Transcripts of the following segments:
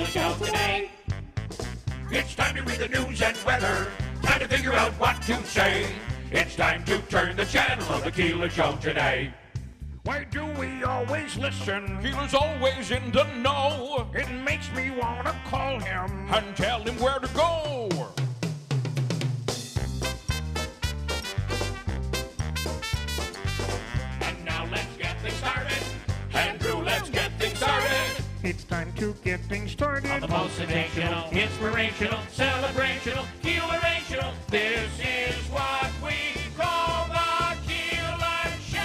Show today. It's time to read the news and weather. Time to figure out what to say. It's time to turn the channel of the Keeler Show today. Why do we always listen? Keeler's always in the know. It makes me want to call him and tell him where to go. And now let's get things started. Andrew, let's get things started. It's time to get things started. On the most sensational, inspirational, celebrational, Keelerational. This is what we call the Keeler Show.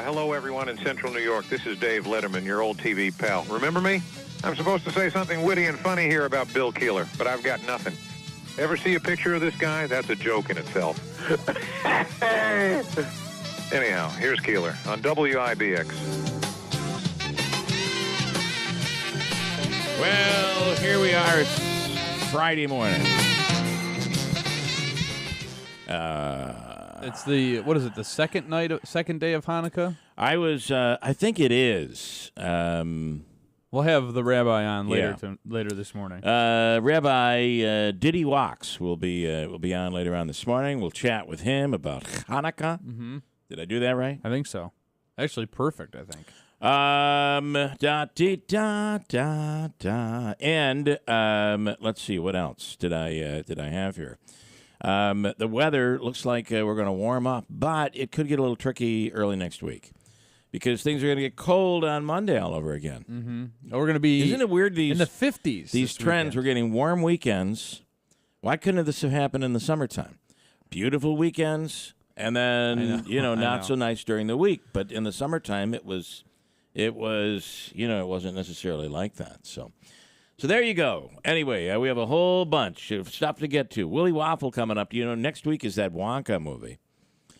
Hello, everyone in Central New York. This is Dave Letterman, your old TV pal. Remember me? I'm supposed to say something witty and funny here about Bill Keeler, but I've got nothing. Ever see a picture of this guy? That's a joke in itself. Anyhow, here's Keeler on WIBX. Well, here we are. It's Friday morning. It's the, what is it, the second day of Hanukkah? I think it is. We'll have the rabbi on later this morning. Rabbi Diddy Walks will be on later on this morning. We'll chat with him about Hanukkah. Mm-hmm. Did I do that right? I think so. Actually, perfect, I think. And let's see, what else did I have here? The weather looks like we're going to warm up, but it could get a little tricky early next week because things are going to get cold on Monday all over again. Mm-hmm. We're going to be Isn't it weird in the 50s. These trends, we're getting warm weekends. Why couldn't this have happened in the summertime? Beautiful weekends. And then, not so nice during the week. But in the summertime, it was, it wasn't necessarily like that. So there you go. Anyway, we have a whole bunch of stuff to get to. Willy Waffle coming up. Next week is that Wonka movie.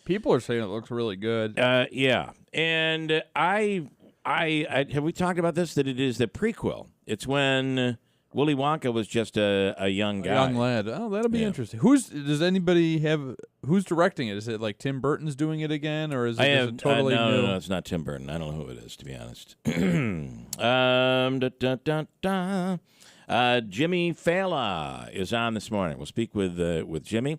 People are saying it looks really good. Yeah. And I have we talked about this? That it is the prequel. It's when Willy Wonka was just a young guy. A young lad. Oh, that'll be interesting. Who's directing it? Is it like Tim Burton's doing it again, or is it totally new? No, it's not Tim Burton. I don't know who it is, to be honest. Jimmy Fallon is on this morning. We'll speak with Jimmy.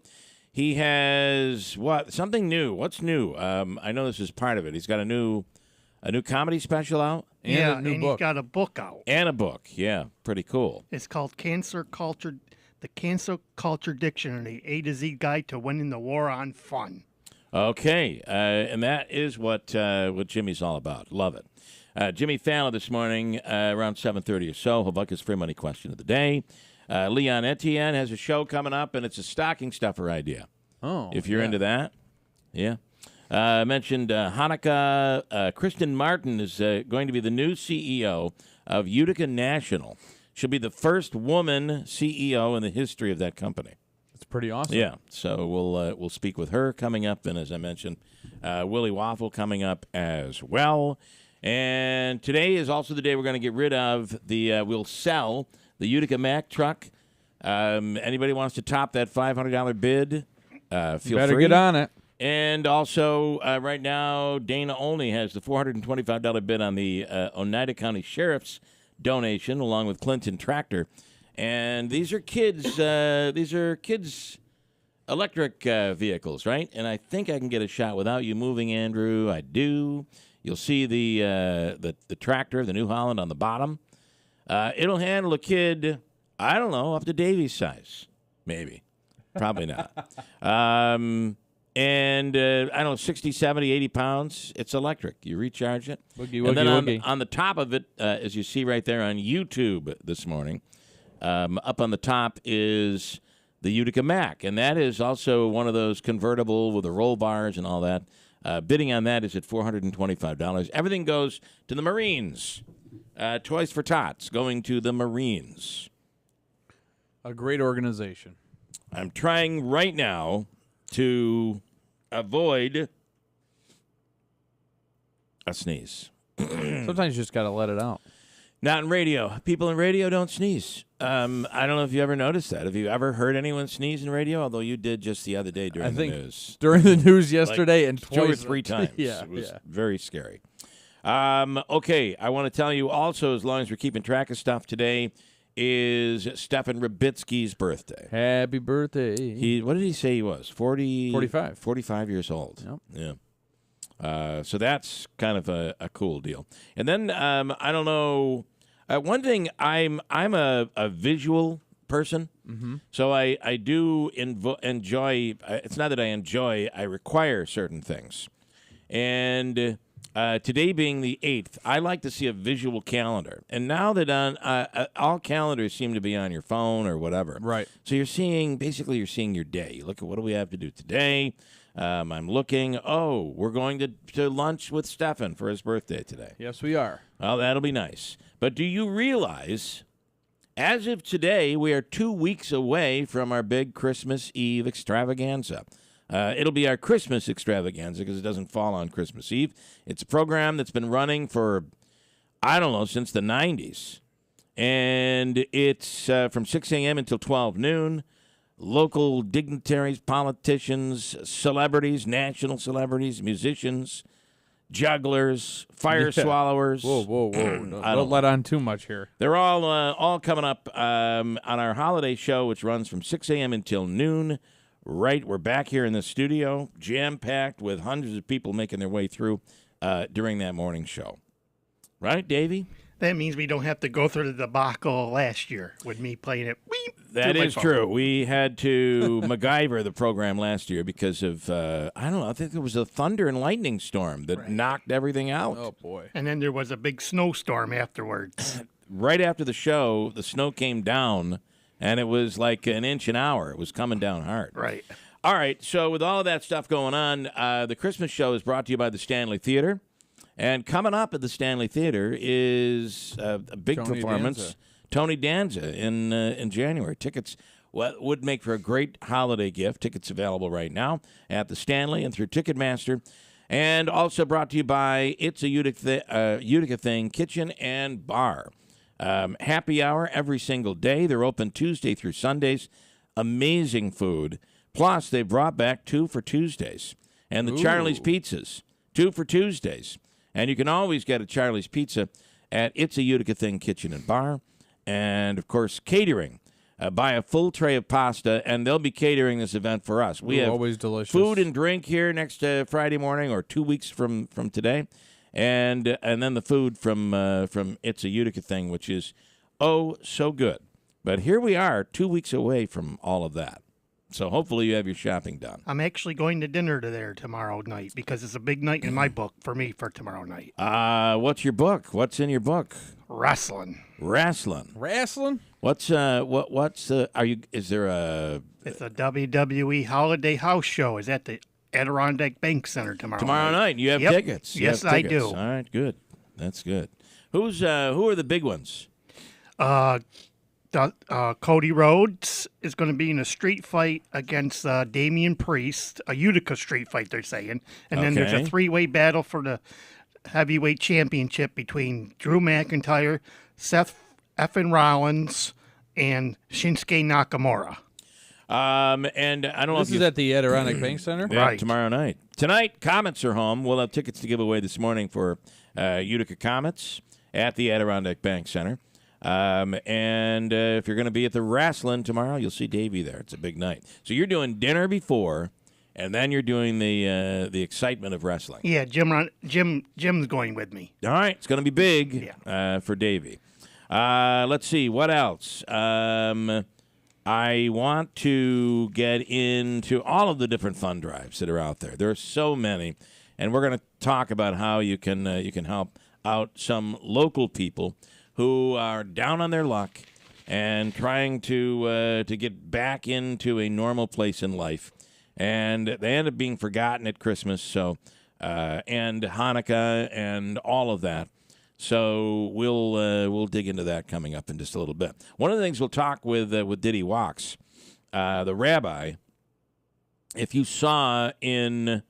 He has something new. What's new? I know this is part of it. He's got a new comedy special out. And he's got a book out. And a book, yeah. Pretty cool. It's called The Cancel Culture Dictionary, A to Z Guide to Winning the War on Fun. Okay, and that is what Jimmy's all about. Love it. Jimmy Fallon this morning around 7:30 or so. He'll buck his free money question of the day. Leon Etienne has a show coming up, and it's a stocking stuffer idea. Oh, if you're into that, yeah. I mentioned Hanukkah. Kristen Martin is going to be the new CEO of Utica National. She'll be the first woman CEO in the history of that company. That's pretty awesome. Yeah, so we'll speak with her coming up, and as I mentioned, Willy Waffle coming up as well. And today is also the day we're going to get rid of we'll sell the Utica Mack truck. Anybody wants to top that $500 bid? Feel free. Better get on it. And also, right now, Dana Olney has the $425 bid on the Oneida County Sheriff's donation, along with Clinton Tractor. And these are kids' electric vehicles, right? And I think I can get a shot without you moving, Andrew. I do. You'll see the tractor, the New Holland, on the bottom. It'll handle a kid, I don't know, up to Davy's size, maybe. Probably not. And, I don't know, 60, 70, 80 pounds. It's electric. You recharge it. Woogie, and then woogie. on the top of it, as you see right there on YouTube this morning, up on the top is the Utica Mack. And that is also one of those convertible with the roll bars and all that. Bidding on that is at $425. Everything goes to the Marines. Toys for Tots going to the Marines. A great organization. I'm trying right now to avoid a sneeze. Sometimes you just got to let it out. Not in radio. People in radio don't sneeze. I don't know if you ever noticed that. Have you ever heard anyone sneeze in radio? Although you did just the other day during the news. During the news yesterday and two or twice. three times. Yeah, it was very scary. Okay, I want to tell you also, as long as we're keeping track of stuff, today is Stefan Rubitsky's birthday. Happy birthday. What did he say he was? 45. 45 years old. Yep. Yeah. So that's kind of a cool deal. And then I don't know. One thing, I'm a visual person, so I do enjoy. It's not that I enjoy. I require certain things, and today being the 8th, I like to see a visual calendar. And now that all calendars seem to be on your phone or whatever, right? So you're seeing your day. You look at what do we have to do today. I'm looking. Oh, we're going to lunch with Stefan for his birthday today. Yes, we are. Well, that'll be nice. But do you realize, as of today, we are 2 weeks away from our big Christmas Eve extravaganza? It'll be our Christmas extravaganza because it doesn't fall on Christmas Eve. It's a program that's been running for, I don't know, since the 90s. And it's from 6 a.m. until 12 noon. Local dignitaries, politicians, celebrities, national celebrities, musicians, jugglers, fire swallowers. Whoa. Don't let on too much here. They're all coming up on our holiday show, which runs from 6 a.m. until noon. Right, we're back here in the studio, jam-packed with hundreds of people making their way through during that morning show. Right, Davey? That means we don't have to go through the debacle last year with me playing it. That is true. We had to MacGyver the program last year because of, I don't know, I think there was a thunder and lightning storm that knocked everything out. Oh, boy. And then there was a big snowstorm afterwards. Right after the show, the snow came down, and it was like an inch an hour. It was coming down hard. Right. All right, so with all of that stuff going on, the Christmas show is brought to you by the Stanley Theater. And coming up at the Stanley Theater is a big performance. Tony Danza in January. Tickets would make for a great holiday gift. Tickets available right now at the Stanley and through Ticketmaster. And also brought to you by It's a Utica Thing Kitchen and Bar. Happy hour every single day. They're open Tuesday through Sundays. Amazing food. Plus, they brought back 2 for Tuesdays. And the Charlie's Pizzas, 2 for Tuesdays. And you can always get a Charlie's Pizza at It's a Utica Thing Kitchen and Bar. And, of course, catering. Buy a full tray of pasta, and they'll be catering this event for us. We have always delicious food and drink here next Friday morning or 2 weeks from today. And then the food from It's a Utica Thing, which is, so good. But here we are 2 weeks away from all of that. So hopefully you have your shopping done. I'm actually going to dinner there tomorrow night because it's a big night in my book for me for tomorrow night. What's your book? What's in your book? Wrestling. Wrestling? What's are you is there a It's a WWE Holiday House show. Is at the Adirondack Bank Center tomorrow night. You have tickets. Yes, I do. All right, good. That's good. Who are the big ones? Cody Rhodes is going to be in a street fight against Damian Priest, a Utica street fight, they're saying. And then there's a 3-way battle for the heavyweight championship between Drew McIntyre, Seth Effin Rollins, and Shinsuke Nakamura. And I don't know This is at the Adirondack Bank Center? Yeah, Right. tomorrow night. Tonight, Comets are home. We'll have tickets to give away this morning for Utica Comets at the Adirondack Bank Center. And if you're going to be at the wrestling tomorrow, you'll see Davey there. It's a big night. So you're doing dinner before, and then you're doing the excitement of wrestling. Yeah, Jim's going with me. All right, it's going to be big for Davey. Let's see, what else? I want to get into all of the different fund drives that are out there. There are so many, and we're going to talk about how you can help out some local people who are down on their luck and trying to get back into a normal place in life, and they end up being forgotten at Christmas, and Hanukkah and all of that. So we'll dig into that coming up in just a little bit. One of the things we'll talk with Diddy Walks, the rabbi. If you saw in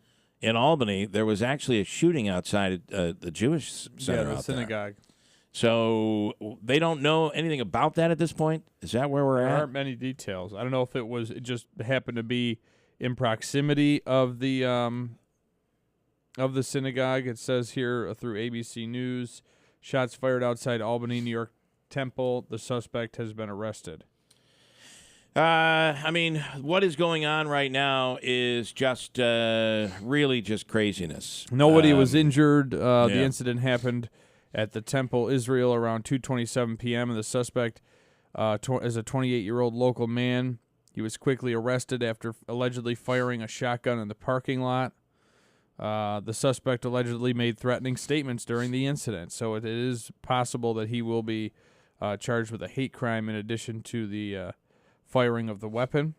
Albany, there was actually a shooting outside the Jewish center the out synagogue. there. So they don't know anything about that at this point? Is that where we're There at? aren't many details. I don't know if it just happened to be in proximity of the synagogue. It says here through ABC News, shots fired outside Albany, New York Temple. The suspect has been arrested. I mean, what is going on right now is just really just craziness. Nobody was injured. The incident happened at the Temple, Israel, around 2:27 p.m., and the suspect is a 28-year-old local man. He was quickly arrested after allegedly firing a shotgun in the parking lot. The suspect allegedly made threatening statements during the incident, so it is possible that he will be charged with a hate crime in addition to the firing of the weapon.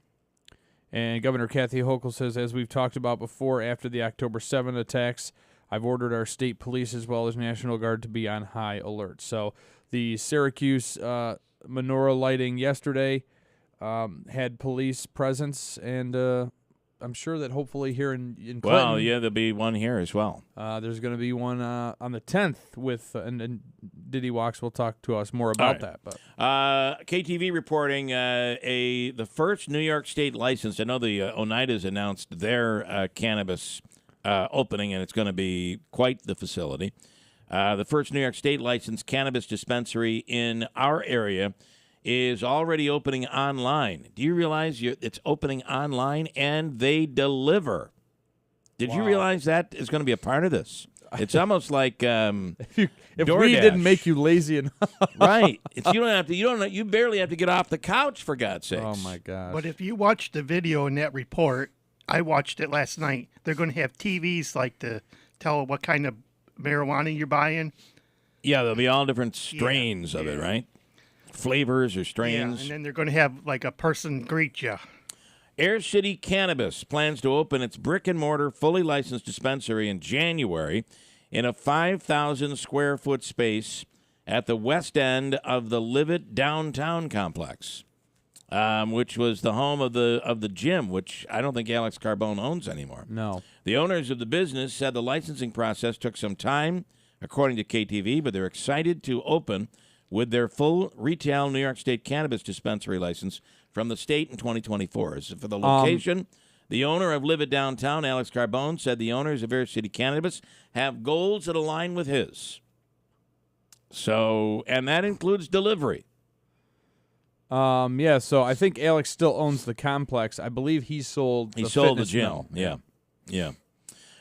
And Governor Kathy Hochul says, as we've talked about before, after the October 7 attacks, I've ordered our state police as well as National Guard to be on high alert. So the Syracuse menorah lighting yesterday had police presence, and I'm sure that hopefully here in Clinton. Well, yeah, there'll be one here as well. There's going to be one on the 10th with, and Diddy Walks will talk to us more about that. But KTV reporting the first New York State license. I know the Oneidas announced their cannabis opening, and it's going to be quite the facility. The first New York State licensed cannabis dispensary in our area is already opening online. Do you realize it's opening online and they deliver? Did you realize that is going to be a part of this? It's almost like if DoorDash. we didn't make you lazy enough, right? You barely have to get off the couch, for God's sakes. Oh my gosh! But if you watch the video in that report, I watched it last night. They're going to have TVs like to tell what kind of marijuana you're buying. Yeah, there'll be all different strains of it, right? Flavors or strains. Yeah, and then they're going to have like a person greet you. Air City Cannabis plans to open its brick-and-mortar, fully licensed dispensary in January in a 5,000-square-foot space at the west end of the Livet downtown complex, which was the home of the gym, which I don't think Alex Carbone owns anymore. No. The owners of the business said the licensing process took some time, according to KTV, but they're excited to open with their full retail New York State cannabis dispensary license from the state in 2024. As for the location, the owner of Live It Downtown, Alex Carbone, said the owners of Air City Cannabis have goals that align with his. So, and that includes delivery. Yeah, so I think Alex still owns the complex. I believe he sold the gym. mill. Yeah.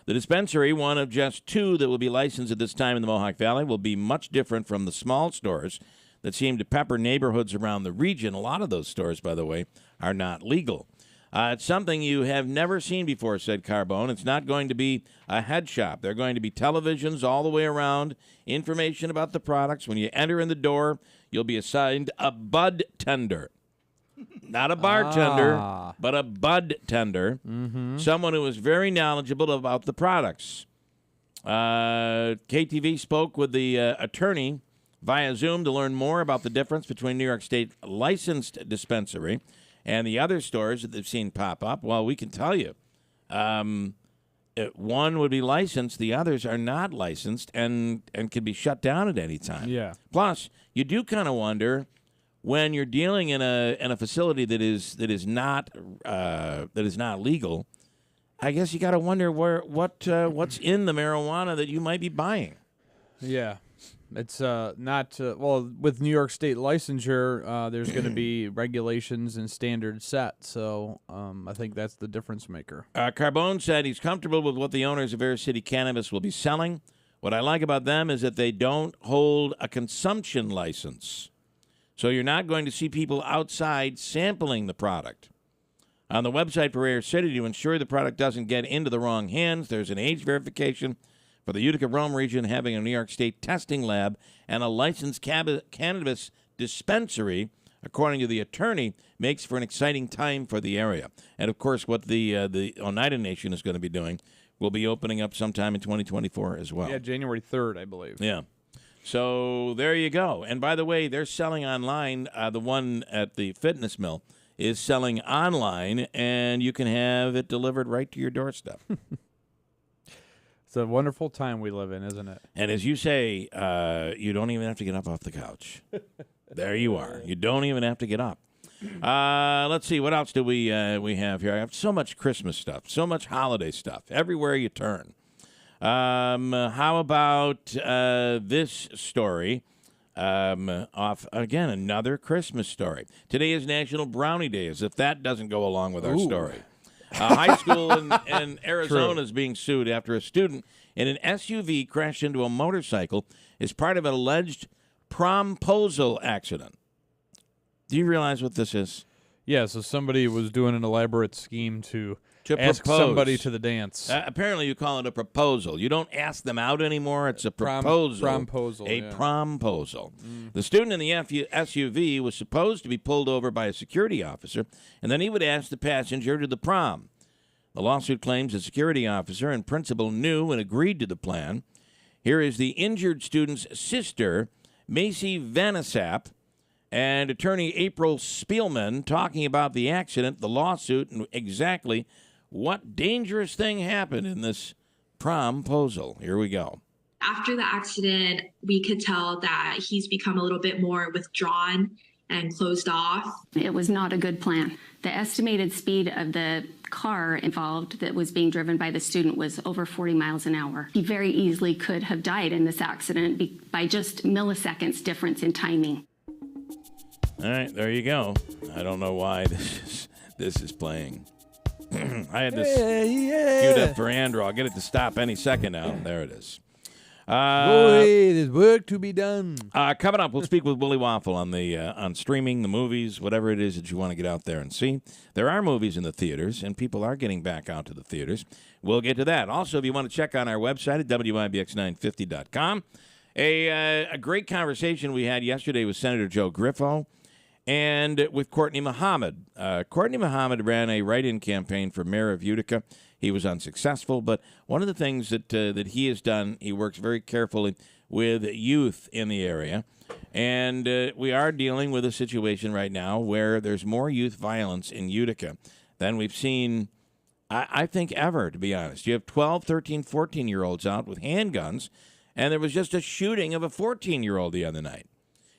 The dispensary, one of just two that will be licensed at this time in the Mohawk Valley, will be much different from the small stores that seem to pepper neighborhoods around the region. A lot of those stores, by the way, are not legal. It's something you have never seen before, said Carbone. It's not going to be a head shop. They're going to be televisions all the way around, information about the products. When you enter in the door, you'll be assigned a bud tender. Not a bartender, but a bud tender. Mm-hmm. Someone who is very knowledgeable about the products. KTV spoke with the attorney via Zoom to learn more about the difference between New York State licensed dispensary and the other stores that they've seen pop up. Well, we can tell you. One would be licensed, the others are not licensed and can be shut down at any time. Yeah. Plus, you do kind of wonder when you're dealing in a facility that is not legal. I guess you got to wonder what's in the marijuana that you might be buying. Yeah. It's not with New York State licensure, there's going to be regulations and standards set. So I think that's the difference maker. Carbone said he's comfortable with what the owners of Air City Cannabis will be selling. What I like about them is that they don't hold a consumption license. So you're not going to see people outside sampling the product. On the website for Air City, to ensure the product doesn't get into the wrong hands, there's an age verification for the Utica-Rome region, having a New York State testing lab and a licensed cannabis dispensary, according to the attorney, makes for an exciting time for the area. And, of course, what the Oneida Nation is going to be doing will be opening up sometime in 2024 as well. Yeah, January 3rd, I believe. Yeah. So there you go. And by the way, they're selling online. The one at the fitness mill is selling online, and you can have it delivered right to your doorstep. It's a wonderful time we live in, isn't it? And as you say, you don't even have to get up off the couch. There you are. You don't even have to get up. Let's see. What else do we have here? I have so much Christmas stuff, so much holiday stuff, everywhere you turn. How about this story? Off again, another Christmas story. Today is National Brownie Day, as if that doesn't go along with our story. A high school in Arizona is being sued after a student in an SUV crashed into a motorcycle as part of an alleged promposal accident. Do you realize what this is? Yeah, so somebody was doing an elaborate scheme to ask propose. somebody to the dance. Apparently, you call it a proposal. You don't ask them out anymore. It's a proposal. Promposal. A promposal. The student in the SUV was supposed to be pulled over by a security officer, and then he would ask the passenger to the prom. The lawsuit claims the security officer and principal knew and agreed to the plan. Here is the injured student's sister, Macy Vanasap, and attorney April Spielman talking about the accident, the lawsuit, and exactly what dangerous thing happened in this promposal. Here we go. After the accident, we could tell that he's become a little bit more withdrawn and closed off. It was not a good plan. The estimated speed of the car involved that was being driven by the student was over 40 miles an hour. He very easily could have died in this accident by just milliseconds difference in timing. All right, there you go. I don't know why this is playing. I had this queued up for Andrew. I'll get it to stop any second now. There it is. Boy, there's work to be done. Coming up, we'll speak with Willie Waffle on streaming, the movies, whatever it is that you want to get out there and see. There are movies in the theaters, and people are getting back out to the theaters. We'll get to that. Also, if you want to check on our website at WIBX950.com, a great conversation we had yesterday with Senator Joe Griffo and with Courtney Muhammad. Courtney Muhammad ran a write-in campaign for mayor of Utica. He was unsuccessful, but one of the things that he has done, he works very carefully with youth in the area. And we are dealing with a situation right now where there's more youth violence in Utica than we've seen, I think, ever, to be honest. You have 12, 13, 14-year-olds out with handguns, and there was just a shooting of a 14-year-old the other night.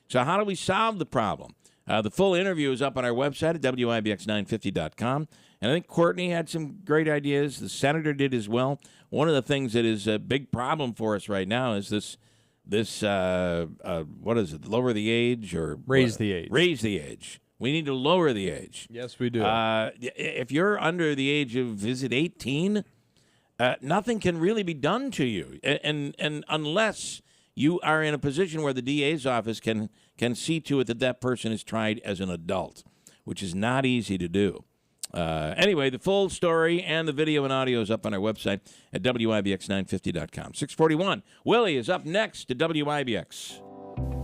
So how do we solve the problem? The full interview is up on our website at WIBX950.com. And I think Courtney had some great ideas. The senator did as well. One of the things that is a big problem for us right now is this what is it, lower the age or? Raise the age. Raise the age. We need to lower the age. Yes, we do. If you're under the age of, is it 18? Nothing can really be done to you. And unless you are in a position where the DA's office can see to it that person is tried as an adult, which is not easy to do. Anyway, the full story and the video and audio is up on our website at WIBX950.com. 641. Willie is up next to WIBX.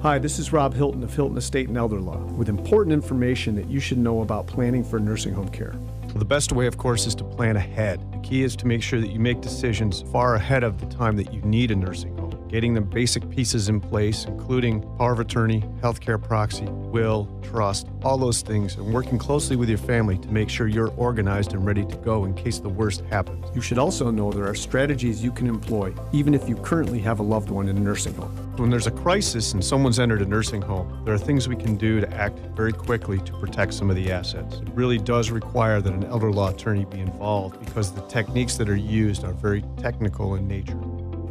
Hi, this is Rob Hilton of Hilton Estate and Elder Law with important information that you should know about planning for nursing home care. Well, the best way, of course, is to plan ahead. The key is to make sure that you make decisions far ahead of the time that you need a nursing home. Getting the basic pieces in place, including power of attorney, healthcare proxy, will, trust, all those things, and working closely with your family to make sure you're organized and ready to go in case the worst happens. You should also know there are strategies you can employ, even if you currently have a loved one in a nursing home. When there's a crisis and someone's entered a nursing home, there are things we can do to act very quickly to protect some of the assets. It really does require that an elder law attorney be involved because the techniques that are used are very technical in nature.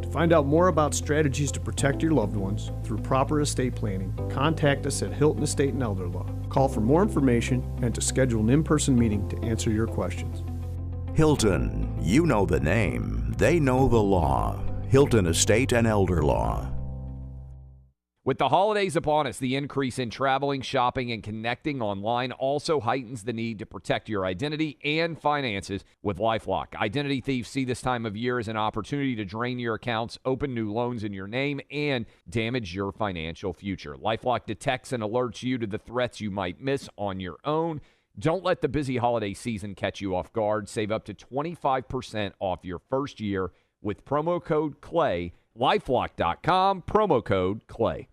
To find out more about strategies to protect your loved ones through proper estate planning, contact us at Hilton Estate and Elder Law. Call for more information and to schedule an in-person meeting to answer your questions. Hilton, you know the name, they know the law. Hilton Estate and Elder Law. With the holidays upon us, the increase in traveling, shopping, and connecting online also heightens the need to protect your identity and finances with LifeLock. Identity thieves see this time of year as an opportunity to drain your accounts, open new loans in your name, and damage your financial future. LifeLock detects and alerts you to the threats you might miss on your own. Don't let the busy holiday season catch you off guard. Save up to 25% off your first year with promo code CLAY. LifeLock.com, promo code CLAY.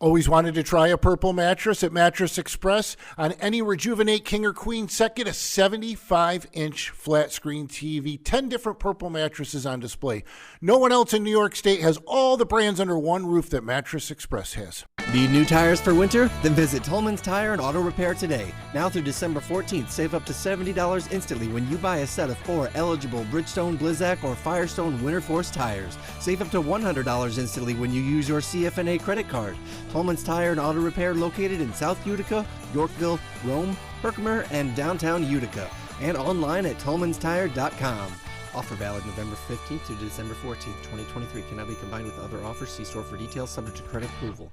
Always wanted to try a purple mattress at Mattress Express? On any Rejuvenate King or Queen set, get a 75-inch flat screen TV, 10 different purple mattresses on display. No one else in New York State has all the brands under one roof that Mattress Express has. Need new tires for winter? Then visit Tolman's Tire and Auto Repair today. Now through December 14th, save up to $70 instantly when you buy a set of 4 eligible Bridgestone, Blizzak, or Firestone Winter Force tires. Save up to $100 instantly when you use your CFNA credit card. Tolman's Tire and Auto Repair located in South Utica, Yorkville, Rome, Herkimer, and downtown Utica. And online at tolmanstire.com. Offer valid November 15th to December 14th, 2023. Cannot be combined with other offers. See store for details, subject to credit approval.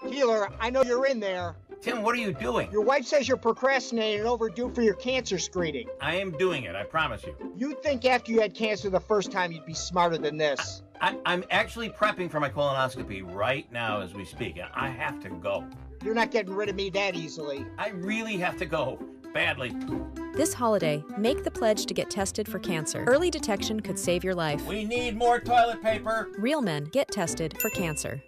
Keeler, I know you're in there. Tim, what are you doing? Your wife says you're procrastinating and overdue for your cancer screening. I am doing it, I promise you. You'd think after you had cancer the first time you'd be smarter than this. I'm actually prepping for my colonoscopy right now as we speak, and I have to go. You're not getting rid of me that easily. I really have to go. Badly. This holiday, make the pledge to get tested for cancer. Early detection could save your life. We need more toilet paper. Real men get tested for cancer.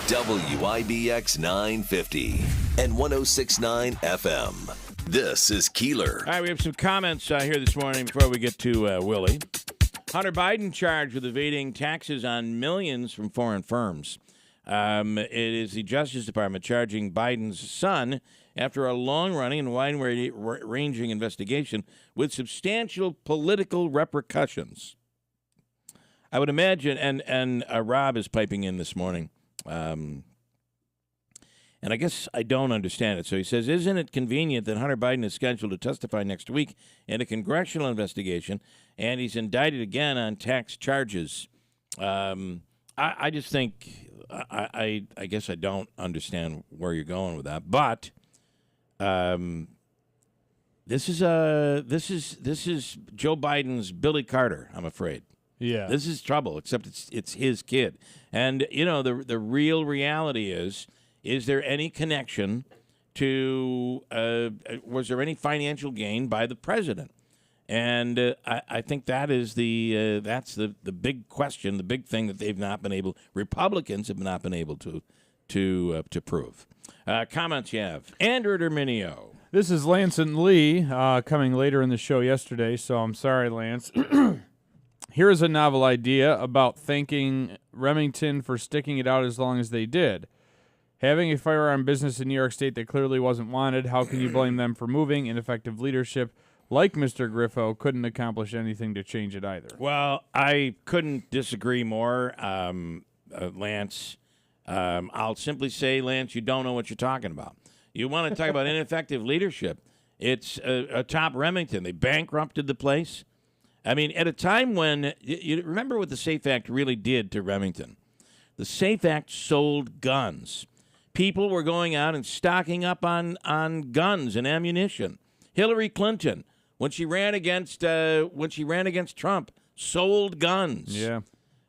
WIBX 950 and 106.9 FM. This is Keeler. All right, we have some comments here this morning before we get to Willie. Hunter Biden charged with evading taxes on millions from foreign firms. It is the Justice Department charging Biden's son after a long-running and wide-ranging investigation with substantial political repercussions. I would imagine, and Rob is piping in this morning, and I guess I don't understand it. So he says, isn't it convenient that Hunter Biden is scheduled to testify next week in a congressional investigation, and he's indicted again on tax charges? I just think, I guess I don't understand where you're going with that. But this is Joe Biden's Billy Carter, I'm afraid. Yeah. This is trouble, except it's his kid. And, you know, the real reality is there any connection to, was there any financial gain by the president? And I think that is that's the big question, the big thing that they've not been able, Republicans have not been able to prove. Comments you have. Andrew Derminio. This is Lance and Lee coming later in the show yesterday, so I'm sorry, Lance. Here is a novel idea about thanking Remington for sticking it out as long as they did. Having a firearm business in New York State that clearly wasn't wanted, how can you blame them for moving? Ineffective leadership, like Mr. Griffo, couldn't accomplish anything to change it either. Well, I couldn't disagree more, Lance. I'll simply say, Lance, you don't know what you're talking about. You want to talk about ineffective leadership. It's a top Remington. They bankrupted the place. I mean, at a time when, you remember what the SAFE Act really did to Remington. The SAFE Act sold guns. People were going out and stocking up on guns and ammunition. Hillary Clinton, when she ran against Trump, sold guns. Yeah.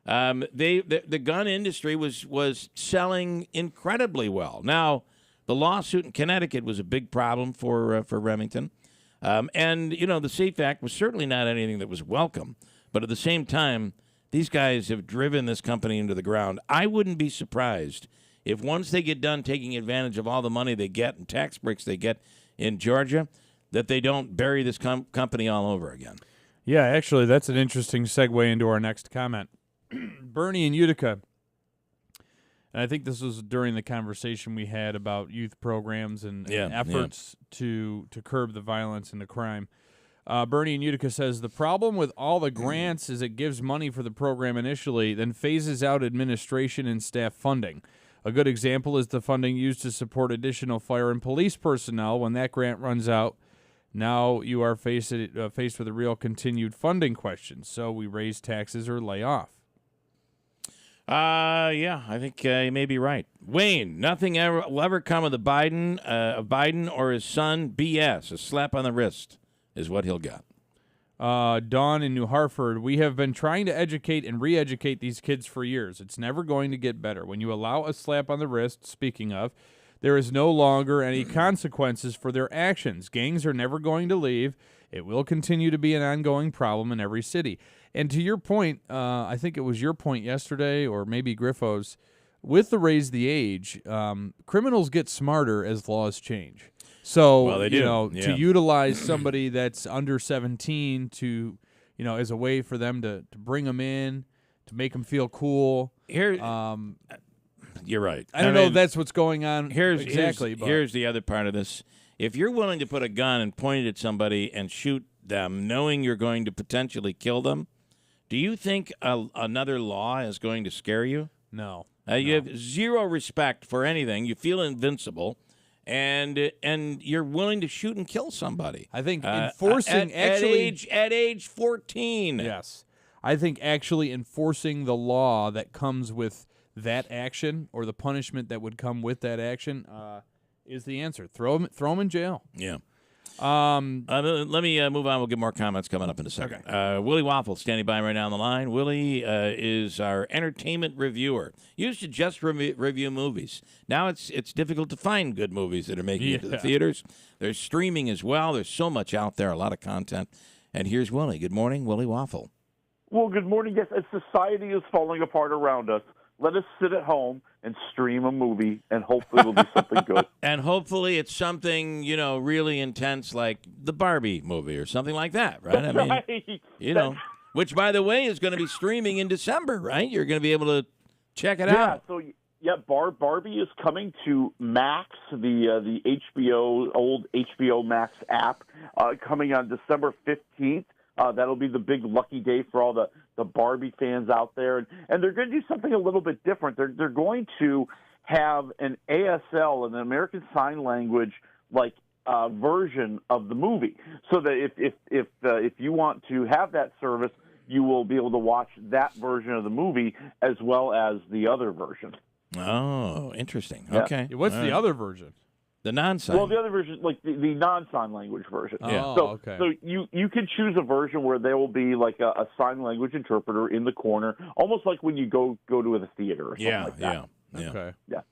The gun industry was selling incredibly well. Now, the lawsuit in Connecticut was a big problem for Remington. And, you know, the SAFE Act was certainly not anything that was welcome. But at the same time, these guys have driven this company into the ground. I wouldn't be surprised if once they get done taking advantage of all the money they get and tax breaks they get in Georgia, that they don't bury this company all over again. Yeah, actually, that's an interesting segue into our next comment. Bernie in Utica, and I think this was during the conversation we had about youth programs and efforts to curb the violence and the crime. Bernie in Utica says, the problem with all the grants is it gives money for the program initially, then phases out administration and staff funding. A good example is the funding used to support additional fire and police personnel. When that grant runs out, now you are faced with a real continued funding question. So we raise taxes or lay off. Yeah, I think you may be right. Wayne, nothing will ever come of Biden or his son. BS, a slap on the wrist is what he'll get. Dawn in New Hartford, we have been trying to educate and re-educate these kids for years. It's never going to get better. When you allow a slap on the wrist, speaking of, there is no longer any consequences for their actions. Gangs are never going to leave. It will continue to be an ongoing problem in every city. And to your point, I think it was your point yesterday, or maybe Griffo's, with the raise the age, criminals get smarter as laws change. So, to utilize somebody that's under 17 to, as a way for them to bring them in, to make them feel cool. You're right. I don't know if that's what's going on exactly. Here's the other part of this. If you're willing to put a gun and point it at somebody and shoot them, knowing you're going to potentially kill them, do you think another law is going to scare you? No. You have zero respect for anything. You feel invincible, and you're willing to shoot and kill somebody. I think enforcing at age 14. Yes, I think actually enforcing the law that comes with that action, or the punishment that would come with that action, is the answer. Throw them in jail. Yeah. Let me move on. We'll get more comments coming up in a second. Okay. Willie Waffle standing by right now on the line. Willie is our entertainment reviewer. Used to just review movies. Now it's difficult to find good movies that are making it to the theaters. There's streaming as well. There's so much out there, a lot of content. And here's Willie. Good morning, Willie Waffle. Well, good morning. Yes, as society is falling apart around us, let us sit at home and stream a movie, and hopefully it'll be something good. And hopefully it's something, really intense, like the Barbie movie or something like that, right? That's right. Which, by the way, is going to be streaming in December, right? You're going to be able to check it out. Yeah, Barbie is coming to Max, the old HBO Max app, coming on December 15th. That'll be the big lucky day for all the Barbie fans out there. And they're going to do something a little bit different. They're going to have an ASL, an American Sign Language, version of the movie. So that if you want to have that service, you will be able to watch that version of the movie as well as the other version. Oh, interesting. Yeah. Okay. What's the other version? The non-sign. Well, the other version, the non-sign language version. Yeah. Okay. So you can choose a version where there will be a sign language interpreter in the corner, almost like when you go to the theater or something like that. Yeah. Okay. Yeah.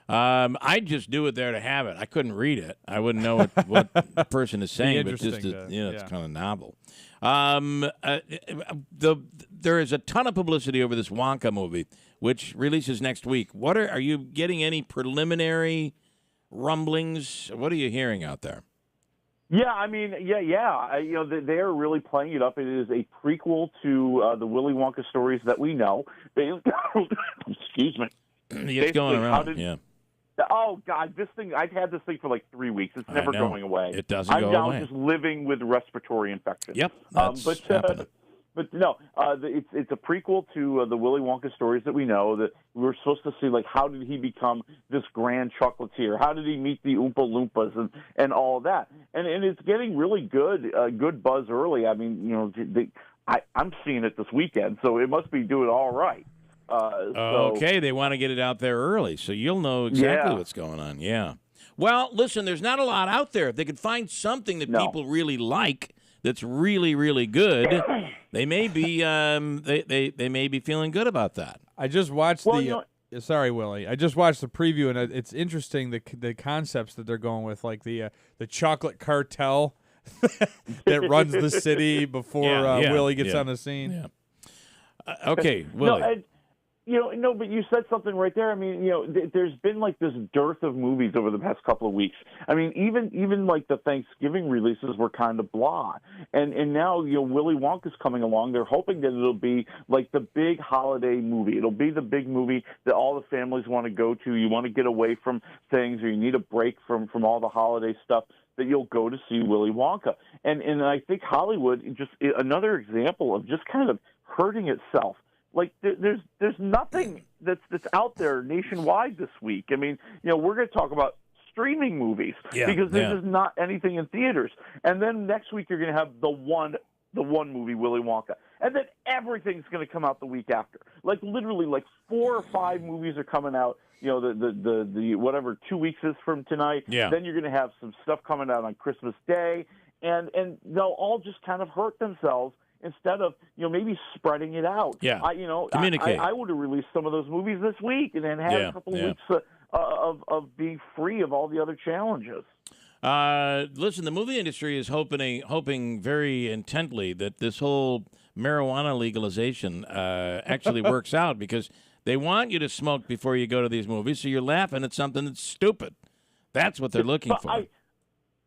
I'd just do it there to have it. I couldn't read it. I wouldn't know what the person is saying, but just it's kind of novel. There is a ton of publicity over this Wonka movie, which releases next week. Are you getting any preliminary rumblings? What are you hearing out there? Yeah, I mean, they are really playing it up. It is a prequel to the Willy Wonka stories that we know. Excuse me. It's going around. Oh God, this thing! I've had this thing for 3 weeks. It's never going away. It doesn't go away. I'm now just living with respiratory infection. Yep, that's happening. But no, it's a prequel to the Willy Wonka stories that we know. That we were supposed to see, how did he become this grand chocolatier? How did he meet the Oompa Loompas and all of that? And it's getting really good buzz early. I mean, I'm seeing it this weekend, so it must be doing all right. Okay, they want to get it out there early, so you'll know exactly what's going on. Yeah. Well, listen, there's not a lot out there. If they could find something that people really like, that's really, really good, they may be they may be feeling good about that. I just watched sorry, Willie. I just watched the preview, and it's interesting the concepts that they're going with, like the chocolate cartel that runs the city before Willie gets on the scene. Yeah. Okay, Willie. But you said something right there. I mean, there's been this dearth of movies over the past couple of weeks. I mean, even the Thanksgiving releases were kind of blah. And now, Willy Wonka's coming along. They're hoping that it'll be the big holiday movie. It'll be the big movie that all the families want to go to. You want to get away from things, or you need a break from all the holiday stuff, that you'll go to see Willy Wonka. And I think Hollywood just another example of just kind of hurting itself. There's nothing that's out there nationwide this week. I mean, we're going to talk about streaming movies because there's just not anything in theaters. And then next week you're going to have the one movie, Willy Wonka, and then everything's going to come out the week after. Literally, 4 or 5 movies are coming out. The whatever 2 weeks is from tonight. Yeah. Then you're going to have some stuff coming out on Christmas Day, and they'll all just kind of hurt themselves. Instead of maybe spreading it out, communicate. I would have released some of those movies this week, and then had a couple of weeks of being free of all the other challenges. Listen, the movie industry is hoping very intently that this whole marijuana legalization actually works out, because they want you to smoke before you go to these movies, so you're laughing at something that's stupid. That's what they're looking for.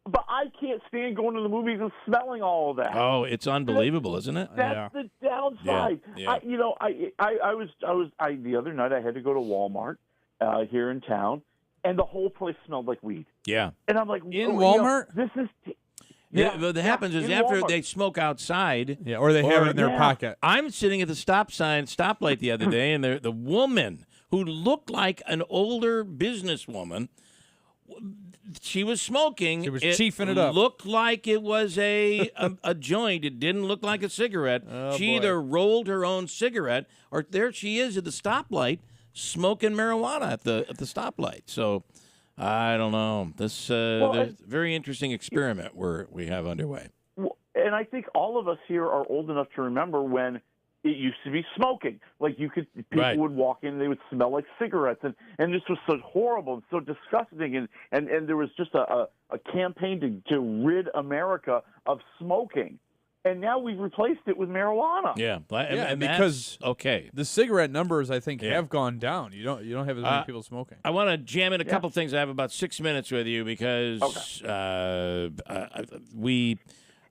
But I can't stand going to the movies and smelling all of that. Oh, it's unbelievable, isn't it? That's the downside. Yeah. I was the other night I had to go to Walmart here in town, and the whole place smelled like weed. Yeah. And I'm like, in Walmart? This is. What happens is after they smoke outside, or they have it in their pocket. I'm sitting at the stoplight the other day, and the woman who looked like an older businesswoman, she was smoking. She was chiefing it up. Looked like it was a joint. It didn't look like a cigarette. She either rolled her own cigarette, or there she is at the stoplight smoking marijuana at the stoplight. So I don't know. This very interesting experiment we have underway. And I think all of us here are old enough to remember when it used to be smoking. Like people would walk in and they would smell like cigarettes, and this was so horrible and so disgusting, and there was just a campaign to rid America of smoking. And now we've replaced it with marijuana. Yeah, and because the cigarette numbers, I think, have gone down. You don't have as many people smoking. I want to jam in a couple things. I have about 6 minutes with you because we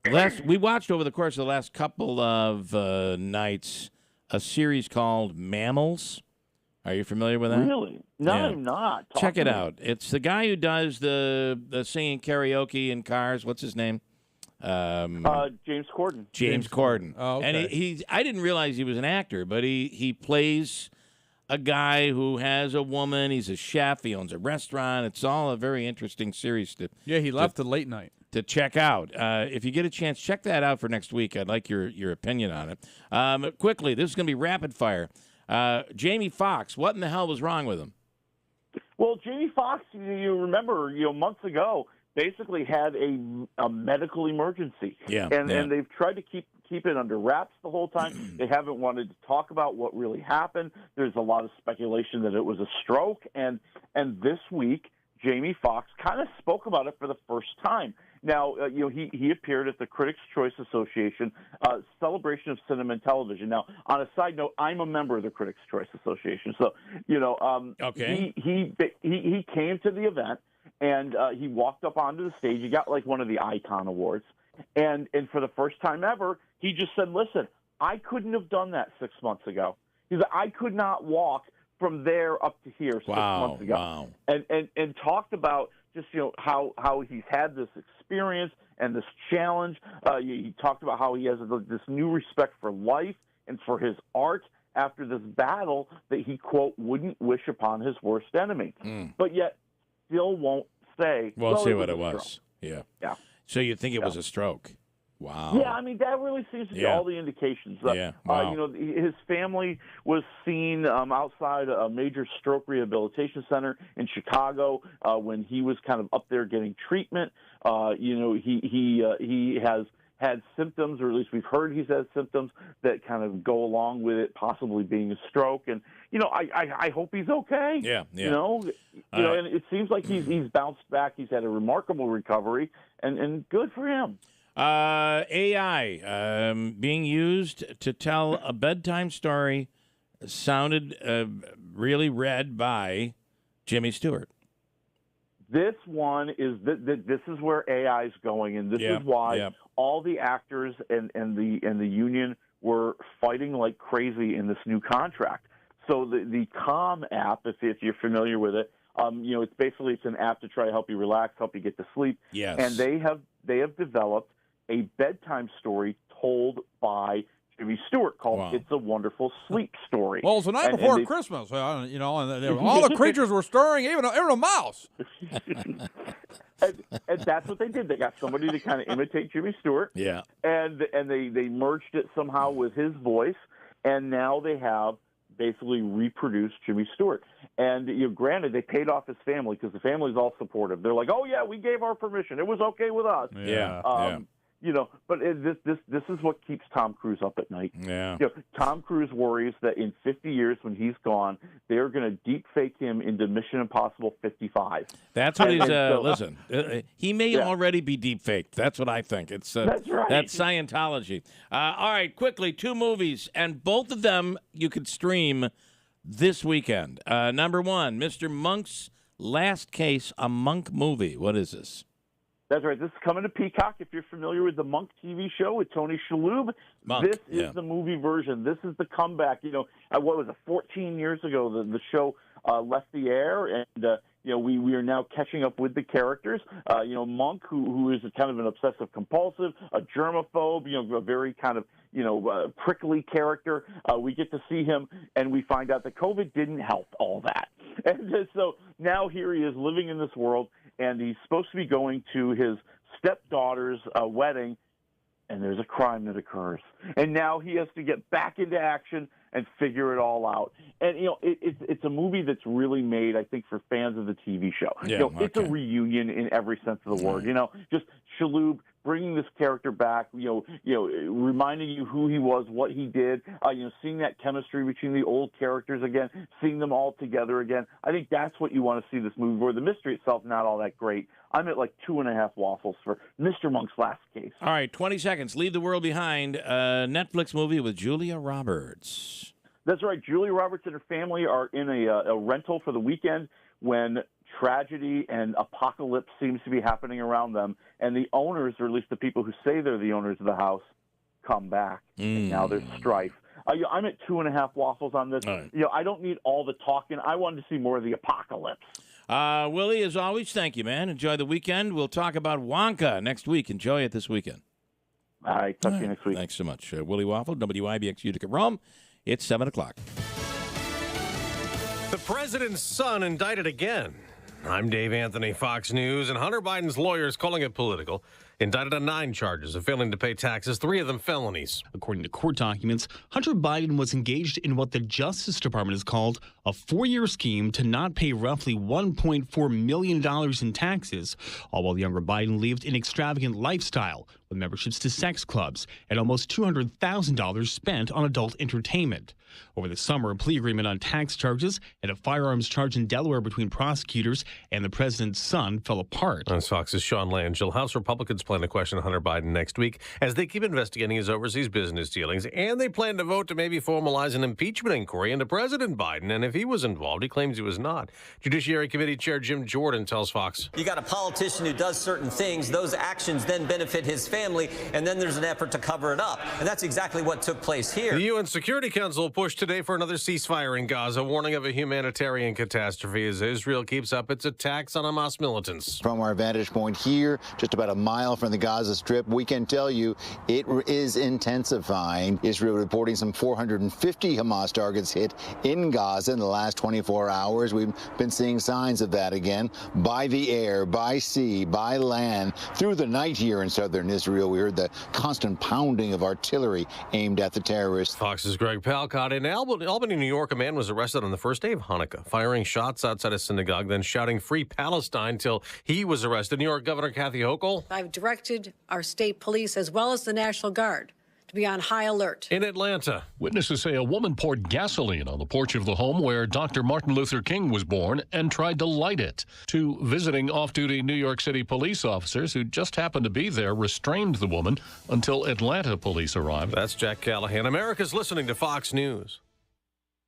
watched over the course of the last couple of nights a series called Mammals. Are you familiar with that? Really? No, I'm not. Check it out. It's the guy who does the singing karaoke in cars. What's his name? James Corden. James Corden. Oh, okay. And I didn't realize he was an actor, but he plays a guy who has a woman. He's a chef. He owns a restaurant. It's all a very interesting series. He left the late night. To check out. If you get a chance, check that out for next week. I'd like your opinion on it. Quickly, this is going to be rapid fire. Jamie Foxx, what in the hell was wrong with him? Well, Jamie Foxx, you remember, months ago, basically had a medical emergency. And they've tried to keep it under wraps the whole time. They haven't wanted to talk about what really happened. There's a lot of speculation that it was a stroke. And this week, Jamie Foxx kind of spoke about it for the first time. Now, he appeared at the Critics' Choice Association celebration of cinema and television. Now, on a side note, I'm a member of the Critics' Choice Association, so he came to the event and he walked up onto the stage. He got like one of the Icon Awards, and for the first time ever, he just said, "Listen, I couldn't have done that 6 months ago. He said I could not walk from there up to here 6 months ago," and talked about just how he's had this experience and this challenge. He talked about how he has this new respect for life and for his art after this battle that he, quote, wouldn't wish upon his worst enemy, but yet still won't say. Won't say what it was. Yeah. So you think it was a stroke? Wow. Yeah, I mean, that really seems to be all the indications. Wow. His family was seen outside a major stroke rehabilitation center in Chicago when he was kind of up there getting treatment. He has had symptoms, or at least we've heard he's had symptoms that kind of go along with it possibly being a stroke. And, I hope he's okay. Yeah. And it seems like he's bounced back. He's had a remarkable recovery, and good for him. AI being used to tell a bedtime story sounded really read by Jimmy Stewart. This one is this is where AI is going, and this is why all the actors and the union were fighting like crazy in this new contract. So the Calm app, if you're familiar with it, it's an app to try to help you relax, help you get to sleep. Yes. And they have developed a bedtime story told by Jimmy Stewart called "It's a Wonderful Sleep Story." Well, it's the night before Christmas, and all the creatures were stirring, even a mouse. and that's what they did. They got somebody to kind of imitate Jimmy Stewart. Yeah. And they merged it somehow with his voice, and now they have basically reproduced Jimmy Stewart. And granted, they paid off his family because the family's all supportive. They're like, "Oh yeah, we gave our permission. It was okay with us." But this is what keeps Tom Cruise up at night. Yeah. Tom Cruise worries that in 50 years when he's gone, they're going to deep fake him into Mission Impossible 55. That's what he's. Listen, he may already be deep faked. That's what I think. It's that's right. That's Scientology. All right, quickly, 2 movies, and both of them you could stream this weekend. Number 1, Mr. Monk's Last Case, a Monk movie. What is this? That's right. This is coming to Peacock. If you're familiar with the Monk TV show with Tony Shalhoub, this is the movie version. This is the comeback. What was it, 14 years ago, the show left the air, and we are now catching up with the characters. Monk, who is kind of an obsessive compulsive, a germaphobe, a very kind of prickly character. We get to see him, and we find out that COVID didn't help all that. And so now here he is living in this world, and he's supposed to be going to his stepdaughter's wedding, and there's a crime that occurs. And now he has to get back into action and figure it all out. And, it's a movie that's really made, I think, for fans of the TV show. Yeah, It's a reunion in every sense of the word. Just Shalhoub bringing this character back, reminding you who he was, what he did, seeing that chemistry between the old characters again, seeing them all together again. I think that's what you want to see this movie for. The mystery itself, not all that great. I'm at like 2.5 waffles for Mr. Monk's Last Case. All right, 20 seconds. Leave the world behind. Netflix movie with Julia Roberts. That's right. Julia Roberts and her family are in a rental for the weekend when tragedy and apocalypse seems to be happening around them, and the owners, or at least the people who say they're the owners of the house, come back. And now there's strife. I'm at 2.5 waffles on this. Right. I don't need all the talking. I wanted to see more of the apocalypse. Willie, as always, thank you, man. Enjoy the weekend. We'll talk about Wonka next week. Enjoy it this weekend. All right. Talk to you next week. Thanks so much. Willie Waffle, WIBX Utica Rome. It's 7 o'clock. The president's son indicted again. I'm Dave Anthony, Fox News, and Hunter Biden's lawyers, calling it political, indicted on 9 charges of failing to pay taxes, 3 of them felonies. According to court documents, Hunter Biden was engaged in what the Justice Department has called a 4-year scheme to not pay roughly $1.4 million in taxes, all while younger Biden lived an extravagant lifestyle with memberships to sex clubs and almost $200,000 spent on adult entertainment. Over the summer, a plea agreement on tax charges and a firearms charge in Delaware between prosecutors and the president's son fell apart. On Fox's Sean Langell, House Republicans plan to question Hunter Biden next week as they keep investigating his overseas business dealings, and they plan to vote to maybe formalize an impeachment inquiry into President Biden. And if he was involved, he claims he was not. Judiciary Committee Chair Jim Jordan tells Fox. You got a politician who does certain things, those actions then benefit his family, and then there's an effort to cover it up. And that's exactly what took place here. The UN Security Council pushed today for another ceasefire in Gaza, warning of a humanitarian catastrophe as Israel keeps up its attacks on Hamas militants. From our vantage point here, just about a mile from the Gaza Strip, we can tell you it is intensifying. Israel reporting some 450 Hamas targets hit in Gaza in the last 24 hours. We've been seeing signs of that again by the air, by sea, by land. Through the night here in southern Israel, we heard the constant pounding of artillery aimed at the terrorists. Fox's Greg Palcott. In Albany, New York, a man was arrested on the first day of Hanukkah, firing shots outside a synagogue, then shouting "Free Palestine" till he was arrested. New York Governor Kathy Hochul. I've directed our state police as well as the National Guard to be on high alert. In Atlanta, witnesses say a woman poured gasoline on the porch of the home where Dr. Martin Luther King was born and tried to light it. 2 visiting off-duty New York City police officers who just happened to be there restrained the woman until Atlanta police arrived. That's Jack Callahan. America's listening to Fox News.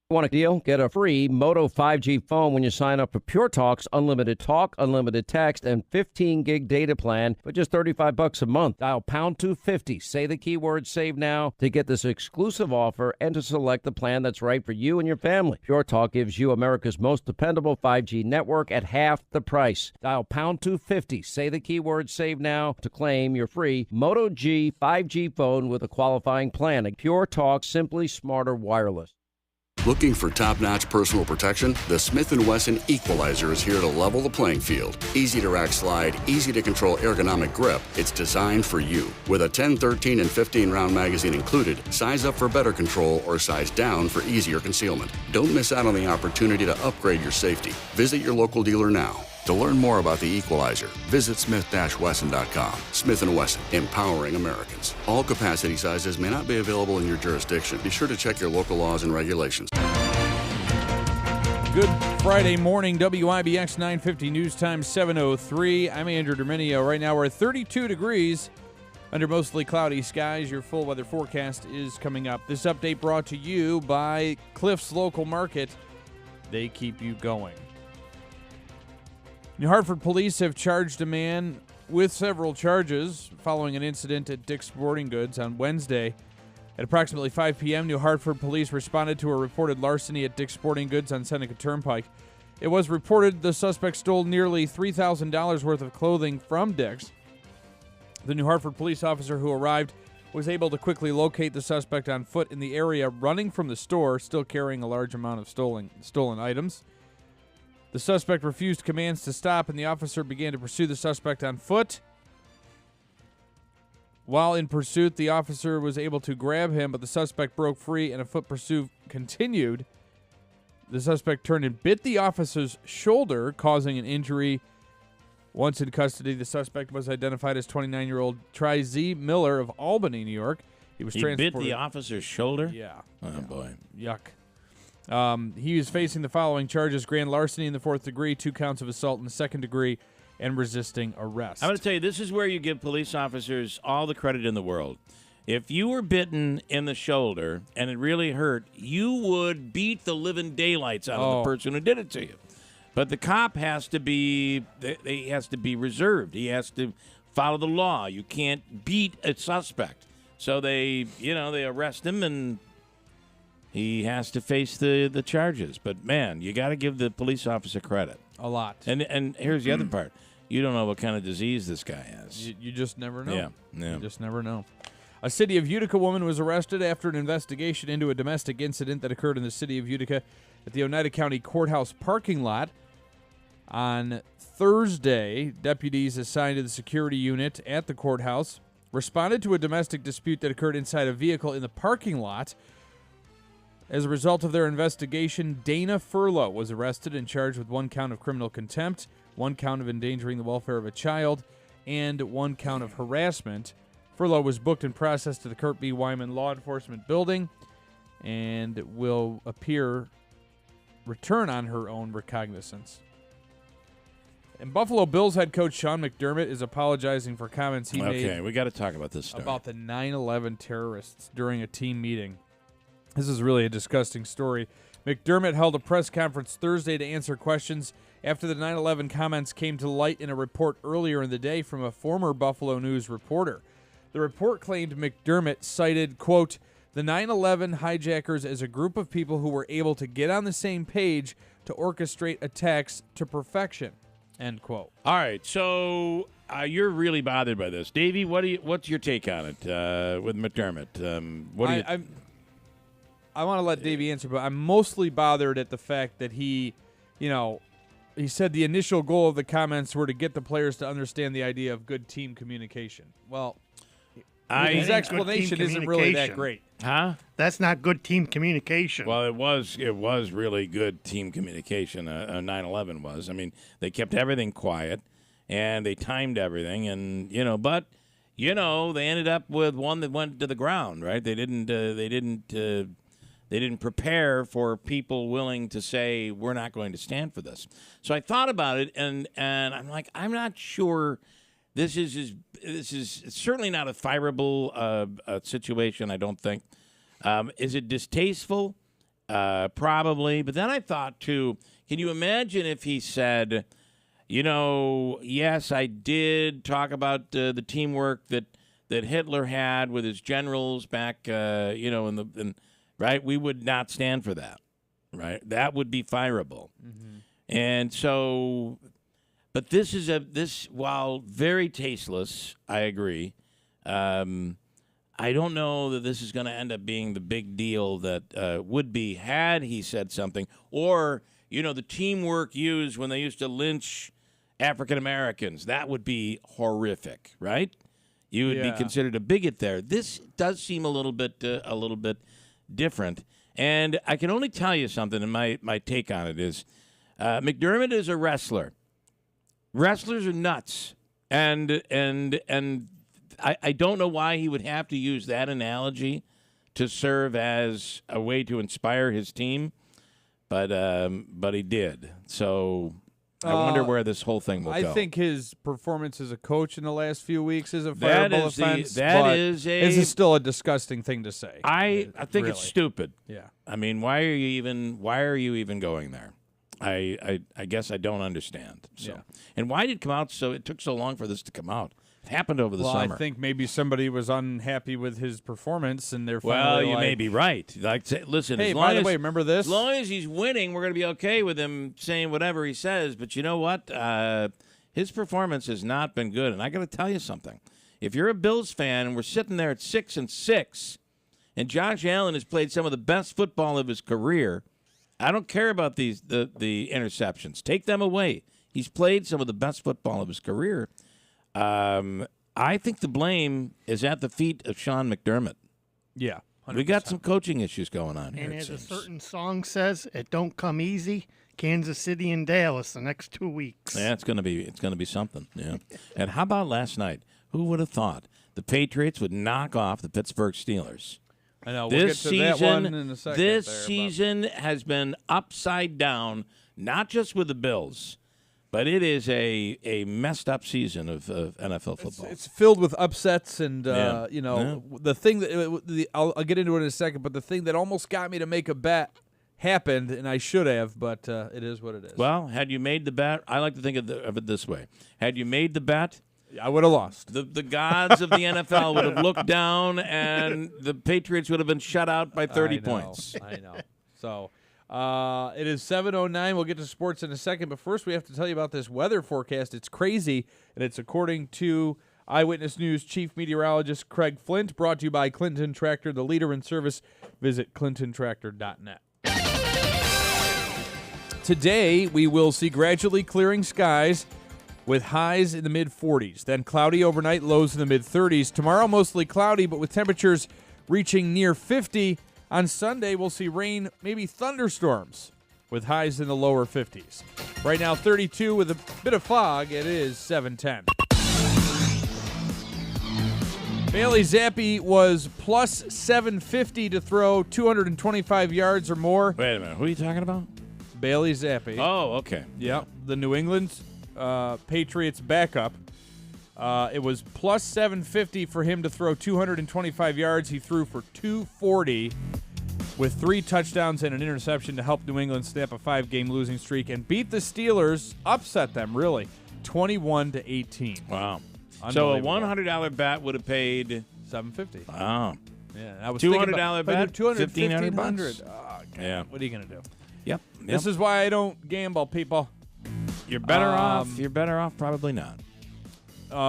Want a deal? Get a free Moto 5G phone when you sign up for Pure Talk's unlimited talk, unlimited text, and 15 gig data plan for just $35 a month. Dial pound 250. Say the keyword "save now" to get this exclusive offer and to select the plan that's right for you and your family. Pure Talk gives you America's most dependable 5G network at half the price. Dial pound 250. Say the keyword "save now" to claim your free Moto G 5G phone with a qualifying plan. Pure Talk, simply smarter wireless. Looking for top-notch personal protection? The Smith & Wesson Equalizer is here to level the playing field. Easy to rack slide, easy to control ergonomic grip. It's designed for you. With a 10, 13, and 15-round magazine included, size up for better control or size down for easier concealment. Don't miss out on the opportunity to upgrade your safety. Visit your local dealer now. To learn more about the Equalizer, visit smith-wesson.com. Smith & Wesson, empowering Americans. All capacity sizes may not be available in your jurisdiction. Be sure to check your local laws and regulations. Good Friday morning, WIBX 950 News Time 7:03. I'm Andrew Dominio. Right now we're at 32 degrees under mostly cloudy skies. Your full weather forecast is coming up. This update brought to you by Cliff's Local Market. They keep you going. New Hartford police have charged a man with several charges following an incident at Dick's Sporting Goods on Wednesday. At approximately 5 p.m., New Hartford police responded to a reported larceny at Dick's Sporting Goods on Seneca Turnpike. It was reported the suspect stole nearly $3,000 worth of clothing from Dick's. The New Hartford police officer who arrived was able to quickly locate the suspect on foot in the area, running from the store, still carrying a large amount of stolen items. The suspect refused commands to stop, and the officer began to pursue the suspect on foot. While in pursuit, the officer was able to grab him, but the suspect broke free, and a foot pursuit continued. The suspect turned and bit the officer's shoulder, causing an injury. Once in custody, the suspect was identified as 29-year-old Tri Z. Miller of Albany, New York. He bit the officer's shoulder? Yeah. Oh, boy. Yuck. He is facing the following charges: grand larceny in the 4th degree, 2 counts of assault in the 2nd degree, and resisting arrest. I'm going to tell you, this is where you give police officers all the credit in the world. If you were bitten in the shoulder and it really hurt, you would beat the living daylights out of the person who did it to you. But the cop has to be reserved. He has to follow the law. You can't beat a suspect. So they arrest him and he has to face the charges. But, man, you got to give the police officer credit. A lot. And here's the other part. You don't know what kind of disease this guy has. You just never know. Yeah. You just never know. A City of Utica woman was arrested after an investigation into a domestic incident that occurred in the City of Utica at the Oneida County Courthouse parking lot. On Thursday, deputies assigned to the security unit at the courthouse responded to a domestic dispute that occurred inside a vehicle in the parking lot. As a result of their investigation, Dana Furlow was arrested and charged with 1 count of criminal contempt, 1 count of endangering the welfare of a child, and 1 count of harassment. Furlow was booked and processed to the Kurt B. Wyman Law Enforcement Building and will return on her own recognizance. And Buffalo Bills head coach Sean McDermott is apologizing for comments he made. Okay, we got to talk about this story. About the 9/11 terrorists during a team meeting. This is really a disgusting story. McDermott held a press conference Thursday to answer questions after the 9/11 comments came to light in a report earlier in the day from a former Buffalo News reporter. The report claimed McDermott cited, quote, the 9/11 hijackers as a group of people who were able to get on the same page to orchestrate attacks to perfection, end quote. All right, so you're really bothered by this. Davey, what's your take on it with McDermott? I want to let Davey answer, but I'm mostly bothered at the fact that he said the initial goal of the comments were to get the players to understand the idea of good team communication. Well, his explanation isn't really that great. Huh? That's not good team communication. Well, it was really good team communication. 9/11 was. I mean, they kept everything quiet, and they timed everything, and but they ended up with one that went to the ground. Right? They didn't prepare for people willing to say we're not going to stand for this. So I thought about it, and I'm like, I'm not sure. This is certainly not a fireable situation, I don't think. Is it distasteful? Probably. But then I thought, too, can you imagine if he said, yes, I did talk about the teamwork that Hitler had with his generals back, right? We would not stand for that, right? That would be fireable. Mm-hmm. And so... But while very tasteless, I agree. I don't know that this is going to end up being the big deal that would be had he said something. Or, the teamwork used when they used to lynch African Americans. That would be horrific, right? You would be considered a bigot there. This does seem a little bit different. And I can only tell you something, and my take on it is McDermott is a wrestler. Wrestlers are nuts, and I don't know why he would have to use that analogy to serve as a way to inspire his team, but he did. So I wonder where this whole thing will go. I think his performance as a coach in the last few weeks is a fireable offense. This is still a disgusting thing to say. I think it's Really. stupid. Yeah. I mean, why are you even going there? I guess I don't understand. So, Yeah. and why did it come out it took so long for this to come out? It happened over the summer. I think maybe somebody was unhappy with his performance, and they're Well, finally you like, may be right. Listen. Hey, as long by the as, way, remember this? As long as he's winning, we're going to be okay with him saying whatever he says. But you know what? His performance has not been good, and I got to tell you something. If you're a Bills fan and we're sitting there at 6-6, and Josh Allen has played some of the best football of his career, I don't care about the interceptions. Take them away. He's played some of the best football of his career. I think the blame is at the feet of Sean McDermott. Yeah, 100%. We got some coaching issues going on here. And it as a seems. certain song says, it don't come easy. Kansas City and Dallas the next 2 weeks. Yeah, it's gonna be something. Yeah. And how about last night? Who would have thought the Patriots would knock off the Pittsburgh Steelers? I know. We'll get to that one in a second. This there, season has been upside down, not just with the Bills, but it is a messed up season of NFL football. It's filled with upsets, and Yeah. the thing that I'll get into it in a second. But the thing that almost got me to make a bet happened, and I should have, but it is what it is. Well, had you made the bet, I like to think of it this way: had you made the bet, I would have lost. The gods of the NFL would have looked down, and the Patriots would have been shut out by 30 points. I know. So it is 7:09. We'll get to sports in a second, but first we have to tell you about this weather forecast. It's crazy, and it's according to Eyewitness News Chief Meteorologist Craig Flint, brought to you by Clinton Tractor, the leader in service. Visit clintontractor.net. Today, we will see gradually clearing skies with highs in the mid-40s. Then cloudy overnight, lows in the mid-30s. Tomorrow, mostly cloudy, but with temperatures reaching near 50. On Sunday, we'll see rain, maybe thunderstorms, with highs in the lower 50s. Right now, 32 with a bit of fog. It is 7:10. Bailey Zappi was plus 750 to throw 225 yards or more. Wait a minute. Who are you talking about? Bailey Zappi. Oh, okay. Yep, the New England Patriots backup. It was plus 750 for him to throw 225 yards. He threw for 240 with 3 touchdowns and an interception to help New England snap a 5-game losing streak and beat the Steelers, upset them, really, 21-18. Wow. So a $100 bet would have paid $750. Wow. Yeah, I was $200 bet, $1,500. $1,500. Oh, Yeah. What are you gonna do? Yep. This is why I don't gamble, people. You're better off. You're better off. Probably not.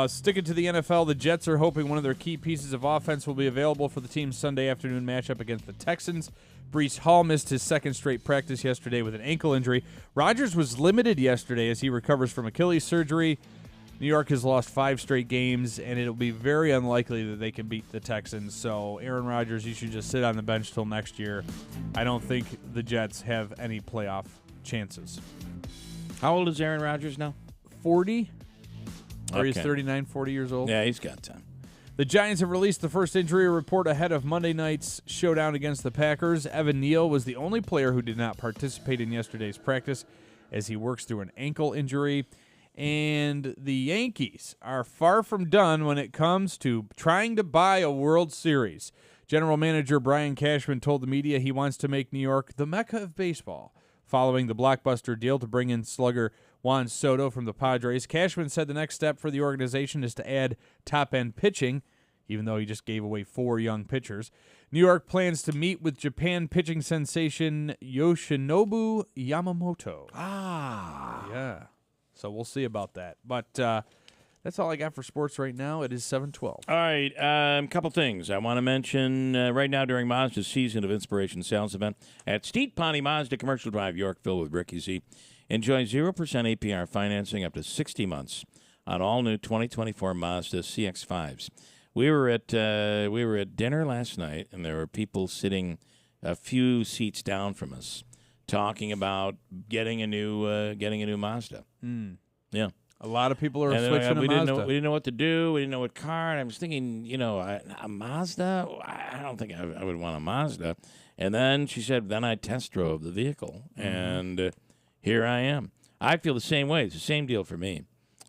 Sticking to the NFL, the Jets are hoping one of their key pieces of offense will be available for the team's Sunday afternoon matchup against the Texans. Breece Hall missed his second straight practice yesterday with an ankle injury. Rodgers was limited yesterday as he recovers from Achilles surgery. New York has lost 5 straight games, and it'll be very unlikely that they can beat the Texans. So, Aaron Rodgers, you should just sit on the bench till next year. I don't think the Jets have any playoff chances. How old is Aaron Rodgers now? 40? Or he's Okay. 39, 40 years old? Yeah, he's got time. The Giants have released the first injury report ahead of Monday night's showdown against the Packers. Evan Neal was the only player who did not participate in yesterday's practice as he works through an ankle injury. And the Yankees are far from done when it comes to trying to buy a World Series. General Manager Brian Cashman told the media he wants to make New York the Mecca of baseball. Following the blockbuster deal to bring in slugger Juan Soto from the Padres, Cashman said the next step for the organization is to add top-end pitching, even though he just gave away 4 young pitchers. New York plans to meet with Japan pitching sensation Yoshinobu Yamamoto. Yeah. So we'll see about that. But that's all I got for sports right now. It is 7:12. All right, a couple things I want to mention right now during Mazda's Season of Inspiration sales event at Steet Ponty Mazda Commercial Drive, Yorkville with Ricky Z. Enjoy 0% APR financing up to 60 months on all new 2024 Mazda CX-5s. We were at dinner last night, and there were people sitting a few seats down from us talking about getting a new Mazda. Mm. Yeah. A lot of people are And then switching to we Mazda. we didn't know what to do. We didn't know what car. And I was thinking, a Mazda? I don't think I would want a Mazda. And then she said, then I test drove the vehicle. And here I am. I feel the same way. It's the same deal for me.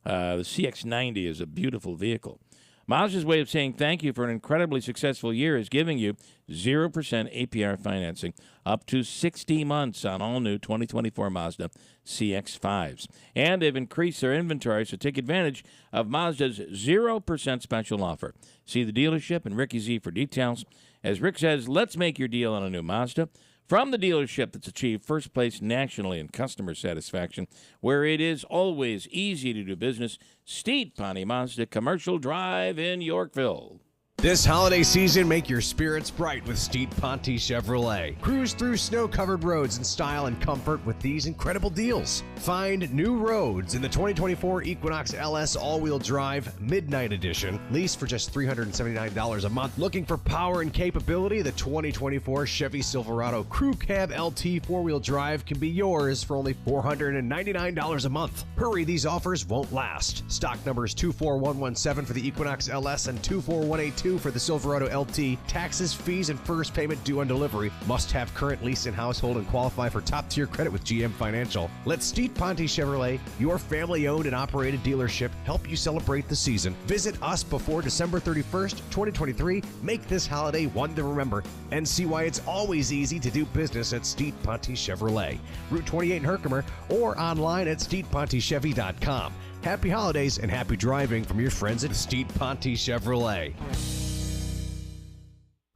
The CX-90 is a beautiful vehicle. Mazda's way of saying thank you for an incredibly successful year is giving you 0% APR financing up to 60 months on all new 2024 Mazda CX-5s. And they've increased their inventory, so take advantage of Mazda's 0% special offer. See the dealership and Ricky Z for details. As Rick says, let's make your deal on a new Mazda. From the dealership that's achieved first place nationally in customer satisfaction, where it is always easy to do business, Steed Ponte Mazda Commercial Drive in Yorkville. This holiday season, make your spirits bright with Steed Ponte Chevrolet. Cruise through snow-covered roads in style and comfort with these incredible deals. Find new roads in the 2024 Equinox LS all-wheel drive Midnight Edition. Lease for just $379 a month. Looking for power and capability? The 2024 Chevy Silverado Crew Cab LT four-wheel drive can be yours for only $499 a month. Hurry, these offers won't last. Stock numbers 24117 for the Equinox LS and 24182 for the Silverado LT. Taxes, fees, and first payment due on delivery. Must have current lease in household and qualify for top-tier credit with GM Financial. Let Steed Ponte Chevrolet, your family-owned and operated dealership, help you celebrate the season. Visit us before December 31st, 2023. Make this holiday one to remember and see why it's always easy to do business at Steed Ponte Chevrolet. Route 28 in Herkimer or online at SteedPonteChevy.com. Happy holidays and happy driving from your friends at Steed Ponte Chevrolet.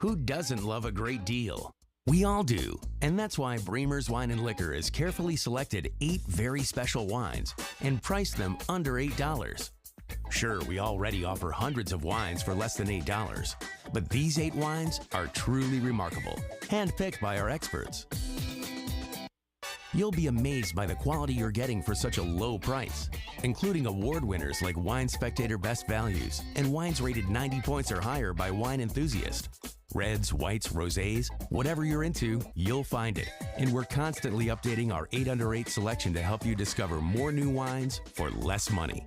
Who doesn't love a great deal? We all do, and that's why Bremer's Wine and Liquor has carefully selected 8 very special wines and priced them under $8. Sure, we already offer hundreds of wines for less than $8, but these 8 wines are truly remarkable, handpicked by our experts. You'll be amazed by the quality you're getting for such a low price, including award winners like Wine Spectator Best Values and wines rated 90 points or higher by Wine Enthusiast. Reds, whites, rosés, whatever you're into, you'll find it. And we're constantly updating our 8 Under 8 selection to help you discover more new wines for less money.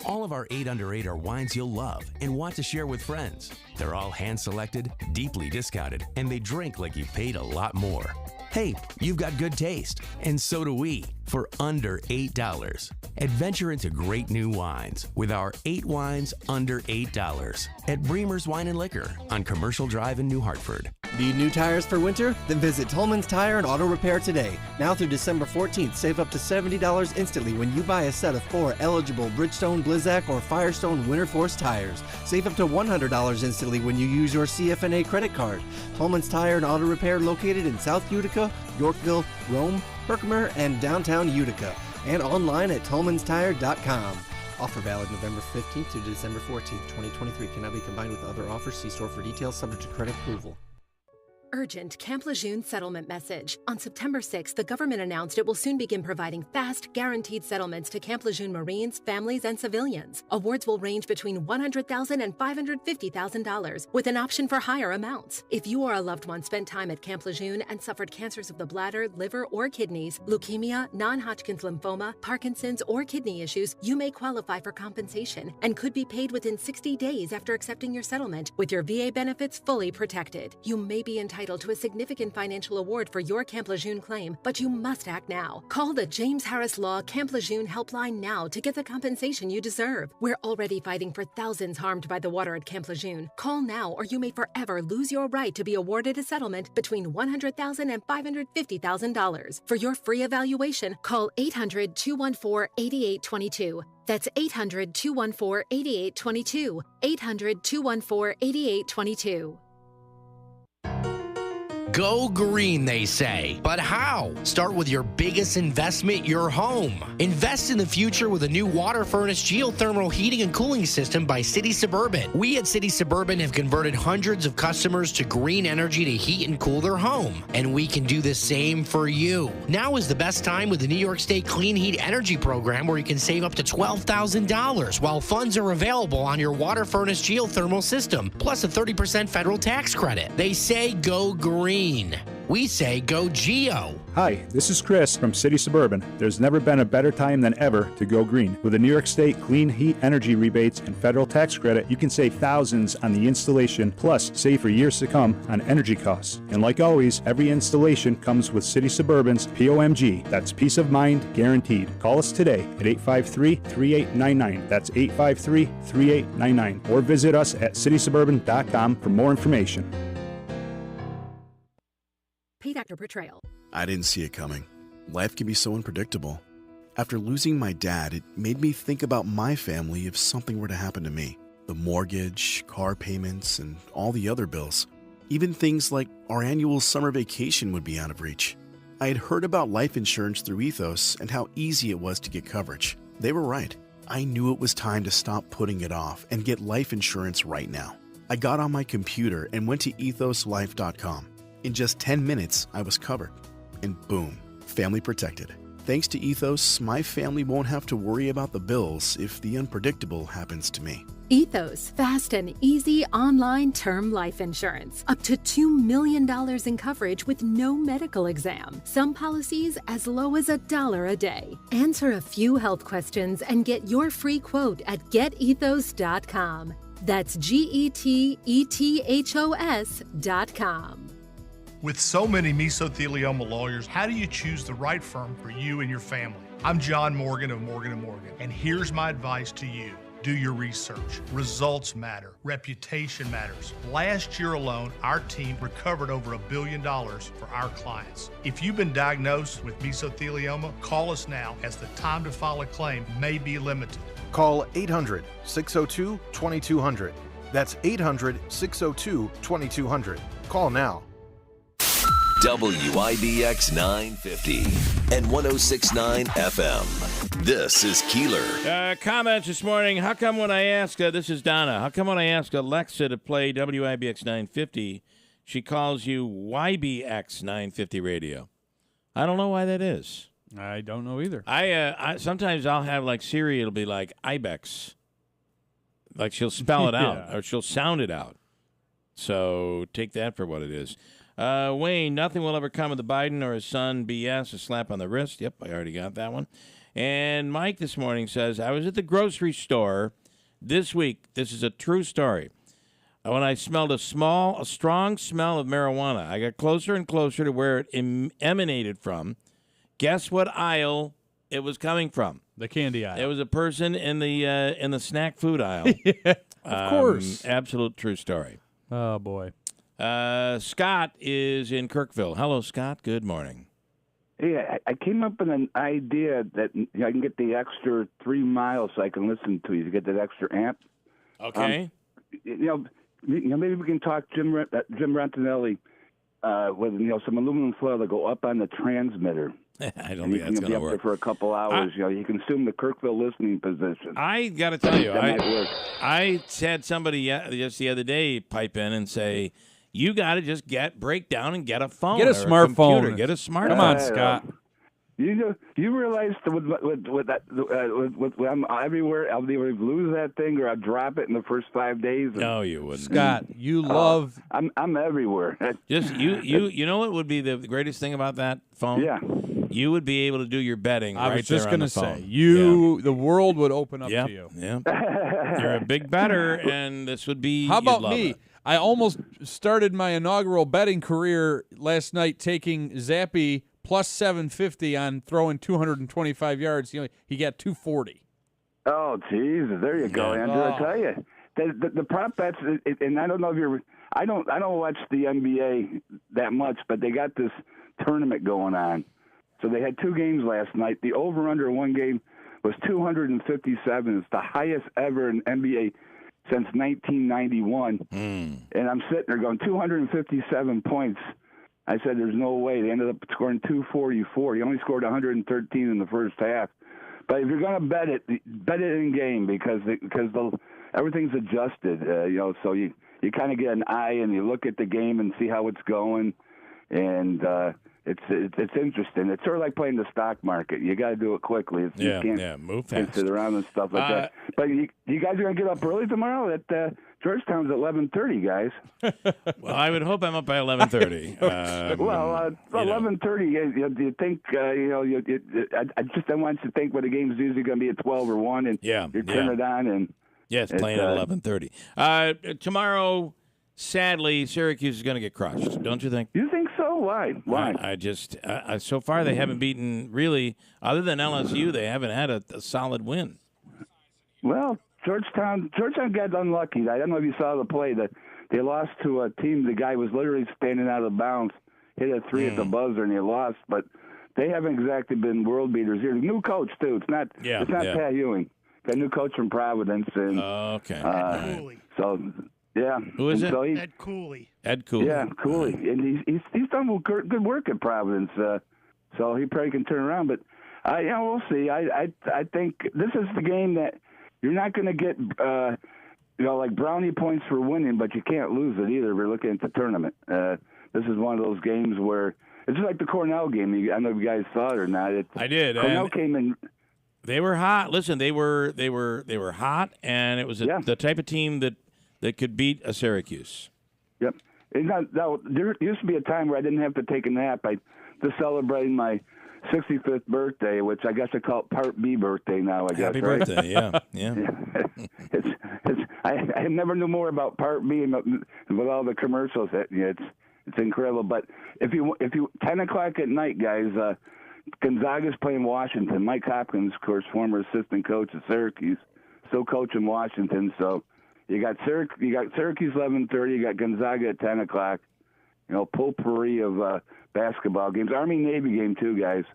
All of our 8 Under 8 are wines you'll love and want to share with friends. They're all hand-selected, deeply discounted, and they drink like you paid a lot more. Hey, you've got good taste, and so do we, for under $8. Adventure into great new wines with our 8 wines under $8 at Bremer's Wine and Liquor on Commercial Drive in New Hartford. Need new tires for winter? Then visit Tolman's Tire and Auto Repair today. Now through December 14th, save up to $70 instantly when you buy a set of 4 eligible Bridgestone, Blizzak, or Firestone Winter Force tires. Save up to $100 instantly when you use your CFNA credit card. Tolman's Tire and Auto Repair located in South Utica, Yorkville, Rome, Herkimer, and downtown Utica. And online at tolmanstire.com. Offer valid November 15th to December 14th, 2023. Cannot be combined with other offers. See store for details, subject to credit approval. Urgent Camp Lejeune settlement message. On September 6th, the government announced it will soon begin providing fast, guaranteed settlements to Camp Lejeune Marines, families, and civilians. Awards will range between $100,000 and $550,000, with an option for higher amounts. If you or a loved one spent time at Camp Lejeune and suffered cancers of the bladder, liver, or kidneys, leukemia, non-Hodgkin's lymphoma, Parkinson's, or kidney issues, you may qualify for compensation and could be paid within 60 days after accepting your settlement, with your VA benefits fully protected. You may be entitled to a significant financial award for your Camp Lejeune claim, but you must act now. Call the James Harris Law Camp Lejeune helpline now to get the compensation you deserve. We're already fighting for thousands harmed by the water at Camp Lejeune. Call now or you may forever lose your right to be awarded a settlement between $100,000 and $550,000. For your free evaluation, call 800-214-8822. That's 800-214-8822. 800-214-8822. Go green, they say. But how? Start with your biggest investment, your home. Invest in the future with a new water furnace geothermal heating and cooling system by City Suburban. We at City Suburban have converted hundreds of customers to green energy to heat and cool their home. And we can do the same for you. Now is the best time with the New York State Clean Heat Energy Program, where you can save up to $12,000 while funds are available on your water furnace geothermal system, plus a 30% federal tax credit. They say go green. We say go Geo. Hi, this is Chris from City Suburban. There's never been a better time than ever to go green. With the New York State Clean Heat Energy rebates and federal tax credit, you can save thousands on the installation, plus save for years to come on energy costs. And like always, every installation comes with City Suburban's POMG. That's peace of mind guaranteed. Call us today at 853-3899. That's 853-3899. Or visit us at citysuburban.com for more information. Paid actor portrayal. I didn't see it coming. Life can be so unpredictable. After losing my dad, it made me think about my family if something were to happen to me. The mortgage, car payments, and all the other bills. Even things like our annual summer vacation would be out of reach. I had heard about life insurance through Ethos and how easy it was to get coverage. They were right. I knew it was time to stop putting it off and get life insurance right now. I got on my computer and went to ethoslife.com. In just 10 minutes, I was covered. And boom, family protected. Thanks to Ethos, my family won't have to worry about the bills if the unpredictable happens to me. Ethos, fast and easy online term life insurance. Up to $2 million in coverage with no medical exam. Some policies as low as $1 a day. Answer a few health questions and get your free quote at getethos.com. That's GETETHOS.com. With so many mesothelioma lawyers, how do you choose the right firm for you and your family? I'm John Morgan of Morgan & Morgan, and here's my advice to you. Do your research. Results matter. Reputation matters. Last year alone, our team recovered over $1 billion for our clients. If you've been diagnosed with mesothelioma, call us now, as the time to file a claim may be limited. Call 800-602-2200. That's 800-602-2200. Call now. WIBX 950 and 106.9 FM. This is Keeler. Comments this morning. How come when I ask, this is Donna, how come when I ask Alexa to play WIBX 950, she calls you YBX 950 radio? I don't know why that is. I don't know either. I sometimes I'll have like Siri, it'll be like Ibex. Like she'll spell it out or she'll sound it out. So take that for what it is. Wayne, nothing will ever come of the Biden or his son BS, a slap on the wrist. Yep, I already got that one. And Mike this morning says, I was at the grocery store this week. This is a true story. When I smelled a strong smell of marijuana, I got closer and closer to where it emanated from. Guess what aisle it was coming from? The candy aisle. It was a person in the snack food aisle. Yeah, of course. Absolute true story. Oh, boy. Scott is in Kirkville. Hello, Scott. Good morning. Hey, I came up with an idea that I can get the extra 3 miles so I can listen to you to get that extra amp. Okay. Maybe we can talk Jim Rantinelli with some aluminum foil to go up on the transmitter. I don't think that's going to work. Up there for a couple hours. You can assume the Kirkville listening position. I got to tell you, might work. I had somebody just the other day pipe in and say, you got to just break down and get a phone. Get a smartphone. Get a smartphone. Come on, Scott. You realize with I'm everywhere, I'll either lose that thing or I'll drop it in the first 5 days. No, you wouldn't. Scott, you love. I'm everywhere. Just you know what would be the greatest thing about that phone? Yeah. You would be able to do your betting I right was just there on the say, phone. the world would open up to you. Yeah. You're a big bettor, and this would be. How about you'd love me? it. I almost started my inaugural betting career last night taking Zappy plus 750 on throwing 225 yards. He got 240. Oh, Jesus! There you go, Andrew. I tell you, the prop bets, and I don't know if you're. I don't watch the NBA that much, but they got this tournament going on. So they had 2 games last night. The over/under one game was 257. It's the highest ever in NBA since 1991. And I'm sitting there going 257 points. I said, "There's no way." They ended up scoring 244. He only scored 113 in the first half. But if you're going to bet it in game because everything's adjusted. So you kind of get an eye and you look at the game and see how it's going. And it's interesting. It's sort of like playing the stock market. You got to do it quickly. You can't move can't fast. sit around and stuff like that. But you guys are gonna get up early tomorrow at Georgetown's at 11:30, guys. Well, I would hope I'm up by 11:30. 11:30. Do you think I just don't want you to think when the game's usually going to be at 12 or 1, and you turn it on and yes, playing at 11:30 tomorrow. Sadly, Syracuse is going to get crushed. Don't you think? You think so? Why? I just so far they haven't beaten really, other than LSU. They haven't had a solid win. Well, Georgetown got unlucky. I don't know if you saw the play. That they lost to a team. The guy was literally standing out of bounds, hit a 3 at the buzzer, and they lost. But they haven't exactly been world beaters here. New coach too. It's not Pat Ewing. Got a new coach from Providence. And so. Yeah. Who is it? So Ed Cooley. Ed Cooley. Yeah, Cooley. And he's done good work at Providence. So he probably can turn around. But we'll see. I think this is the game that you're not going to get like brownie points for winning, but you can't lose it either. We're looking at the tournament. This is one of those games where it's just like the Cornell game. I don't know if you guys saw it or not. I did. Cornell came in. They were hot. Listen, they were hot, and it was the type of team that could beat a Syracuse. Yep. There used to be a time where I didn't have to take a nap. I just celebrating my 65th birthday, which I guess I call it Part B birthday now. Happy right? birthday! Yeah. I never knew more about Part B with all the commercials. It's incredible. But if you 10 o'clock at night, guys, Gonzaga's playing Washington. Mike Hopkins, of course, former assistant coach at Syracuse, still coaching Washington. So. You got Syracuse 11:30. You got Gonzaga at 10 o'clock. Potpourri of basketball games. Army-Navy game too, guys.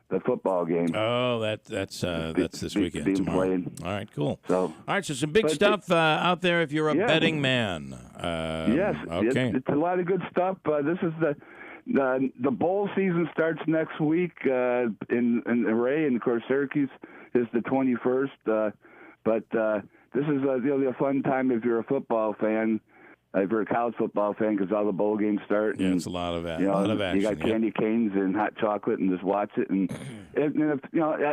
The football game. Oh, that's this weekend tomorrow. Played. All right, cool. So, all right, so some big stuff out there if you're a betting man. Yes. Okay. It's a lot of good stuff. This is the bowl season starts next week in Ray, and of course Syracuse is the 21st. This is a fun time if you're a football fan, if you're a college football fan, because all the bowl games start. Yeah, and, it's a lot of action. You got candy canes and hot chocolate, and just watch it. And if,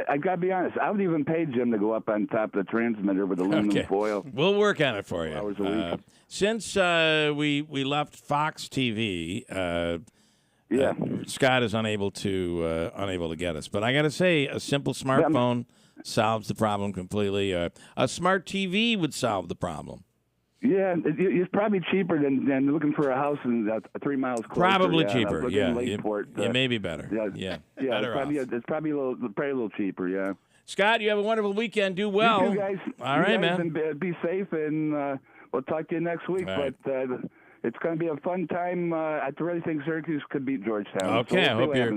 I got to be honest, I would even pay Jim to go up on top of the transmitter with aluminum foil. We'll work on it for you. Hours a week. Since we left Fox TV, Scott is unable to get us. But I got to say, a simple smartphone solves the problem completely. A smart TV would solve the problem. Yeah, it's probably cheaper than looking for a house in 3 miles closer. Probably cheaper, yeah. It may be better. Yeah. It's probably a little cheaper, yeah. Scott, you have a wonderful weekend. Do well. You guys. All right, man. Be safe, and we'll talk to you next week. Right. But it's going to be a fun time. I really think Syracuse could beat Georgetown. Okay,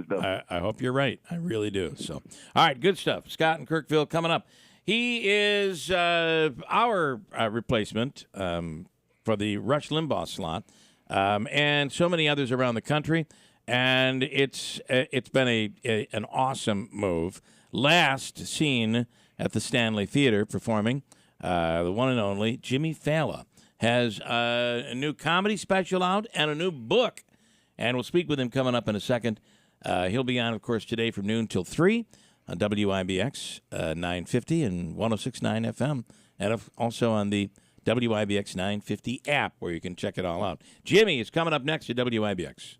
So I hope you're right. I really do. So, all right, good stuff. Scott in Kirkville coming up. He is our replacement for the Rush Limbaugh slot, and so many others around the country. And it's been an awesome move. Last seen at the Stanley Theater performing, the one and only Jimmy Fallon has a new comedy special out and a new book. And we'll speak with him coming up in a second. He'll be on, of course, today from noon till 3 on WIBX 950 and 106.9 FM. And also on the WIBX 950 app where you can check it all out. Jimmy is coming up next to WIBX.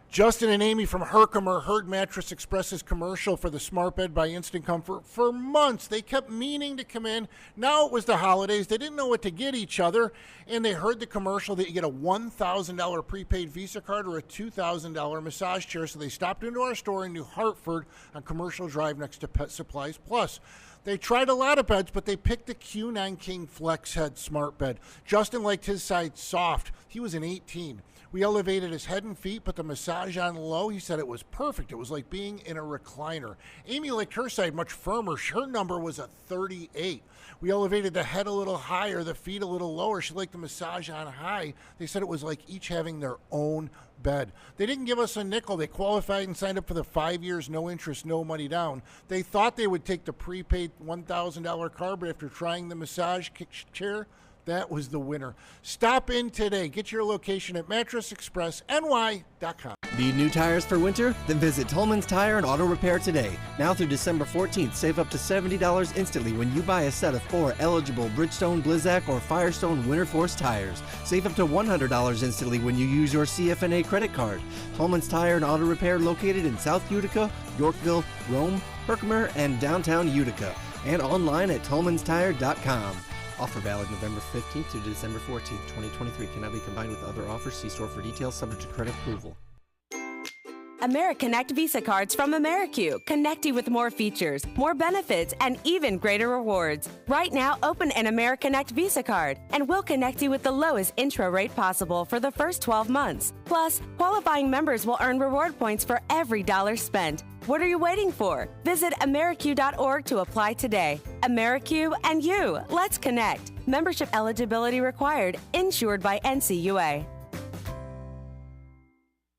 Justin and Amy from Herkimer heard Mattress Express's commercial for the Smart Bed by Instant Comfort for months. They kept meaning to come in. Now it was the holidays. They didn't know what to get each other, and they heard the commercial that you get a $1,000 prepaid Visa card or a $2,000 massage chair, so they stopped into our store in New Hartford on Commercial Drive next to Pet Supplies Plus. They tried a lot of beds, but they picked the Q9 King Flex Head Smart Bed. Justin liked his side soft. He was an 18. We elevated his head and feet, put the massage on low. He said it was perfect. It was like being in a recliner. Amy liked her side much firmer. Her number was a 38. We elevated the head a little higher, the feet a little lower. She liked the massage on high. They said it was like each having their own bed. They didn't give us a nickel. They qualified and signed up for the 5 years, no interest, no money down. They thought they would take the prepaid $1,000 card, but after trying the massage chair, That was the winner. Stop in today. Get your location at mattressexpressny.com. Need new tires for winter? Then visit Tolman's Tire and Auto Repair today. Now through December 14th, save up to $70 instantly when you buy a set of 4 eligible Bridgestone, Blizzak, or Firestone Winter Force tires. Save up to $100 instantly when you use your CFNA credit card. Tolman's Tire and Auto Repair located in South Utica, Yorkville, Rome, Herkimer, and downtown Utica. And online at tolmanstire.com. Offer valid November 15th to December 14th, 2023. Cannot be combined with other offers. See store for details, subject to credit approval. AmeriConnect Visa cards from AmeriQ connect you with more features, more benefits, and even greater rewards. Right now, open an AmeriConnect Visa card, and we'll connect you with the lowest intro rate possible for the first 12 months. Plus, qualifying members will earn reward points for every dollar spent. What are you waiting for? Visit AmeriQ.org to apply today. AmeriQ and you, let's connect. Membership eligibility required, insured by NCUA.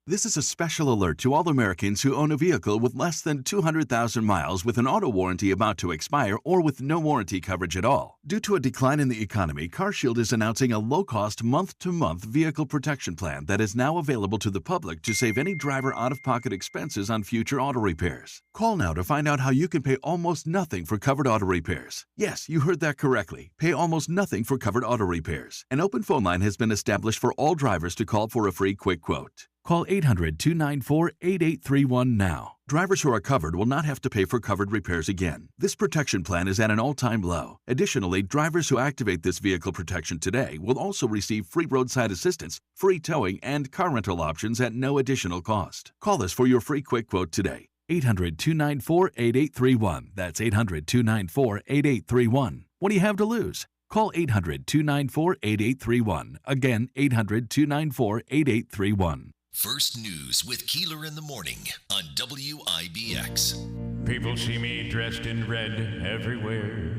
This is a special alert to all Americans who own a vehicle with less than 200,000 miles with an auto warranty about to expire or with no warranty coverage at all. Due to a decline in the economy, CarShield is announcing a low-cost month-to-month vehicle protection plan that is now available to the public to save any driver out-of-pocket expenses on future auto repairs. Call now to find out how you can pay almost nothing for covered auto repairs. Yes, you heard that correctly. Pay almost nothing for covered auto repairs. An open phone line has been established for all drivers to call for a free quick quote. Call 800-294-8831 now. Drivers who are covered will not have to pay for covered repairs again. This protection plan is at an all-time low. Additionally, drivers who activate this vehicle protection today will also receive free roadside assistance, free towing, and car rental options at no additional cost. Call us for your free quick quote today. 800-294-8831. That's 800-294-8831. What do you have to lose? Call 800-294-8831. Again, 800-294-8831. First News with Keeler in the morning on WIBX. People see me dressed in red everywhere.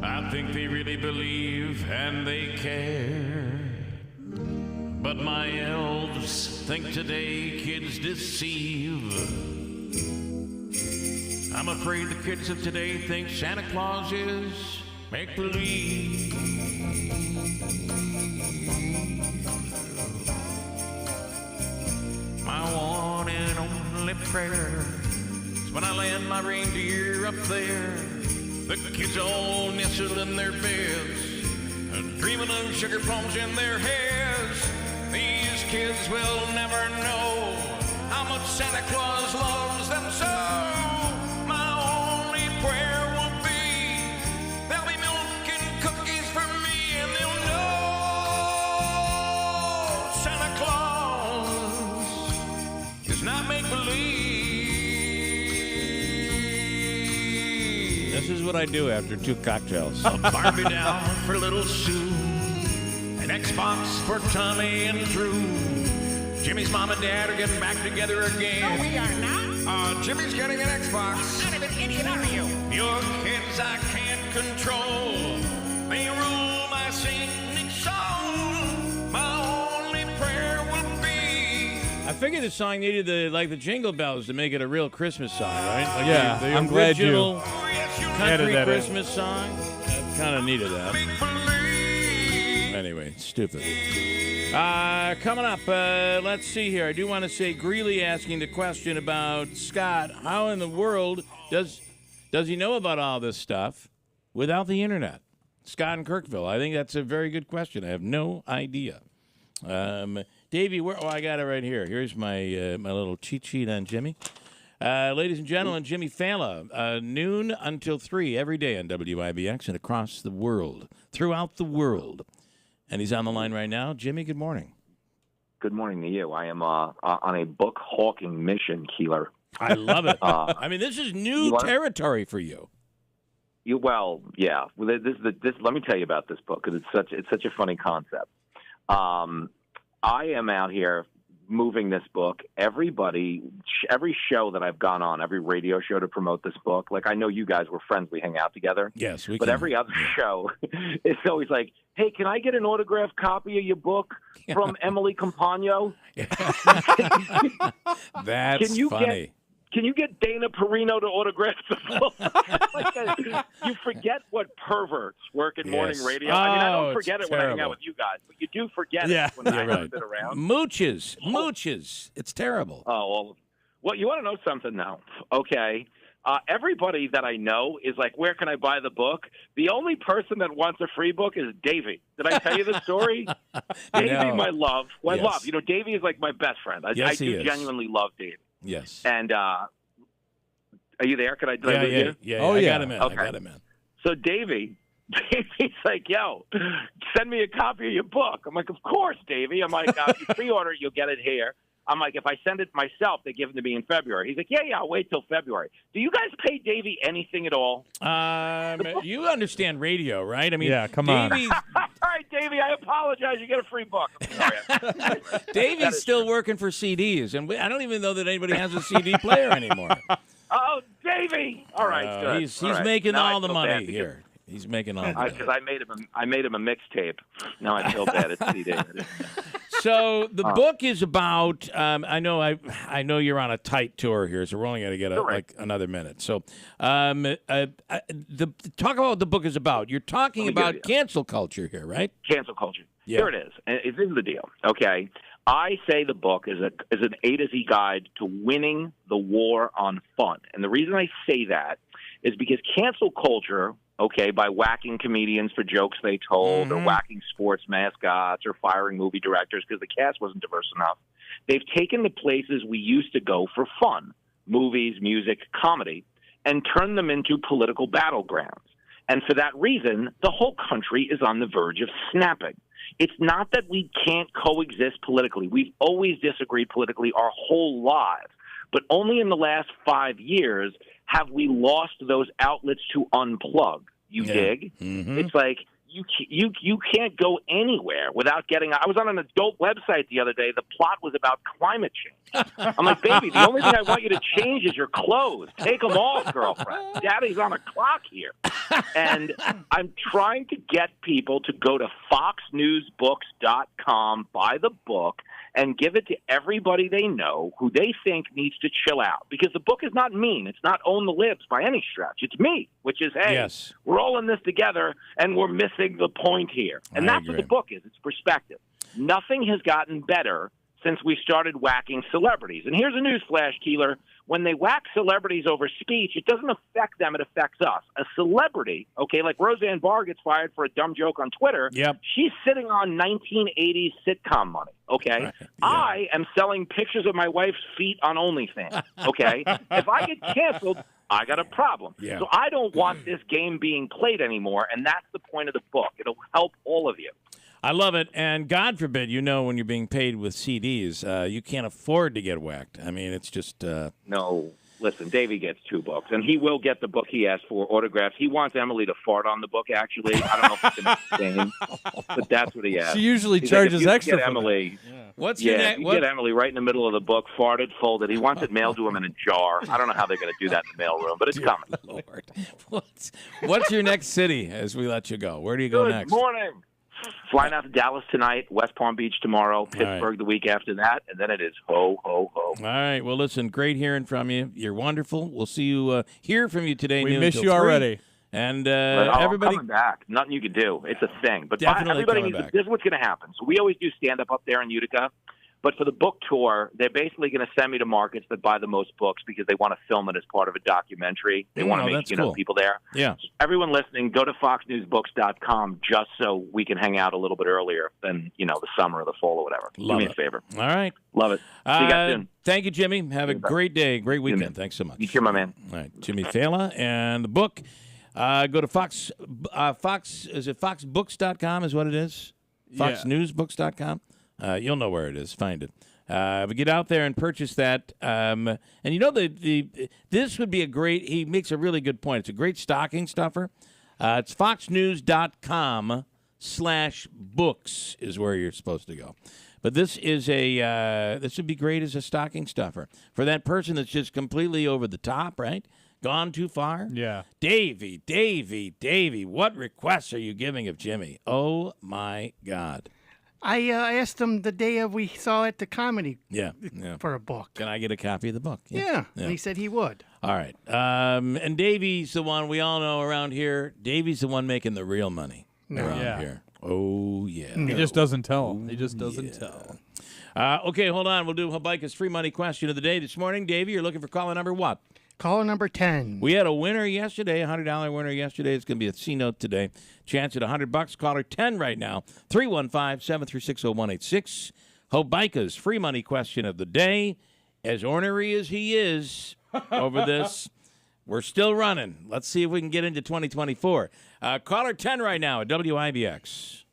I think they really believe and they care. But my elves think today kids deceive. I'm afraid the kids of today think Santa Claus is make-believe. My one and only prayer is when I land my reindeer up there, the kids all nestled in their beds, dreaming of sugar plums in their heads. These kids will never know how much Santa Claus loves them so. My only prayer will be they'll be milking cookies for me, and they'll know Santa Claus is not make-believe. This is what I do after 2 cocktails. A Barbie doll for little Sue, an Xbox for Tommy and Drew. Jimmy's mom and dad are getting back together again. Oh, we are now? Jimmy's getting an Xbox. What kind of an idiot are you? Your kids I can't control. They rule my singing song. My only prayer will be. I figured the song needed the jingle bells to make it a real Christmas song, right? Like yeah, the I'm glad you country Christmas song. I kind of needed that. Anyway, stupid. Coming up, let's see here. I do want to say Greeley asking the question about Scott. How in the world does he know about all this stuff without the internet? Scott in Kirkville. I think that's a very good question. I have no idea. Davey, I got it right here. Here's my my little cheat sheet on Jimmy. Ladies and gentlemen, Jimmy Fallon, noon until 3 every day on WIBX and across the world, throughout the world. And he's on the line right now. Jimmy, good morning. Good morning to you. I am on a book hawking mission, Keeler. I love it. I mean, this is new territory for you. Well, yeah. Well, this. Let me tell you about this book because it's such a funny concept. I am out here moving this book. Every show that I've gone on, every radio show to promote this book, like I know you guys were friends, we hang out together. Yes, we But can. every other show, it's always like, hey, can I get an autographed copy of your book from Emily Campagno? That's Can you funny. Can you get Dana Perino to autograph the book? You forget what perverts work in morning radio. I mean, I don't forget it when I hang out with you guys, but you do forget it when I haven't been around. Mooches. It's terrible. Oh, well, you want to know something now? Okay. Everybody that I know is like, where can I buy the book? The only person that wants a free book is Davey. Did I tell you the story? Davey, my love. Well, I love. You know, Davey is like my best friend. I do genuinely love Davey. Yes. And are you there? Can I lose you? Yeah. I got him in. Okay. I got him in. So Davey's like, yo, send me a copy of your book. I'm like, of course, Davey. I'm like, if you pre-order, you'll get it here. I'm like, if I send it myself, they give it to me in February. He's like, yeah, I'll wait till February. Do you guys pay Davey anything at all? You understand radio, right? I mean, come on. All right, Davey, I apologize. You get a free book. I'm sorry. Davey's still working for CDs, and I don't even know that anybody has a CD player anymore. Oh, Davey! All right, good. He's all right. making now all the money here. He's making all the money. Because I made him a mixtape. Now I feel bad. It's CD. So the book is about. I know you're on a tight tour here, so we're only going to get like another minute. So, talk about what the book is about. You're talking about cancel culture here, right? Cancel culture. Yeah. Here it is. And this is the deal. Okay, I say the book is an A to Z guide to winning the war on fun, and the reason I say that is because cancel culture. Okay, by whacking comedians for jokes they told, or whacking sports mascots, or firing movie directors because the cast wasn't diverse enough. They've taken the places we used to go for fun, movies, music, comedy, and turned them into political battlegrounds. And for that reason, the whole country is on the verge of snapping. It's not that we can't coexist politically. We've always disagreed politically our whole lives. But only in the last 5 years have we lost those outlets to unplug. You dig? It's like you can't go anywhere without getting. I was on an adult website the other day. The plot was about climate change. I'm like, baby, the only thing I want you to change is your clothes. Take them off, girlfriend. Daddy's on a clock here. And I'm trying to get people to go to foxnewsbooks.com, buy the book, and give it to everybody they know who they think needs to chill out. Because the book is not mean. It's not own the libs by any stretch. It's me, which is, hey, we're all in this together, and we're missing the point here. And that's what the book is. It's perspective. Nothing has gotten better since we started whacking celebrities. And here's a newsflash, Keeler. When they whack celebrities over speech, it doesn't affect them. It affects us. A celebrity, okay, like Roseanne Barr gets fired for a dumb joke on Twitter. She's sitting on 1980s sitcom money, okay? Right. I am selling pictures of my wife's feet on OnlyFans, okay? If I get canceled, I got a problem. So I don't want this game being played anymore, and that's the point of the book. It'll help all of you. I love it, and God forbid, when you're being paid with CDs, you can't afford to get whacked. I mean, it's just... No, listen, Davey gets 2 books, and he will get the book he asked for, autographed. He wants Emily to fart on the book, actually. I don't know if it's insane, but that's what he asked. She usually charges extra get for Emily. That. What's your get Emily right in the middle of the book, farted, folded. He wants it mailed to him in a jar. I don't know how they're going to do that in the mailroom, but it's coming. Lord. What's your next city as we let you go? Where do you go next? Good morning. Flying out to Dallas tonight, West Palm Beach tomorrow, Pittsburgh the week after that, and then it is ho, ho, ho. All right. Well, listen, great hearing from you. You're wonderful. We'll see you, hear from you today. We miss you already. And everybody coming back. Nothing you could do. It's a thing. But definitely everybody needs this is what's going to happen. So we always do stand-up up there in Utica. But for the book tour, they're basically going to send me to markets that buy the most books because they want to film it as part of a documentary. They want to make people there. Yeah. So everyone listening, go to foxnewsbooks.com just so we can hang out a little bit earlier than the summer or the fall or whatever. Love Do me it. a favor. All right. Love it. See you guys soon. Thank you, Jimmy. Have a great day, great weekend. Thanks so much. You too, my man. All right, Jimmy Fela and the book. Go to Fox. Is it foxbooks.com? Is what it is? Foxnewsbooks.com. You'll know where it is. Find it. But get out there and purchase that. And this would be a great. He makes a really good point. It's a great stocking stuffer. It's foxnews.com/books is where you're supposed to go. But this is this would be great as a stocking stuffer for that person that's just completely over the top, right? Gone too far? Yeah. Davey, what requests are you giving of Jimmy? Oh, my God. I asked him the day we saw at the comedy for a book. Can I get a copy of the book? Yeah. And he said he would. All right. And Davey's the one we all know around here. Davey's the one making the real money around here. Oh, yeah. He just doesn't tell. He just doesn't tell. Okay, hold on. We'll do Habaika's free money question of the day this morning. Davey, you're looking for caller number what? Caller number 10. We had a winner yesterday, a $100 winner yesterday. It's going to be a C-note today. Chance at $100. Caller 10 right now, 315-736-0186. Habaika's free money question of the day. As ornery as he is over this, we're still running. Let's see if we can get into 2024. Caller 10 right now at WIBX.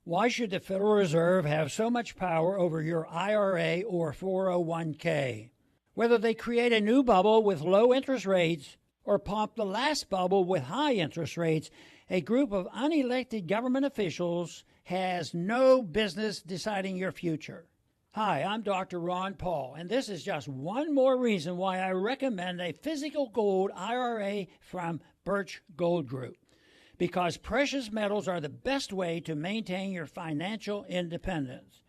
Why should the Federal Reserve have so much power over your IRA or 401k? Whether they create a new bubble with low interest rates or pump the last bubble with high interest rates, a group of unelected government officials has no business deciding your future. Hi, I'm Dr. Ron Paul, and this is just one more reason why I recommend a physical gold IRA from Birch Gold Group. Because precious metals are the best way to maintain your financial independence.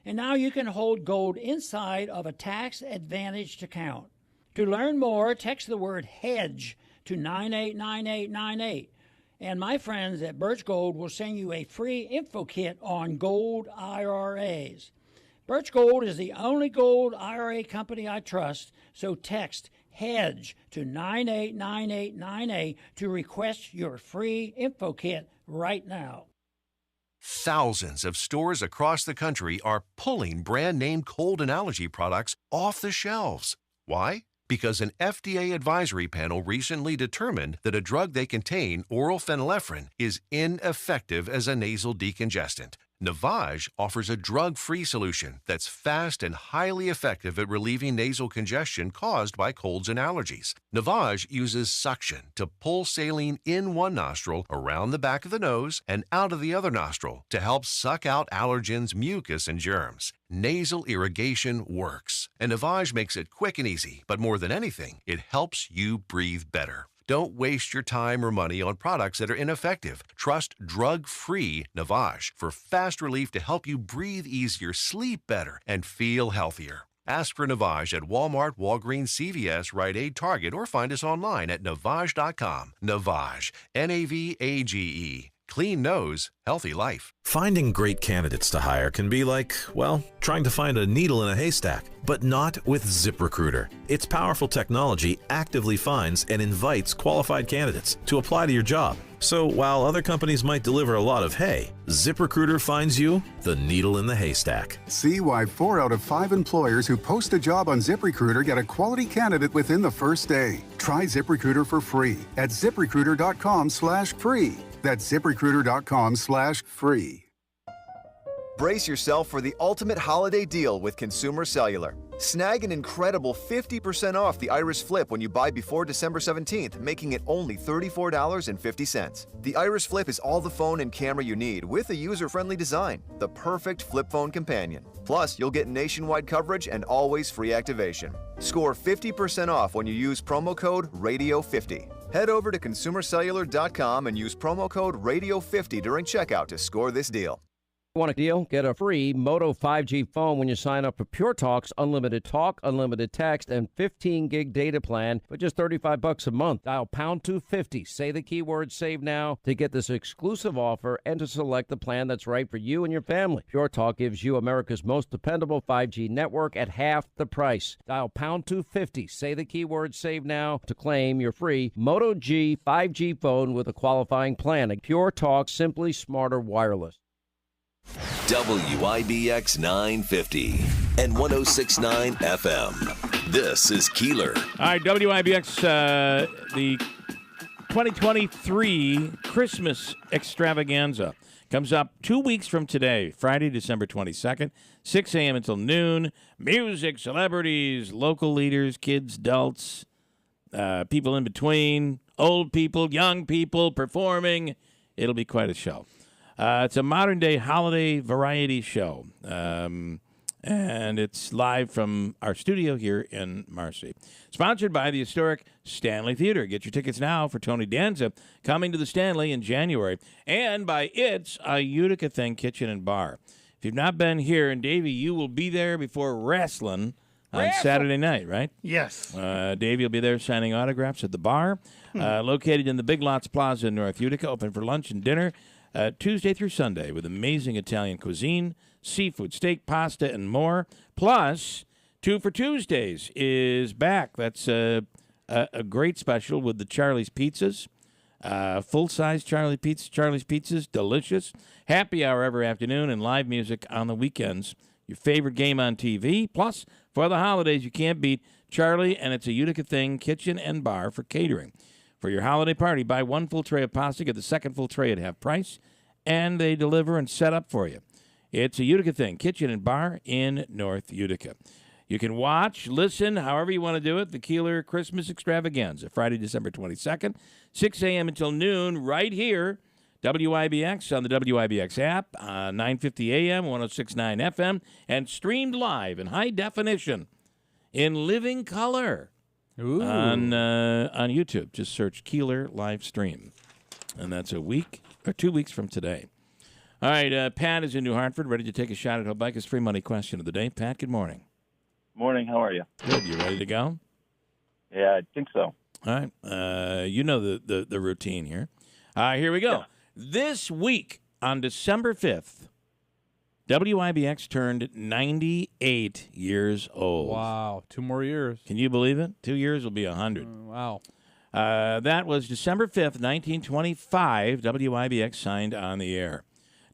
And now you can hold gold inside of a tax-advantaged account. To learn more, text the word HEDGE to 989898. And my friends at Birch Gold will send you a free info kit on gold IRAs. Birch Gold is the only gold IRA company I trust, so text HEDGE to 989898 to request your free info kit right now. Thousands of stores across the country are pulling brand-name cold and allergy products off the shelves. Why? Because an FDA advisory panel recently determined that a drug they contain, oral phenylephrine, is ineffective as a nasal decongestant. Navage offers a drug-free solution that's fast and highly effective at relieving nasal congestion caused by colds and allergies. Navage uses suction to pull saline in one nostril, around the back of the nose, and out of the other nostril to help suck out allergens, mucus, and germs. Nasal irrigation works, and Navage makes it quick and easy, but more than anything, it helps you breathe better. Don't waste your time or money on products that are ineffective. Trust drug-free Navage for fast relief to help you breathe easier, sleep better, and feel healthier. Ask for Navage at Walmart, Walgreens, CVS, Rite Aid, Target, or find us online at Navage.com. Navage, N-A-V-A-G-E. Clean nose, healthy life. Finding great candidates to hire can be like, well, trying to find a needle in a haystack, but not with ZipRecruiter. Its powerful technology actively finds and invites qualified candidates to apply to your job. So while other companies might deliver a lot of hay, ZipRecruiter finds you the needle in the haystack. See why 4 out of 5 employers who post a job on ZipRecruiter get a quality candidate within the first day. Try ZipRecruiter for free at ZipRecruiter.com/free. That's ZipRecruiter.com/free. Brace yourself for the ultimate holiday deal with Consumer Cellular. Snag an incredible 50% off the Iris Flip when you buy before December 17th, making it only $34.50. The Iris Flip is all the phone and camera you need with a user-friendly design, the perfect flip phone companion. Plus, you'll get nationwide coverage and always free activation. Score 50% off when you use promo code RADIO50. Head over to consumercellular.com and use promo code RADIO50 during checkout to score this deal. Want a deal? Get a free Moto 5G phone when you sign up for Pure Talk's unlimited talk, unlimited text, and 15 gig data plan for just $35 a month. Dial pound 250. Say the keyword SAVE now to get this exclusive offer and to select the plan that's right for you and your family. Pure Talk gives you America's most dependable 5G network at half the price. Dial pound 250. Say the keyword SAVE now to claim your free Moto G 5G phone with a qualifying plan. Pure Talk, simply smarter wireless. WIBX 950 and 106.9 FM. This is Keeler. All right, WIBX, the 2023 Christmas extravaganza comes up 2 weeks from today, Friday, December 22nd, 6 a.m. until noon. Music, celebrities, local leaders, kids, adults, people in between, old people, young people performing. It'll be quite a show. It's a modern-day holiday variety show, and And it's live from our studio here in Marcy. Sponsored by the historic Stanley Theater. Get your tickets now for Tony Danza coming to the Stanley in January. And by It's a Utica Thing Kitchen and Bar. If you've not been here, and Davey, you will be there before wrestling on Saturday night, right? Yes. Davey will be there signing autographs at the bar. Located in the Big Lots Plaza in North Utica. Open for lunch and dinner Tuesday through Sunday with amazing Italian cuisine, seafood, steak, pasta, and more. Plus, 2 for Tuesdays is back. That's a great special with the Charlie's Pizzas. Full-size Charlie's Pizzas, delicious. Happy hour every afternoon and live music on the weekends. Your favorite game on TV. Plus, for the holidays, you can't beat Charlie, and it's a Utica Thing kitchen and bar for catering. For your holiday party, buy 1 full tray of pasta, get the second full tray at half price, and they deliver and set up for you. It's a Utica Thing, kitchen and bar in North Utica. You can watch, listen, however you want to do it, the Keeler Christmas Extravaganza, Friday, December 22nd, 6 a.m. until noon, right here, WIBX on the WIBX app, 9:50 a.m., 106.9 FM, and streamed live in high definition in living color on YouTube. Just search Keeler live stream, and that's 2 weeks from today. All right, Pat is in New Hartford, ready to take a shot at Hobica's free money question of the day. Pat, good morning. Morning. How are you? Good. You ready to go? Yeah, I think so. All right. You know the routine here. Here we go. Yeah. This week, on December 5th, WIBX turned 98 years old. Wow. 2 more years. Can you believe it? 2 years will be 100. Wow. That was December 5th, 1925. WIBX signed on the air.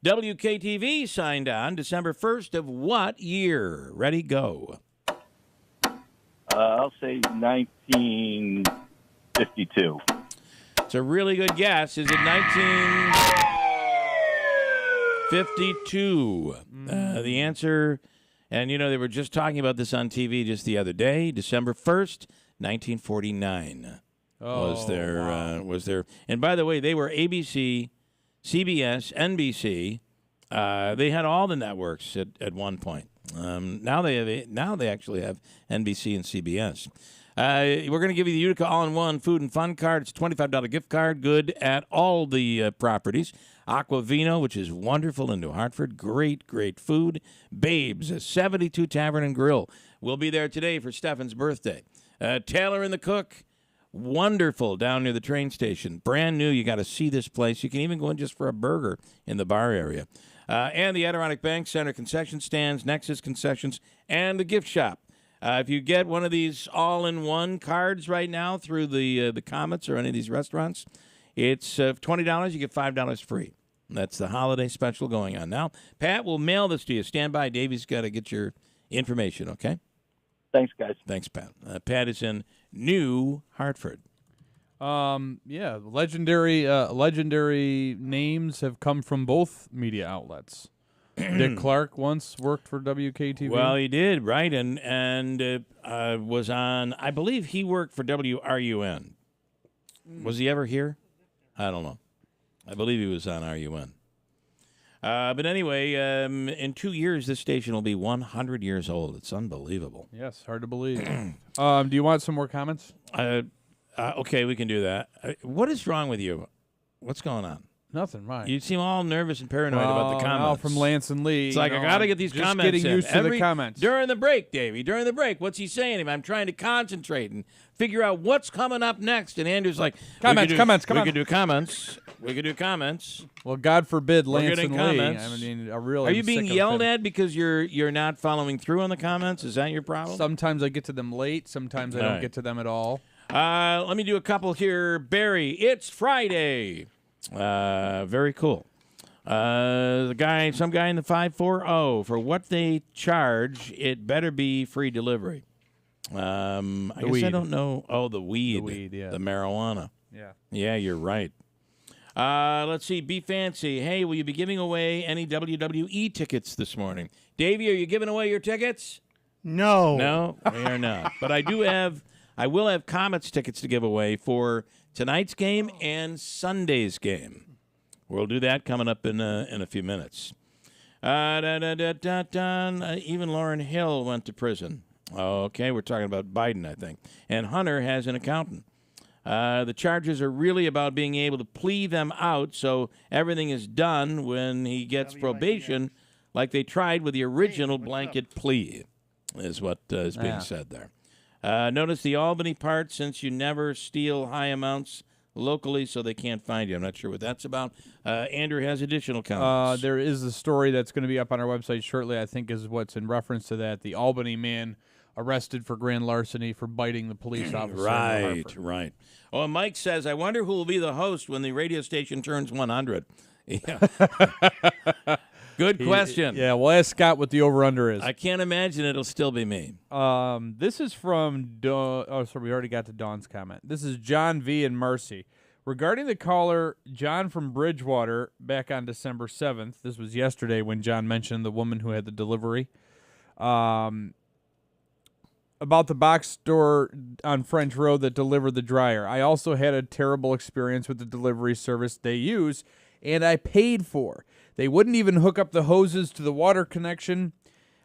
WKTV signed on December 1st of what year? Ready, go. I'll say 1952. It's a really good guess. Is it 1952? The answer, and they were just talking about this on TV just the other day. December 1st, 1949 was their. And by the way, they were ABC, CBS, NBC. They had all the networks at one point. Now they actually have NBC and CBS. We're going to give you the Utica All-in-One Food and Fun card. It's a $25 gift card, good at all the properties. Aquavino, which is wonderful in New Hartford. Great, great food. Babes, a 72 Tavern and Grill. We'll be there today for Stefan's birthday. Taylor and the Cook, wonderful down near the train station. Brand new. You got to see this place. You can even go in just for a burger in the bar area. And the Adirondack Bank Center concession stands, Nexus Concessions, and the gift shop. If you get one of these all-in-one cards right now through the Comets or any of these restaurants, it's $20. You get $5 free. That's the holiday special going on now. Pat will mail this to you. Stand by. Davey's got to get your information, okay? Thanks, guys. Thanks, Pat. Pat is in New Hartford. Yeah, legendary names have come from both media outlets. Dick Clark once worked for WKTV. Well, he did, right? And was on, I believe he worked for WRUN. Was he ever here? I don't know. I believe he was on RUN. But anyway, in 2 years, this station will be 100 years old. It's unbelievable. Yes, hard to believe. Do you want some more comments? Okay, we can do that. What is wrong with you? What's going on? Nothing, right? You seem all nervous and paranoid about the comments. From Lance and Lee. It's like, I got to get these comments getting used to the comments. During the break, Davey, during the break, what's he saying? I'm trying to concentrate and figure out what's coming up next. And Andrew's like, comments. We could do comments. We could do comments. Well, God forbid We're Lance and comments. Lee. I mean, I really Are you being yelled at because you're not following through on the comments? Is that your problem? Sometimes I get to them late. Sometimes I don't get to them at all. Let me do a couple here. Barry, it's Friday. Very cool. Some guy in the 540, for what they charge, it better be free delivery. I guess I don't know. Oh, the weed, yeah. The marijuana. Yeah. Yeah, you're right. Let's see. Be fancy. Hey, will you be giving away any WWE tickets this morning? Davey, are you giving away your tickets? No. No, we are not. But I will have Comets tickets to give away for tonight's game and Sunday's game. We'll do that coming up in a few minutes. Even Lauryn Hill went to prison. Okay, we're talking about Biden, I think. And Hunter has an accountant. The charges are really about being able to plea them out so everything is done when he gets probation, like they tried with the original blanket plea, is what is being said there. Notice the Albany part, since you never steal high amounts locally, so they can't find you. I'm not sure what that's about. Andrew has additional comments. There is a story that's going to be up on our website shortly, I think is what's in reference to that. The Albany man arrested for grand larceny for biting the police officer. Right. Oh, and Mike says, I wonder who will be the host when the radio station turns 100. Yeah. Good question. We'll ask Scott what the over-under is. I can't imagine it'll still be me. This is from we already got to Dawn's comment. This is John V. and Marcy. Regarding the caller, John from Bridgewater, back on December 7th, this was yesterday when John mentioned the woman who had the delivery, about the box store on French Road that delivered the dryer. I also had a terrible experience with the delivery service they use, and I paid for. They wouldn't even hook up the hoses to the water connection.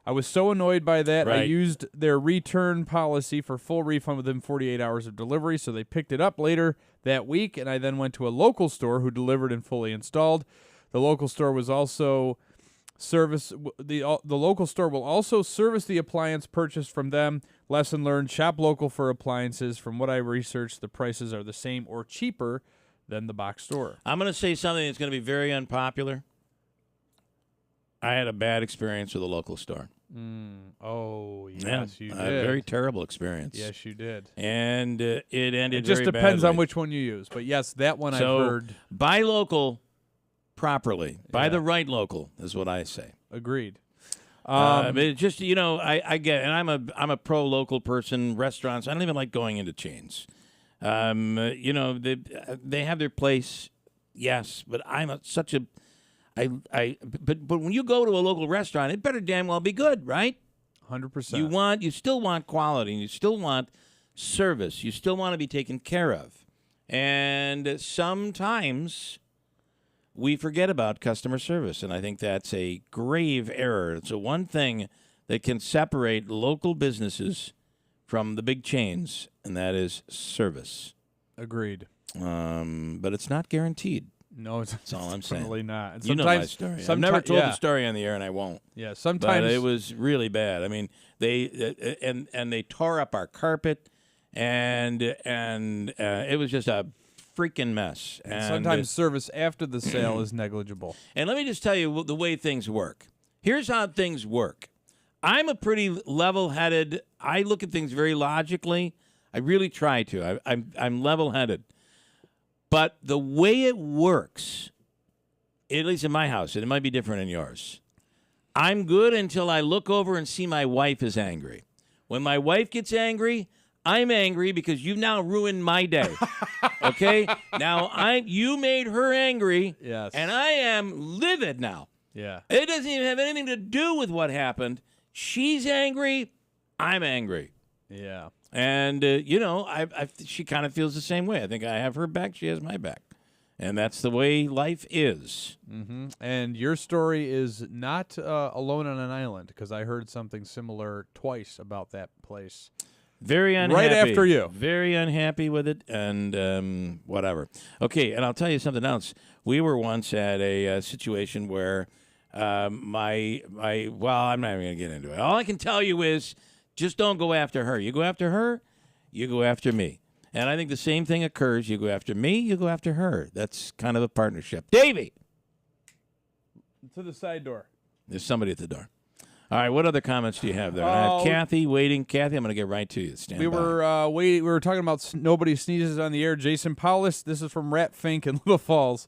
I was so annoyed by that. Right. I used their return policy for full refund within 48 hours of delivery, so they picked it up later that week, and I then went to a local store who delivered and fully installed. The local store was also the local store will also service the appliance purchased from them. Lesson learned, shop local for appliances. From what I researched, the prices are the same or cheaper than the box store. I'm going to say something that's going to be very unpopular. I had a bad experience with a local store. Oh, yes, you did. A very terrible experience. Yes, you did. And it ended It just very depends badly. on which one you use. But, yes, that one I've heard. Buy local properly. Buy the right local is what I say. Agreed. But it just, I get, and I'm a pro local person. Restaurants, I don't even like going into chains. They have their place, yes, but but when you go to a local restaurant, it better damn well be good, right? 100%. You still want quality, and you still want service. You still want to be taken care of, and sometimes we forget about customer service, and I think that's a grave error. It's the one thing that can separate local businesses from the big chains, and that is service. Agreed. But it's not guaranteed. No, that's all I'm saying. Definitely not. And you know my story. I've never told the story on the air, and I won't. Yeah, sometimes but it was really bad. I mean, they tore up our carpet, and it was just a freaking mess. And sometimes service after the sale is negligible. And let me just tell you the way things work. Here's how things work. I'm a pretty level-headed. I look at things very logically. I really try to. I'm level-headed. But the way it works, at least in my house, and it might be different in yours, I'm good until I look over and see my wife is angry. When my wife gets angry, I'm angry because you've now ruined my day. Okay? Now, you made her angry, yes, and I am livid now. Yeah. It doesn't even have anything to do with what happened. She's angry, I'm angry. Yeah. And, she kind of feels the same way. I think I have her back. She has my back. And that's the way life is. Mm-hmm. And your story is not alone on an island, because I heard something similar twice about that place. Very unhappy. Right after you. Very unhappy with it, and whatever. Okay, and I'll tell you something else. We were once at a situation where I'm not even going to get into it. All I can tell you is, just don't go after her. You go after her, you go after me. And I think the same thing occurs. You go after me, you go after her. That's kind of a partnership. Davey! To the side door. There's somebody at the door. All right, what other comments do you have there? And I have Kathy waiting. Kathy, I'm going to get right to you. Stand by. We were talking about nobody sneezes on the air. Jason Paulus, this is from Rat Fink in Little Falls.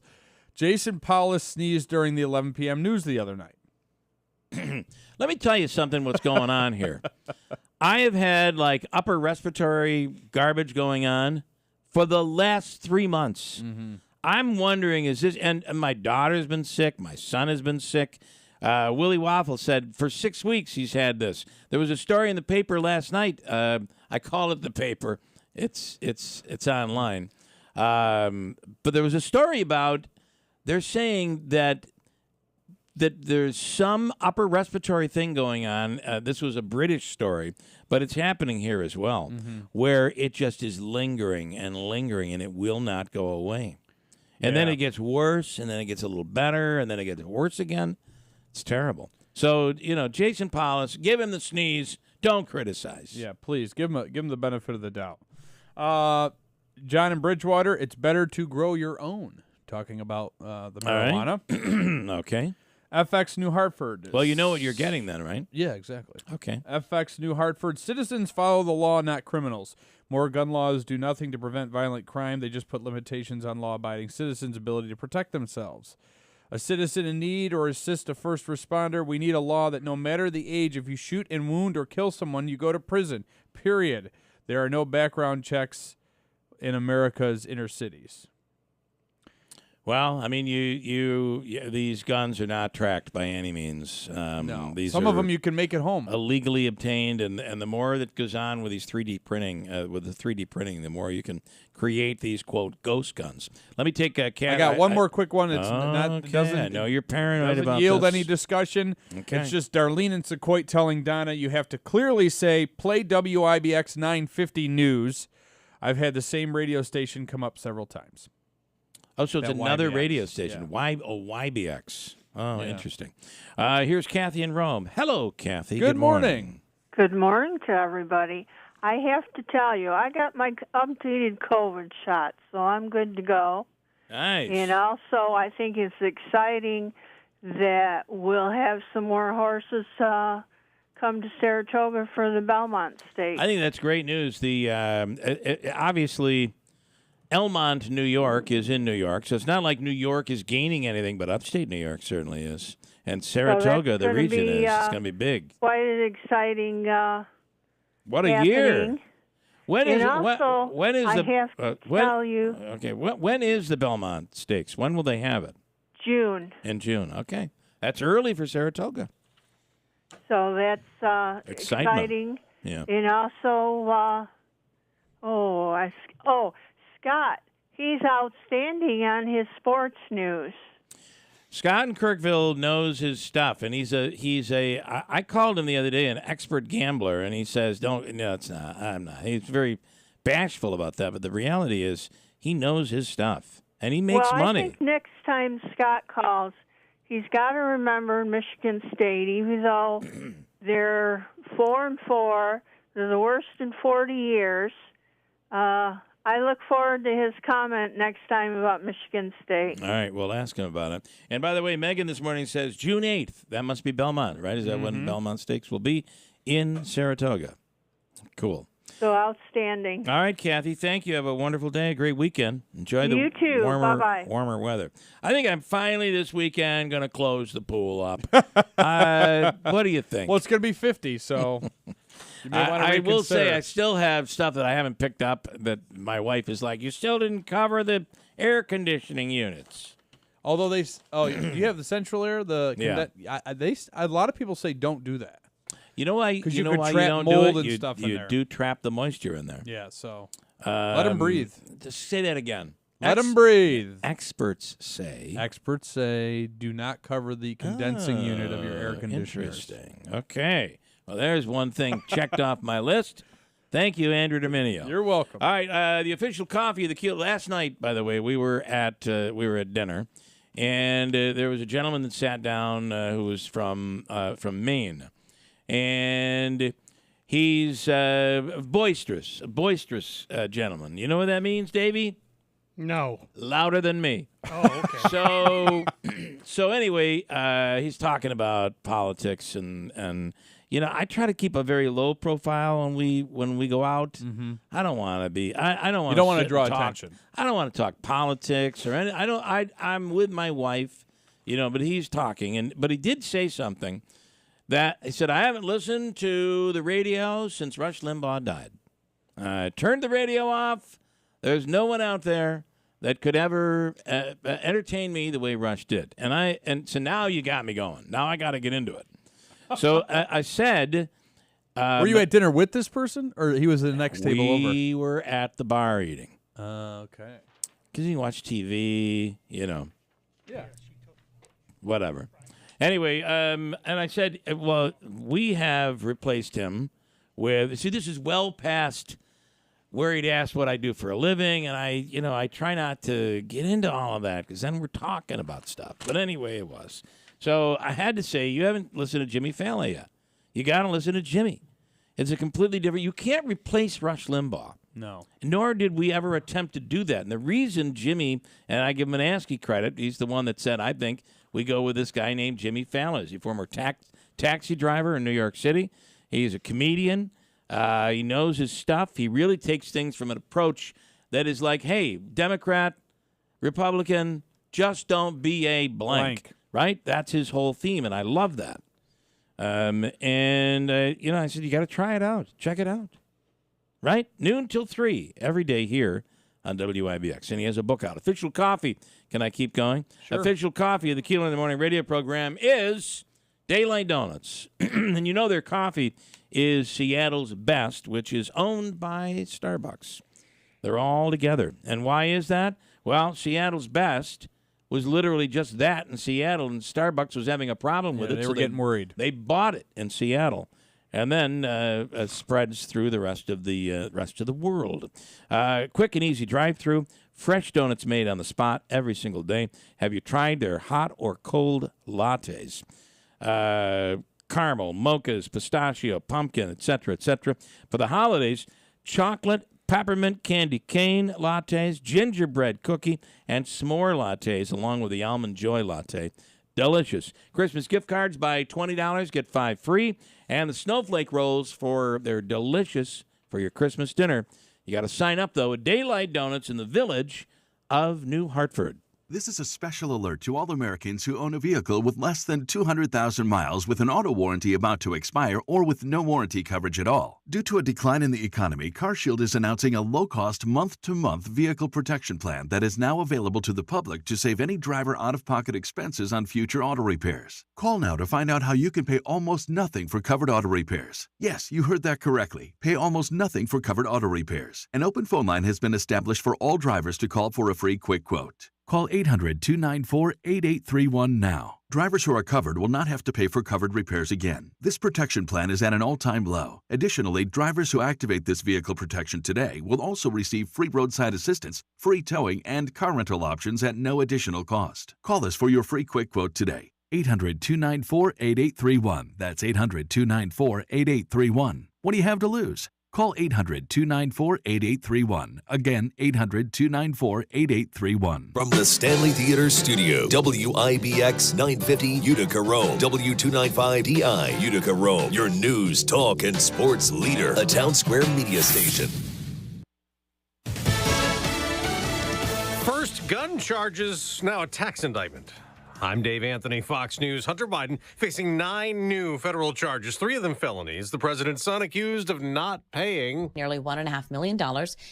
Jason Paulus sneezed during the 11 p.m. news the other night. Let me tell you something what's going on here. I have had upper respiratory garbage going on for the last 3 months. Mm-hmm. I'm wondering, is this, and my daughter's been sick, my son has been sick. Willie Waffle said for 6 weeks he's had this. There was a story in the paper last night. I call it the paper. It's online. But there was a story about, they're saying that that there's some upper respiratory thing going on. This was a British story, but it's happening here as well, where it just is lingering, and it will not go away. And then it gets worse, and then it gets a little better, and then it gets worse again. It's terrible. So, Jason Paulus, give him the sneeze. Don't criticize. Yeah, please give him the benefit of the doubt. John in Bridgewater, it's better to grow your own. Talking about the marijuana. Right. Okay. FX New Hartford. Well, you know what you're getting then, right? Yeah, exactly. Okay. FX New Hartford. Citizens follow the law, not criminals. More gun laws do nothing to prevent violent crime. They just put limitations on law-abiding citizens' ability to protect themselves. A citizen in need or assist a first responder. We need a law that no matter the age, if you shoot and wound or kill someone, you go to prison. Period. There are no background checks in America's inner cities. Well, I mean, these guns are not tracked by any means. No. These Some of them you can make at home. Illegally obtained, and the more that goes on with these 3D printing, the more you can create these, quote, ghost guns. Let me take a cat. I got one more quick one. It's doesn't. I know you're paranoid doesn't about yield this. any discussion. Okay. It's just Darlene and Sequoit telling Donna, you have to clearly say, play WIBX 950 News. I've had the same radio station come up several times. Oh, so it's That another YBX, radio station. yeah. YBX. Oh, Yeah. Interesting. Here's Kathy in Rome. Hello, Kathy. Good morning. Good morning to everybody. I have to tell you, I got my updated COVID shot, so I'm good to go. Nice. And also, I think it's exciting that we'll have some more horses come to Saratoga for the Belmont Stakes. I think that's great news. The obviously, Elmont, New York, is in New York, so it's not like New York is gaining anything, but upstate New York certainly is. And Saratoga, the region, is. It's going to be big. Quite an exciting What a happening. year. When is And also, when is I the have to tell you, Okay, when is the Belmont Stakes? When will they have it? June. In June. Okay. That's early for Saratoga. So that's Excitement. exciting. Yeah. And also, Scott, he's outstanding on his sports news. Scott in Kirkville knows his stuff, and I called him the other day an expert gambler, and he says, no, it's not. I'm not. He's very bashful about that, but the reality is he knows his stuff, and he makes money. I think next time Scott calls, he's got to remember Michigan State, even though they're 4-4, they're the worst in 40 years. I look forward to his comment next time about Michigan State. All right, we'll ask him about it. And by the way, Megan this morning says June 8th. That must be Belmont, right? Is that when Belmont Stakes will be? In Saratoga. Cool. So outstanding. All right, Kathy, thank you. Have a wonderful day, a great weekend. Enjoy the You too. Bye-bye. warmer weather. I think I'm finally this weekend going to close the pool up. What do you think? Well, it's going to be 50, so you may want to I will say reconsider. I still have stuff that I haven't picked up that my wife is like, you still didn't cover the air conditioning units. Although you have the central air, a lot of people say don't do that. You know why? Because You know could why trap you don't mold do it? and stuff in You there. do trap the moisture in there. Yeah, so let them breathe. Just say that again. Let them breathe. Experts say do not cover the condensing unit of your air conditioner. Interesting. Okay. Well, there's one thing checked off my list. Thank you, Andrew Dominio. You're welcome. All right, the official coffee of the Keeler. Last night, by the way, we were at dinner, and there was a gentleman that sat down who was from Maine, and he's a boisterous gentleman. You know what that means, Davey? No. Louder than me. Oh, okay. So anyway, he's talking about politics and I try to keep a very low profile when we go out. Mm-hmm. I don't want to be. I don't want. You don't want to draw attention. I don't want to talk politics or any. I'm with my wife, but he's talking but he did say something that he said, I haven't listened to the radio since Rush Limbaugh died. I turned the radio off. There's no one out there that could ever entertain me the way Rush did. And so now you got me going. Now I got to get into it. So I said... were you at dinner with this person, or he was at the next table over? We were at the bar eating. Okay. Because you can watch TV, Yeah. whatever. Anyway, and I said, well, we have replaced him with. See, this is well past where he'd asked what I do for a living, and I try not to get into all of that because then we're talking about stuff. But anyway, it was. So I had to say, you haven't listened to Jimmy Fallon yet. You got to listen to Jimmy. It's a completely different. You can't replace Rush Limbaugh. No. Nor did we ever attempt to do that. And the reason Jimmy, and I give him an ASCII credit, he's the one that said, I think we go with this guy named Jimmy Fallon. He's a former taxi driver in New York City. He's a comedian. He knows his stuff. He really takes things from an approach that is like, hey, Democrat, Republican, just don't be a blank. Right? That's his whole theme, and I love that. I said, you got to try it out. Check it out. Right? Noon till 3 every day here on WIBX. And he has a book out. Official coffee. Can I keep going? Sure. Official coffee of the Keeler in the Morning radio program is Daylight Donuts. And you know their coffee is Seattle's Best, which is owned by Starbucks. They're all together. And why is that? Well, Seattle's Best was literally just that in Seattle, and Starbucks was having a problem with it. They were getting worried. They bought it in Seattle, and then spreads through the rest of the world. Quick and easy drive-through, fresh donuts made on the spot every single day. Have you tried their hot or cold lattes? Caramel, mochas, pistachio, pumpkin, etc., etc. For the holidays, chocolate, peppermint candy cane lattes, gingerbread cookie, and s'more lattes, along with the almond joy latte. Delicious. Christmas gift cards buy $20, get 5 free, and the snowflake rolls they're delicious for your Christmas dinner. You got to sign up, though, at Daylight Donuts in the Village of New Hartford. This is a special alert to all Americans who own a vehicle with less than 200,000 miles with an auto warranty about to expire or with no warranty coverage at all. Due to a decline in the economy, CarShield is announcing a low-cost month-to-month vehicle protection plan that is now available to the public to save any driver out-of-pocket expenses on future auto repairs. Call now to find out how you can pay almost nothing for covered auto repairs. Yes, you heard that correctly. Pay almost nothing for covered auto repairs. An open phone line has been established for all drivers to call for a free quick quote. Call 800-294-8831 now. Drivers who are covered will not have to pay for covered repairs again. This protection plan is at an all-time low. Additionally, drivers who activate this vehicle protection today will also receive free roadside assistance, free towing, and car rental options at no additional cost. Call us for your free quick quote today. 800-294-8831. That's 800-294-8831. What do you have to lose? Call 800-294-8831. Again, 800-294-8831. From the Stanley Theater Studio, WIBX 950 Utica Rome, W295DI Utica Rome, your news, talk, and sports leader, a Town Square media station. First gun charges, now a tax indictment. I'm Dave Anthony, Fox News. Hunter Biden facing 9 new federal charges, 3 of them felonies. The president's son accused of not paying nearly $1.5 million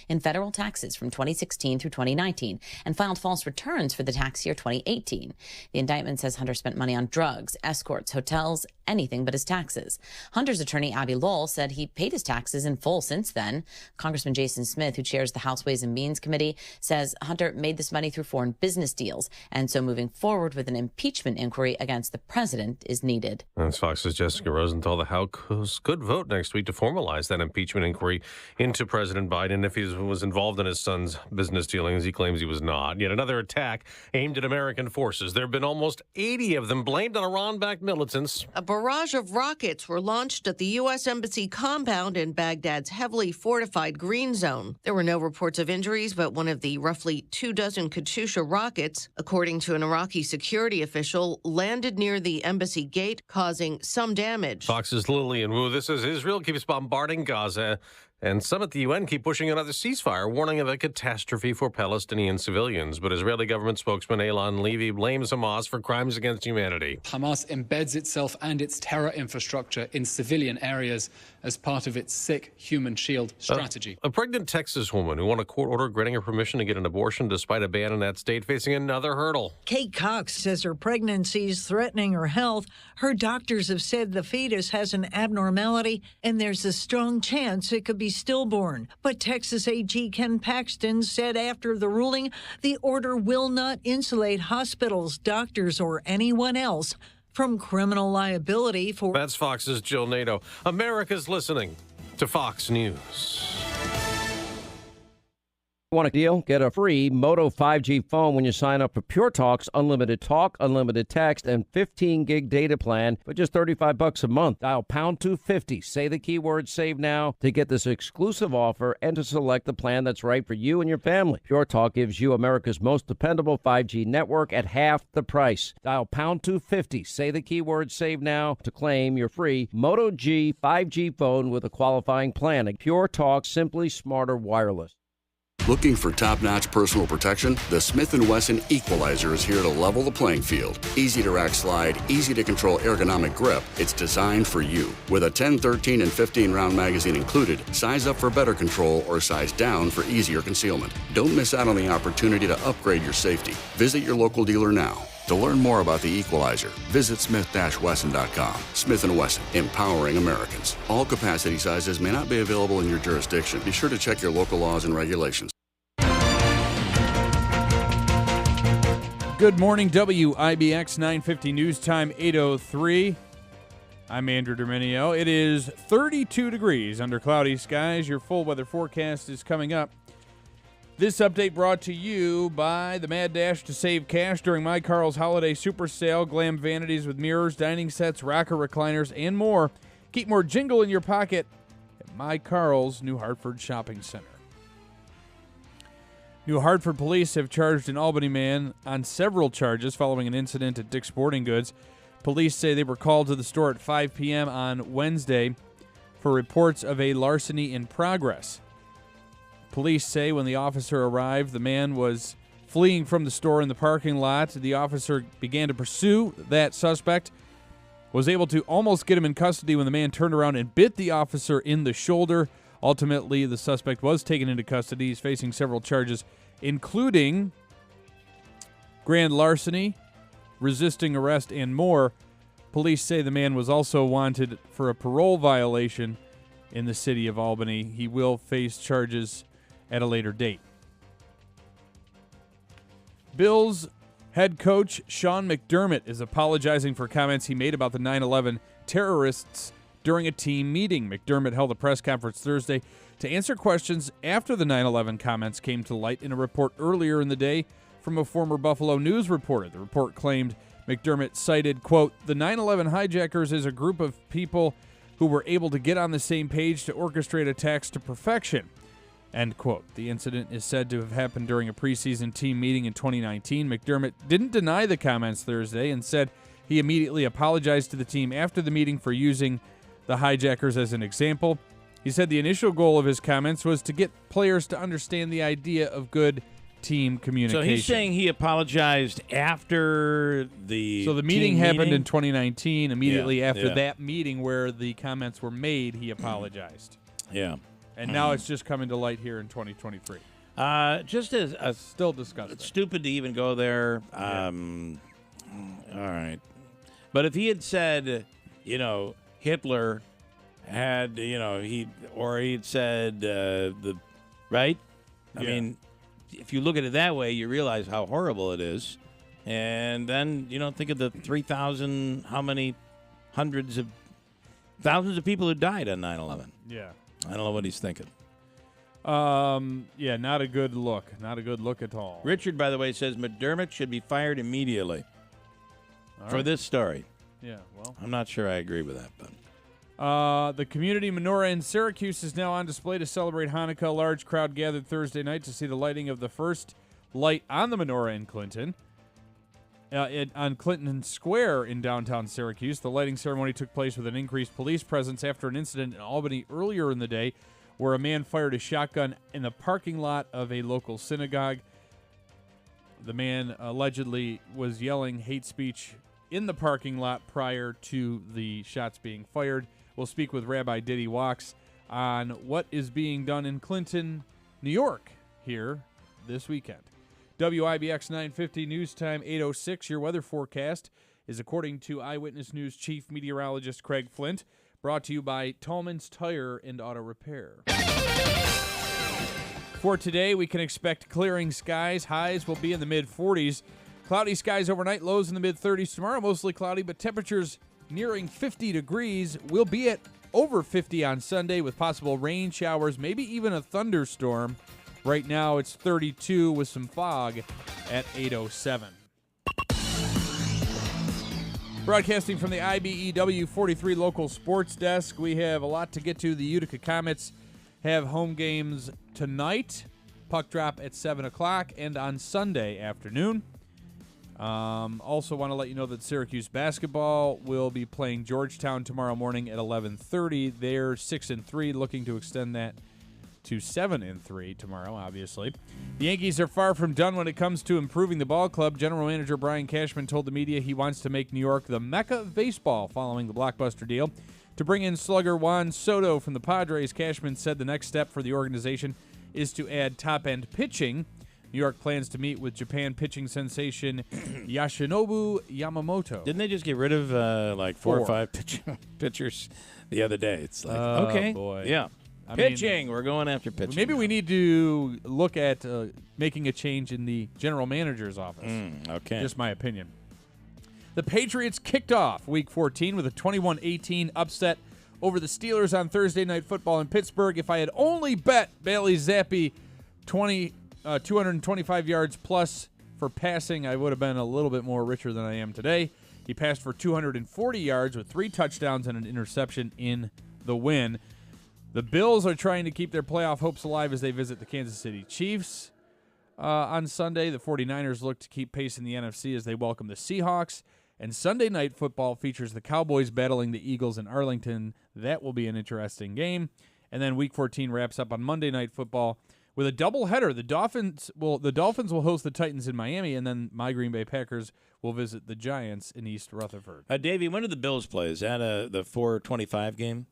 in federal taxes from 2016 through 2019 and filed false returns for the tax year 2018. The indictment says Hunter spent money on drugs, escorts, hotels, anything but his taxes. Hunter's attorney, Abby Lowell, said he paid his taxes in full since then. Congressman Jason Smith, who chairs the House Ways and Means Committee, says Hunter made this money through foreign business deals, and so moving forward with an impeachment inquiry against the president is needed. That's Fox's Jessica Rosenthal. The House could vote next week to formalize that impeachment inquiry into President Biden if he was involved in his son's business dealings. He claims he was not. Yet another attack aimed at American forces. There have been almost 80 of them blamed on Iran-backed militants. A barrage of rockets were launched at the U.S. Embassy compound in Baghdad's heavily fortified Green Zone. There were no reports of injuries, but one of the roughly 24 Katyusha rockets, according to an Iraqi security official, landed near the embassy gate, causing some damage. Fox's Lillian Wu. This is Israel keeps bombarding Gaza, and some at the UN keep pushing another ceasefire, warning of a catastrophe for Palestinian civilians. But Israeli government spokesman Elan Levy blames Hamas for crimes against humanity. Hamas embeds itself and its terror infrastructure in civilian areas as part of its sick human shield strategy. A pregnant Texas woman who won a court order granting her permission to get an abortion despite a ban in that state facing another hurdle. Kate Cox says her pregnancy is threatening her health. Her doctors have said the fetus has an abnormality and there's a strong chance it could be stillborn. But Texas AG Ken Paxton said after the ruling, the order will not insulate hospitals, doctors, or anyone else from criminal liability for... That's Fox's Jill Nato. America's listening to Fox News. Want a deal? Get a free Moto 5G phone when you sign up for Pure Talk's unlimited talk, unlimited text, and 15 gig data plan for just $35 a month. Dial pound 250. Say the keyword save now to get this exclusive offer and to select the plan that's right for you and your family. Pure Talk gives you America's most dependable 5G network at half the price. Dial pound 250. Say the keyword save now to claim your free Moto G 5G phone with a qualifying plan. Pure Talk, simply smarter wireless. Looking for top-notch personal protection? The Smith & Wesson Equalizer is here to level the playing field. Easy to rack slide, easy to control ergonomic grip. It's designed for you. With a 10, 13, and 15-round magazine included, size up for better control or size down for easier concealment. Don't miss out on the opportunity to upgrade your safety. Visit your local dealer now. To learn more about the Equalizer, visit smith-wesson.com. Smith & Wesson, empowering Americans. All capacity sizes may not be available in your jurisdiction. Be sure to check your local laws and regulations. Good morning, WIBX 950 News Time 8:03. I'm Andrew Dominio. It is 32 degrees under cloudy skies. Your full weather forecast is coming up. This update brought to you by the Mad Dash to save cash during My Carl's Holiday Super Sale. Glam vanities with mirrors, dining sets, rocker recliners, and more. Keep more jingle in your pocket at My Carl's New Hartford Shopping Center. New Hartford police have charged an Albany man on several charges following an incident at Dick's Sporting Goods. Police say they were called to the store at 5 p.m. on Wednesday for reports of a larceny in progress. Police say when the officer arrived, the man was fleeing from the store in the parking lot. The officer began to pursue that suspect, was able to almost get him in custody when the man turned around and bit the officer in the shoulder. Ultimately, the suspect was taken into custody. He's facing several charges, including grand larceny, resisting arrest, and more. Police say the man was also wanted for a parole violation in the city of Albany. He will face charges at a later date. Bills head coach Sean McDermott is apologizing for comments he made about the 9/11 terrorists during a team meeting. McDermott held a press conference Thursday to answer questions after the 9/11 comments came to light in a report earlier in the day from a former Buffalo News reporter. The report claimed McDermott cited, quote, "The 9/11 hijackers is a group of people who were able to get on the same page to orchestrate attacks to perfection," end quote. The incident is said to have happened during a preseason team meeting in 2019. McDermott didn't deny the comments Thursday and said he immediately apologized to the team after the meeting for using the hijackers as an example. He said the initial goal of his comments was to get players to understand the idea of good team communication. So he's saying he apologized after the So the meeting team happened meeting? in 2019. Immediately after yeah. that meeting where the comments were made, he apologized. Yeah. And now it's just coming to light here in 2023. Just as still disgusting. It's stupid to even go there. All right. But if he had said, Hitler had, he'd said right? I mean, if you look at it that way, you realize how horrible it is. And then, think of the 3,000, how many hundreds of thousands of people who died on 9/11. Yeah. I don't know what he's thinking. Not a good look. Not a good look at all. Richard, by the way, says McDermott should be fired immediately for this story. Yeah, well. I'm not sure I agree with that, but. The community menorah in Syracuse is now on display to celebrate Hanukkah. A large crowd gathered Thursday night to see the lighting of the first light on the menorah in Clinton. On Clinton Square in downtown Syracuse, the lighting ceremony took place with an increased police presence after an incident in Albany earlier in the day where a man fired a shotgun in the parking lot of a local synagogue. The man allegedly was yelling hate speech in the parking lot prior to the shots being fired. We'll speak with Rabbi Diddy Wachs on what is being done in Clinton, New York, here this weekend. WIBX 950 News Time 8:06. Your weather forecast is according to Eyewitness News Chief Meteorologist Craig Flint. Brought to you by Tallman's Tire and Auto Repair. For today, we can expect clearing skies. Highs will be in the mid-40s. Cloudy skies overnight, lows in the mid-30s. Tomorrow, mostly cloudy, but temperatures nearing 50 degrees. We'll be at over 50 on Sunday with possible rain showers, maybe even a thunderstorm. Right now, it's 32 with some fog at 8:07. Broadcasting from the IBEW 43 local sports desk, we have a lot to get to. The Utica Comets have home games tonight. Puck drop at 7 o'clock and on Sunday afternoon. Also want to let you know that Syracuse basketball will be playing Georgetown tomorrow morning at 11:30. They're 6-3, looking to extend that to 7-3 tomorrow, obviously. The Yankees are far from done when it comes to improving the ball club. General Manager Brian Cashman told the media he wants to make New York the mecca of baseball following the blockbuster deal. To bring in slugger Juan Soto from the Padres, Cashman said the next step for the organization is to add top-end pitching. New York plans to meet with Japan pitching sensation Yoshinobu Yamamoto. Didn't they just get rid of like 4 or 5 pitchers the other day? It's like, okay. Boy. Yeah. Pitching. We're going after pitching. Maybe we need to look at making a change in the general manager's office. Okay. Just my opinion. The Patriots kicked off Week 14 with a 21-18 upset over the Steelers on Thursday Night Football in Pittsburgh. If I had only bet Bailey Zappi 225 yards plus for passing, I would have been a little bit more richer than I am today. He passed for 240 yards with 3 touchdowns and an interception in the win. The Bills are trying to keep their playoff hopes alive as they visit the Kansas City Chiefs on Sunday. The 49ers look to keep pace in the NFC as they welcome the Seahawks. And Sunday Night Football features the Cowboys battling the Eagles in Arlington. That will be an interesting game. And then Week 14 wraps up on Monday Night Football with a doubleheader. The Dolphins will host the Titans in Miami, and then my Green Bay Packers will visit the Giants in East Rutherford. Davey, when do the Bills play? Is that the 4:25 game?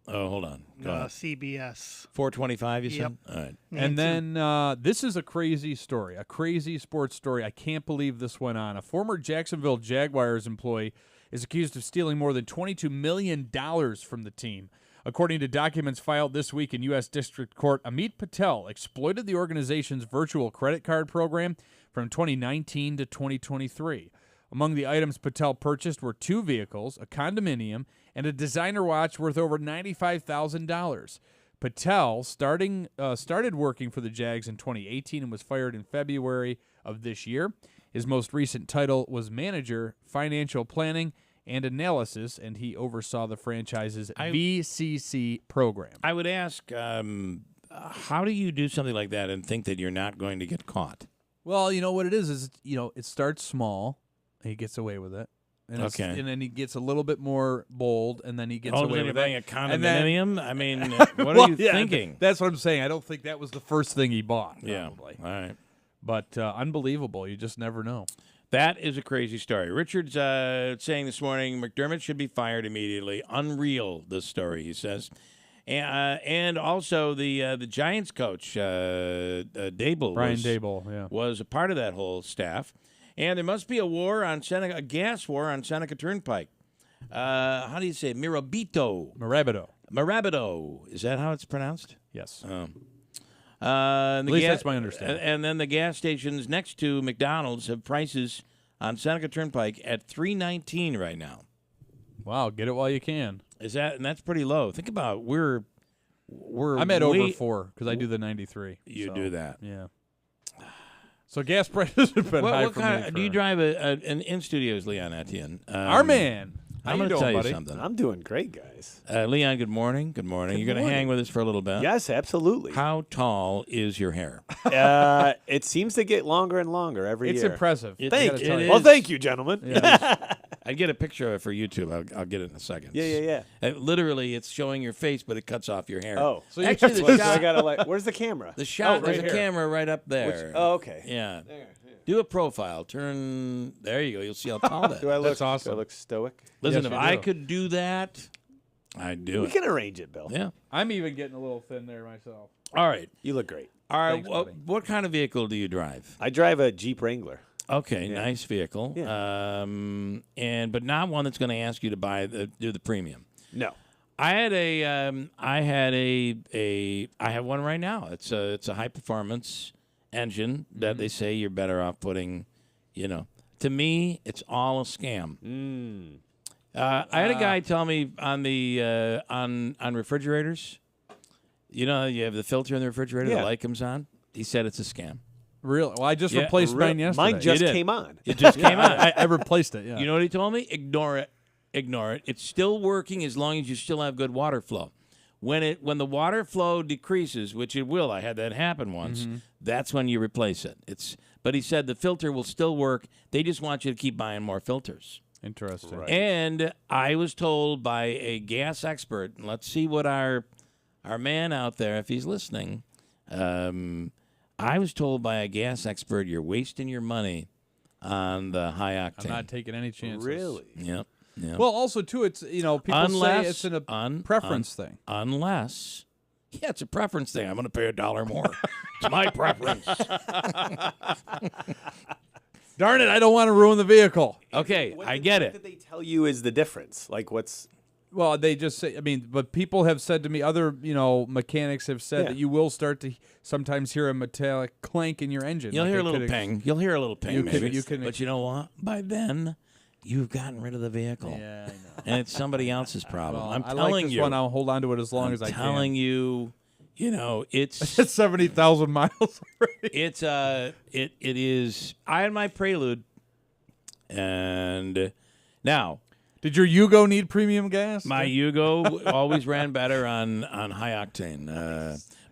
Oh, hold on. CBS. 4:25, you said? Yep. All right. And then this is a crazy story, a crazy sports story. I can't believe this went on. A former Jacksonville Jaguars employee is accused of stealing more than $22 million from the team. According to documents filed this week in U.S. District Court, Amit Patel exploited the organization's virtual credit card program from 2019 to 2023. Among the items Patel purchased were 2 vehicles, a condominium, and a designer watch worth over $95,000. Patel started working for the Jags in 2018 and was fired in February of this year. His most recent title was Manager, Financial Planning and Analysis, and he oversaw the franchise's VCC program. I would ask, how do you do something like that and think that you're not going to get caught? Well, you know what it is it starts small, and he gets away with it. And and then he gets a little bit more bold, and then he gets away with buying it. a condominium? I mean, what are you thinking? That's what I'm saying. I don't think that was the first thing he bought, probably. Yeah, all right. But unbelievable. You just never know. That is a crazy story. Richard's saying this morning McDermott should be fired immediately. Unreal, this story, he says. And also the Giants coach, Brian Daboll, was a part of that whole staff. And there must be a gas war on Seneca Turnpike. How do you say it? Marabito. Is that how it's pronounced? Yes. At least that's my understanding. And then the gas stations next to McDonald's have prices on Seneca Turnpike at $3.19 right now. Wow, get it while you can. And that's pretty low. Think about I'm at over 4 because I do the 93. You do that, yeah. So gas prices have been high for me. Do you drive an in-studios, Leon Etienne? Our man. I'm going to tell you something. I'm doing great, guys. Leon, good morning. Good morning. You're going to hang with us for a little bit? Yes, absolutely. How tall is your hair? It seems to get longer and longer every year. It's impressive. Well, thank you, gentlemen. Yeah, I'd get a picture of it for YouTube. I'll get it in a second. Yeah. Literally, it's showing your face, but it cuts off your hair. Oh. So actually, I gotta where's the camera? The shot, right there's a camera right up there. Okay. Yeah. There. Do a profile. Turn. There you go. You'll see how tall that is. That's awesome. Do I look stoic? Listen, if I could do that, I'd do it. We can arrange it, Bill. Yeah. I'm even getting a little thin there myself. All right. You look great. All right. Thanks, what kind of vehicle do you drive? I drive a Jeep Wrangler. Okay, nice vehicle. Yeah. But not one that's going to ask you to do the premium. No. I have one right now. It's a high performance engine that they say you're better off putting You know, to me, it's all a scam. I had a guy tell me on the on refrigerators. You know, you have the filter in the refrigerator. The light comes on. He said it's a scam. Really? Well, I just replaced mine yesterday. Mine just came on. It just came on. I replaced it. Yeah. You know what he told me? Ignore it. Ignore it. It's still working as long as you still have good water flow. When the water flow decreases, which it will, I had that happen once. That's when you replace it. But he said the filter will still work. They just want you to keep buying more filters. Interesting. Right. And I was told by a gas expert. And let's see what our man out there, if he's listening. I was told by a gas expert, you're wasting your money on the high octane. I'm not taking any chances. Really? Yep. Well, also too, it's people say it's a preference thing. Unless, it's a preference thing. I'm going to pay $1 more. It's my preference. Darn it! I don't want to ruin the vehicle. Okay, I get it. What did they tell you is the difference? Like what's? Well, they just say. I mean, but people have said to me, other mechanics have said that you will start to sometimes hear a metallic clank in your engine. You'll hear a little ping. You'll hear a little ping, maybe. You can, but you know what? By then, you've gotten rid of the vehicle. Yeah, I know. And it's somebody else's problem. Well, I'm I telling like this you. one. I'll hold on to it as long as I can. I'm telling you, it's it's 70,000 miles already. It's it is. I had my Prelude, and now. Did your Yugo need premium gas? My Yugo always ran better on high octane,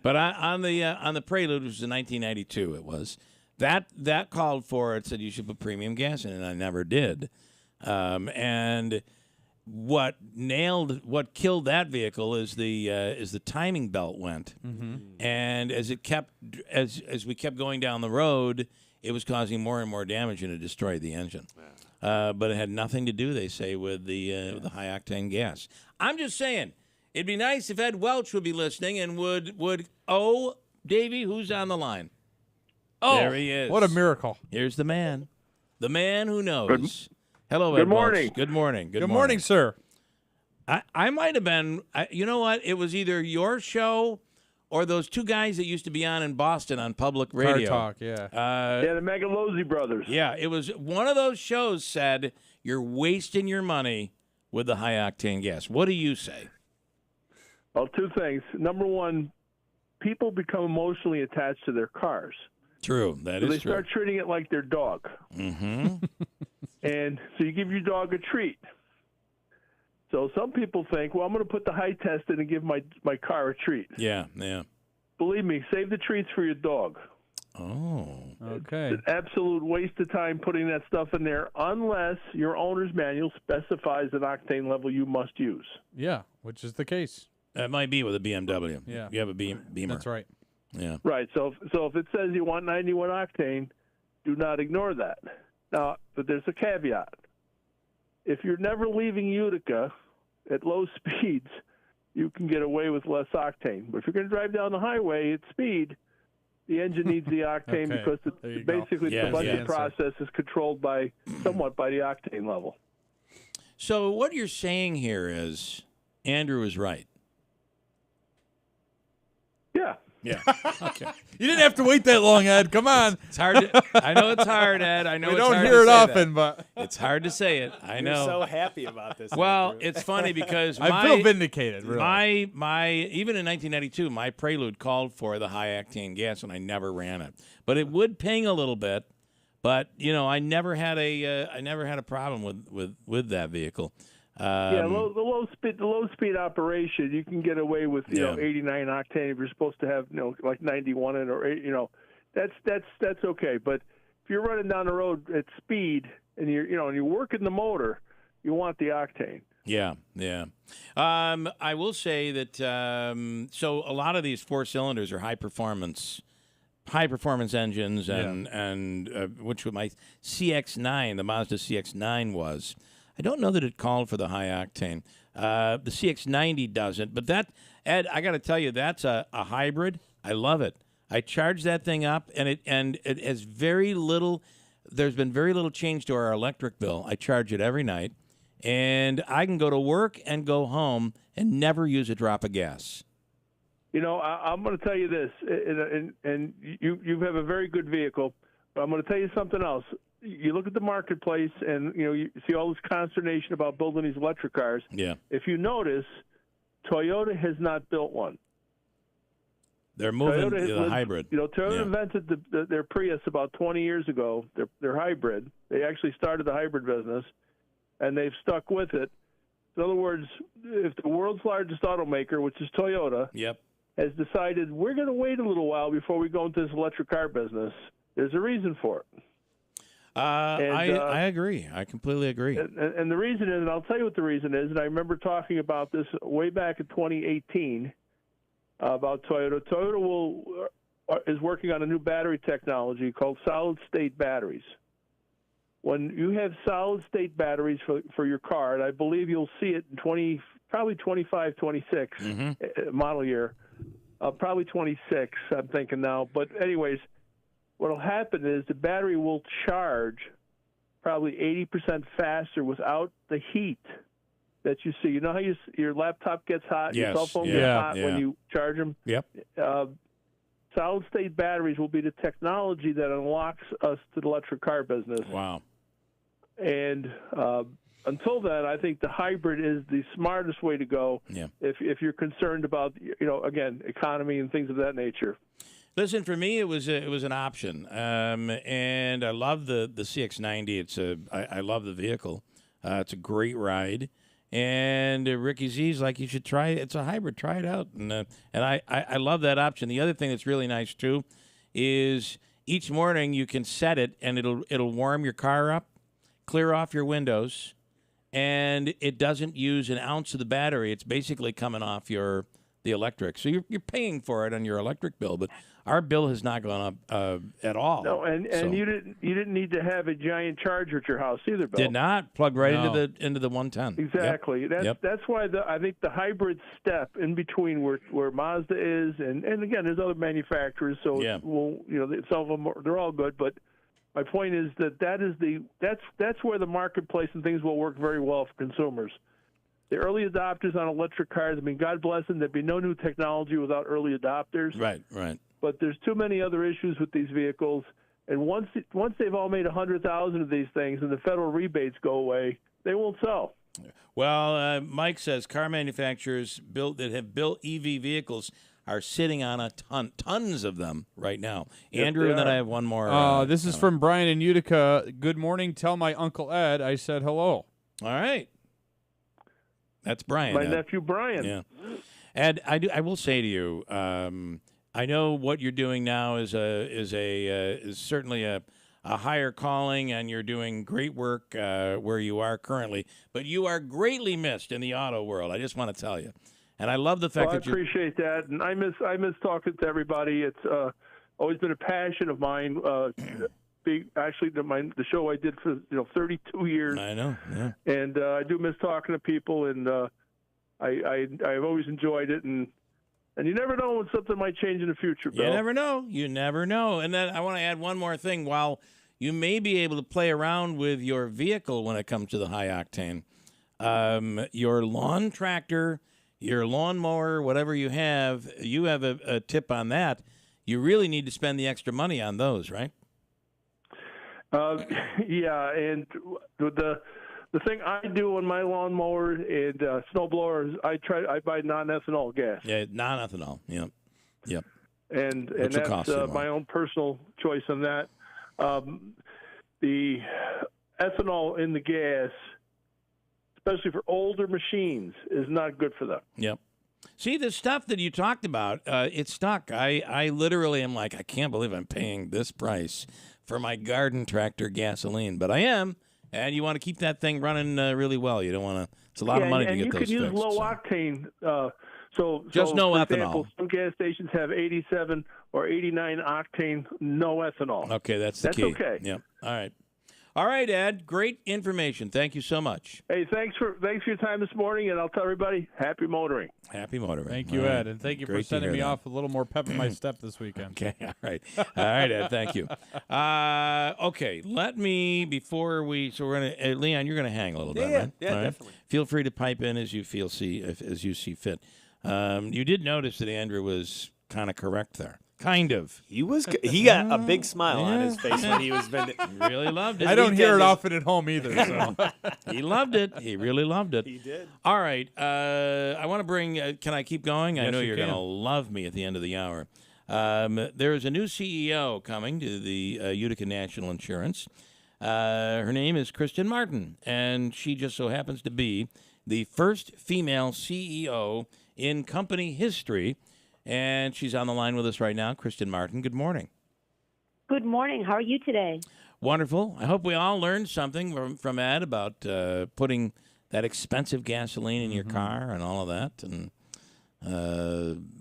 but on the Prelude, which was in 1992, it was that called for it. Said you should put premium gas in, and I never did. And what killed that vehicle is the timing belt went, and as we kept going down the road, it was causing more and more damage, and it destroyed the engine. But it had nothing to do, they say, with the high octane gas. I'm just saying, it'd be nice if Ed Welch would be listening and would Davey, who's on the line? Oh, there he is. What a miracle! Here's the man who knows. Hello, Ed Good morning. Welch. Good morning. Good morning, sir. I might have been. You know what? It was either your show or those two guys that used to be on in Boston on public radio. Car Talk, yeah. The Megalozzi brothers. Yeah, it was one of those shows said you're wasting your money with the high octane gas. What do you say? Well, two things. Number one, people become emotionally attached to their cars. True, that is They true. start treating it like their dog. Mm-hmm. And so you give your dog a treat. So some people think, well, I'm going to put the high test in and give my car a treat. Yeah. Believe me, save the treats for your dog. Oh. Okay. It's an absolute waste of time putting that stuff in there unless your owner's manual specifies an octane level you must use. Yeah, which is the case. That might be with a BMW. Yeah. You have a Beamer. That's right. Yeah. Right. So if it says you want 91 octane, do not ignore that. Now, but there's a caveat. If you're never leaving Utica at low speeds, you can get away with less octane. But if you're going to drive down the highway at speed, the engine needs the octane because basically the budget process is controlled somewhat by the octane level. So what you're saying here is Andrew is right. Yeah. Yeah. Okay. You didn't have to wait that long, Ed. Come on. It's hard. I know it's hard, Ed. I know we it's don't hard hear to it say often, that. but it's hard to say it. I know. You're so happy about this. Well, Andrew. it's funny because I feel vindicated. Really. My even in 1992, my Prelude called for the high octane gas, and I never ran it. But it would ping a little bit. But I never had a problem with that vehicle. The low speed operation, you can get away with 89 octane if you're supposed to have like 91 in or that's okay. But if you're running down the road at speed and you're working the motor, you want the octane. Yeah. I will say that so a lot of these 4 cylinders are high performance engines, and which my CX-9, the Mazda CX-9 was. I don't know that it called for the high octane. The CX-90 doesn't, but that, Ed, I got to tell you, that's a hybrid. I love it. I charge that thing up, and it has very little. There's been very little change to our electric bill. I charge it every night, and I can go to work and go home and never use a drop of gas. I'm going to tell you this, and you have a very good vehicle, but I'm going to tell you something else. you look at the marketplace, and you see all this consternation about building these electric cars. Yeah. If you notice, Toyota has not built one. They're moving Toyota to the hybrid. Toyota invented their Prius about 20 years ago. Their hybrid. They actually started the hybrid business, and they've stuck with it. In other words, if the world's largest automaker, which is Toyota, has decided we're going to wait a little while before we go into this electric car business, there's a reason for it. I agree. I completely agree. And the reason is, and I'll tell you what the reason is, and I remember talking about this way back in 2018 about Toyota. Toyota is working on a new battery technology called solid-state batteries. When you have solid-state batteries for your car, and I believe you'll see it in probably 25, 26 model year, probably 26, I'm thinking now. But anyways, what will happen is the battery will charge probably 80% faster without the heat that you see. You know how your laptop gets hot, your cell phone gets hot when you charge them? Yep. Solid-state batteries will be the technology that unlocks us to the electric car business. Wow. And until then, I think the hybrid is the smartest way to go if you're concerned about, again, economy and things of that nature. Listen, for me, it was an option, and I love the CX-90. I love the vehicle. It's a great ride, and Ricky Z's like, you should try it. It's a hybrid. Try it out, and I love that option. The other thing that's really nice too is each morning you can set it, and it'll warm your car up, clear off your windows, and it doesn't use an ounce of the battery. It's basically coming off the electric. So you're paying for it on your electric bill, but our bill has not gone up at all. No, and you didn't need to have a giant charger at your house either, Bill. Did not plug right into the 110. Exactly. Yep. That's why I think the hybrid step in between where Mazda is, and again, there's other manufacturers. So some of them they're all good, but my point is that's where the marketplace and things will work very well for consumers. The early adopters on electric cars, I mean, God bless them. There'd be no new technology without early adopters. Right. But there's too many other issues with these vehicles. And once they've all made 100,000 of these things and the federal rebates go away, they won't sell. Well, Mike says car manufacturers that have built EV vehicles are sitting on tons of them right now. Andrew, and then I have one more. This is from Brian in Utica. Good morning. Tell my Uncle Ed I said hello. All right. That's Brian. My nephew Brian. Yeah. Ed, I will say to you, I know what you're doing now is certainly a higher calling, and you're doing great work where you are currently. But you are greatly missed in the auto world. I just want to tell you, and I love the fact that I appreciate that, and I miss talking to everybody. It's always been a passion of mine. The show I did for 32 years. I know, yeah. And I do miss talking to people, and I've always enjoyed it, and you never know when something might change in the future, Bill. You never know. And then I want to add one more thing. While you may be able to play around with your vehicle when it comes to the high octane, your lawn tractor, your lawnmower, whatever you have a tip on that. You really need to spend the extra money on those, right? Yeah, and the thing I do on my lawnmower and snow blowers, I buy non-ethanol gas. Yeah, non-ethanol. Yep. And Which will cost that's you my own personal choice on that. The ethanol in the gas, especially for older machines, is not good for them. Yep. See, the stuff that you talked about, it's stuck. I literally am like, I can't believe I'm paying this price for my garden tractor gasoline, but I am, and you want to keep that thing running really well. You don't want to. It's a lot of money to get those fixed. And you can use low octane. Just no for ethanol. Example, some gas stations have 87 or 89 octane, no ethanol. Okay, that's the key. That's okay. Yep. All right, Ed. Great information. Thank you so much. Hey, thanks for your time this morning, and I'll tell everybody happy motoring. Happy motoring. Thank you, Ed, and thank you for sending me off a little more pep in my step this weekend. Okay, all right, Ed. Thank you. Okay, let me we're gonna Leon, you're gonna hang a little bit, right? Yeah, right? definitely. Feel free to pipe in as you see fit. You did notice that Andrew was kind of correct there. Kind of. He got a big smile on his face when he was been. Really loved it. I don't hear it often at home either. So. He loved it. He really loved it. He did. All right. I want to bring. Can I keep going? I Yes, know you you're going to can. love me at the end of the hour. There is a new CEO coming to the Utica National Insurance. Her name is Kristen Martin, and she just so happens to be the first female CEO in company history. And she's on the line with us right now. Kristen Martin, good morning. Good morning. How are you today? Wonderful. I hope we all learned something from Ed about putting that expensive gasoline in your car and all of that. And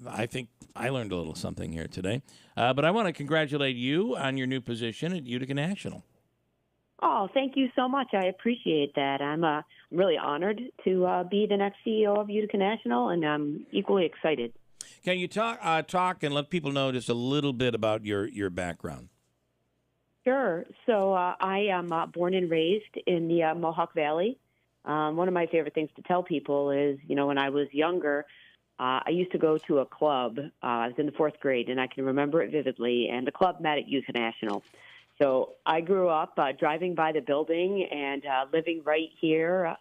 I think I learned a little something here today. But I want to congratulate you on your new position at Utica National. Oh, thank you so much. I appreciate that. I'm really honored to be the next CEO of Utica National, and I'm equally excited. Can you talk and let people know just a little bit about your background? Sure. So I am born and raised in the Mohawk Valley. One of my favorite things to tell people is, when I was younger, I used to go to a club. I was in the 4th grade, and I can remember it vividly, and the club met at Utica National. So I grew up driving by the building and living right here.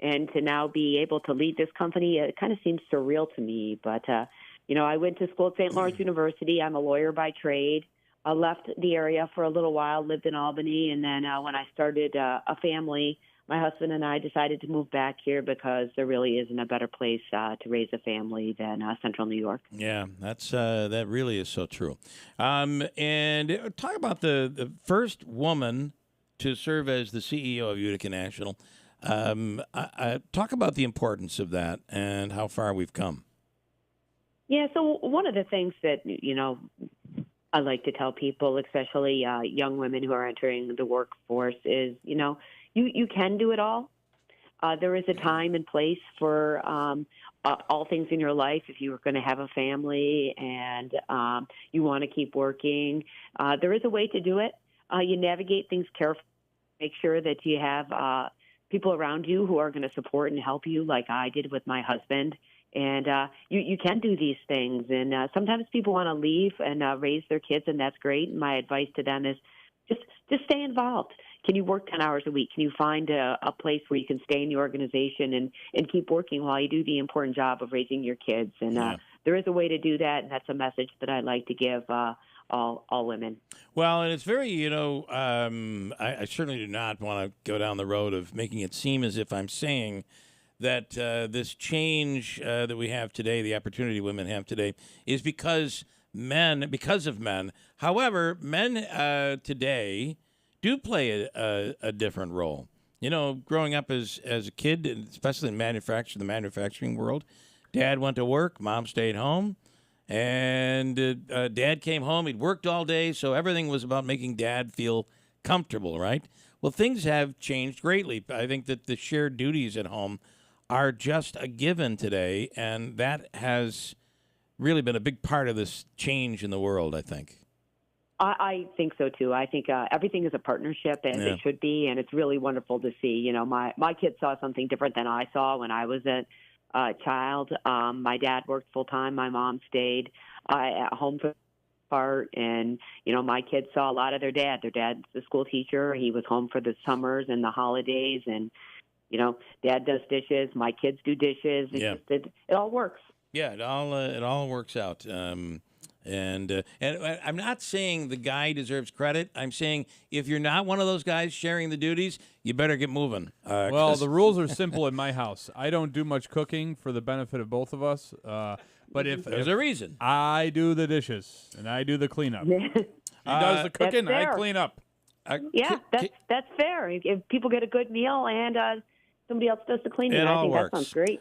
And to now be able to lead this company, it kind of seems surreal to me. But, I went to school at St. Lawrence University. I'm a lawyer by trade. I left the area for a little while, lived in Albany. And then when I started a family, my husband and I decided to move back here because there really isn't a better place to raise a family than Central New York. Yeah, that really is so true. And talk about the first woman to serve as the CEO of Utica National. Talk about the importance of that and how far we've come. Yeah, so one of the things that, I like to tell people, especially young women who are entering the workforce, is, you can do it all. There is a time and place for all things in your life. If you are going to have a family and you want to keep working, there is a way to do it. You navigate things carefully, make sure that you have people around you who are going to support and help you, like I did with my husband. And you can do these things. And sometimes people want to leave and raise their kids, and that's great. And my advice to them is just stay involved. Can you work 10 hours a week? Can you find a place where you can stay in the organization and keep working while you do the important job of raising your kids? And there is a way to do that, and that's a message that I like to give all women. Well, and it's very, I certainly do not want to go down the road of making it seem as if I'm saying that this change that we have today, the opportunity women have today, is because of men. However, men today do play a different role. Growing up as a kid, especially in the manufacturing world, Dad went to work, Mom stayed home. And Dad came home. He'd worked all day, so everything was about making Dad feel comfortable, right? Well, things have changed greatly. I think that the shared duties at home are just a given today, and that has really been a big part of this change in the world, I think. I think so, too. I think everything is a partnership, and it should be, and it's really wonderful to see. My kids saw something different than I saw when I was a child. My dad worked full-time. My mom stayed at home for the part, and, my kids saw a lot of their dad. Their dad's a school teacher. He was home for the summers and the holidays, and, Dad does dishes. My kids do dishes. It all works. Yeah, it all works out. And I'm not saying the guy deserves credit. I'm saying if you're not one of those guys sharing the duties, you better get moving. Well, the rules are simple in my house. I don't do much cooking for the benefit of both of us. But if there's a reason, I do the dishes and I do the cleanup. He does the cooking, I clean up. That's fair. If people get a good meal and somebody else does the cleaning, I think that sounds great.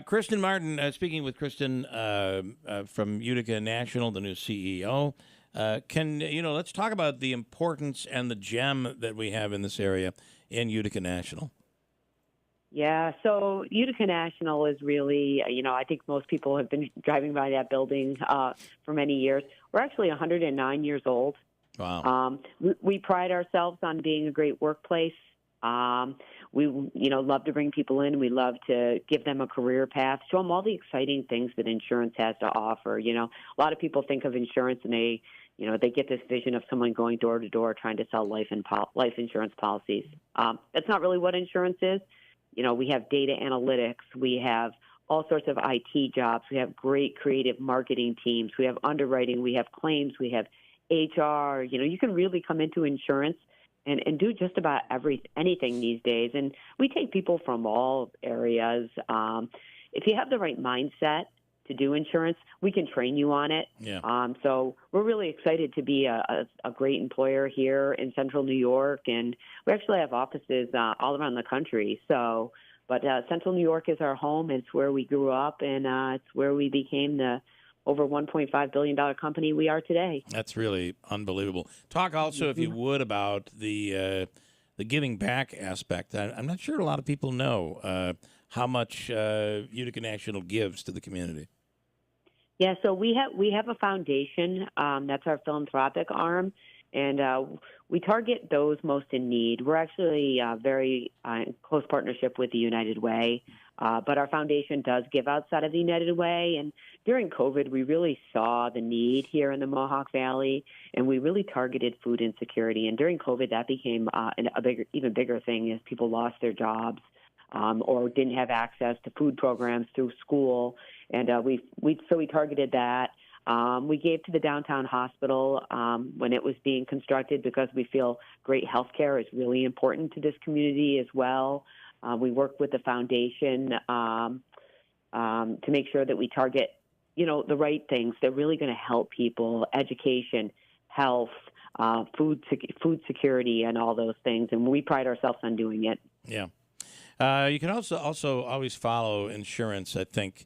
Kristen Martin, speaking with Kristen from Utica National, the new CEO. Let's talk about the importance and the gem that we have in this area in Utica National. Yeah, so Utica National is really, I think most people have been driving by that building for many years. We're actually 109 years old. Wow. We pride ourselves on being a great workplace. We, love to bring people in. We love to give them a career path, show them all the exciting things that insurance has to offer. A lot of people think of insurance and they get this vision of someone going door to door trying to sell life insurance policies. That's not really what insurance is. We have data analytics. We have all sorts of IT jobs. We have great creative marketing teams. We have underwriting. We have claims. We have HR. You can really come into insurance and do just about anything these days. And we take people from all areas. If you have the right mindset to do insurance, we can train you on it. Yeah. So we're really excited to be a great employer here in Central New York, and we actually have offices all around the country. But Central New York is our home. It's where we grew up, and it's where we became the over $1.5 billion company we are today. That's really unbelievable. Talk also, if you would, about the giving back aspect. I'm not sure a lot of people know how much Utica National gives to the community. Yeah, so we have a foundation. That's our philanthropic arm, and we target those most in need. We're actually very close partnership with the United Way. But our foundation does give outside of the United Way. And during COVID, we really saw the need here in the Mohawk Valley, and we really targeted food insecurity. And during COVID, that became even bigger thing as people lost their jobs or didn't have access to food programs through school. And so we targeted that. We gave to the downtown hospital when it was being constructed because we feel great health care is really important to this community as well. We work with the foundation to make sure that we target, the right things. They're really going to help people: education, health, food security, and all those things. And we pride ourselves on doing it. Yeah. You can also always follow insurance, I think,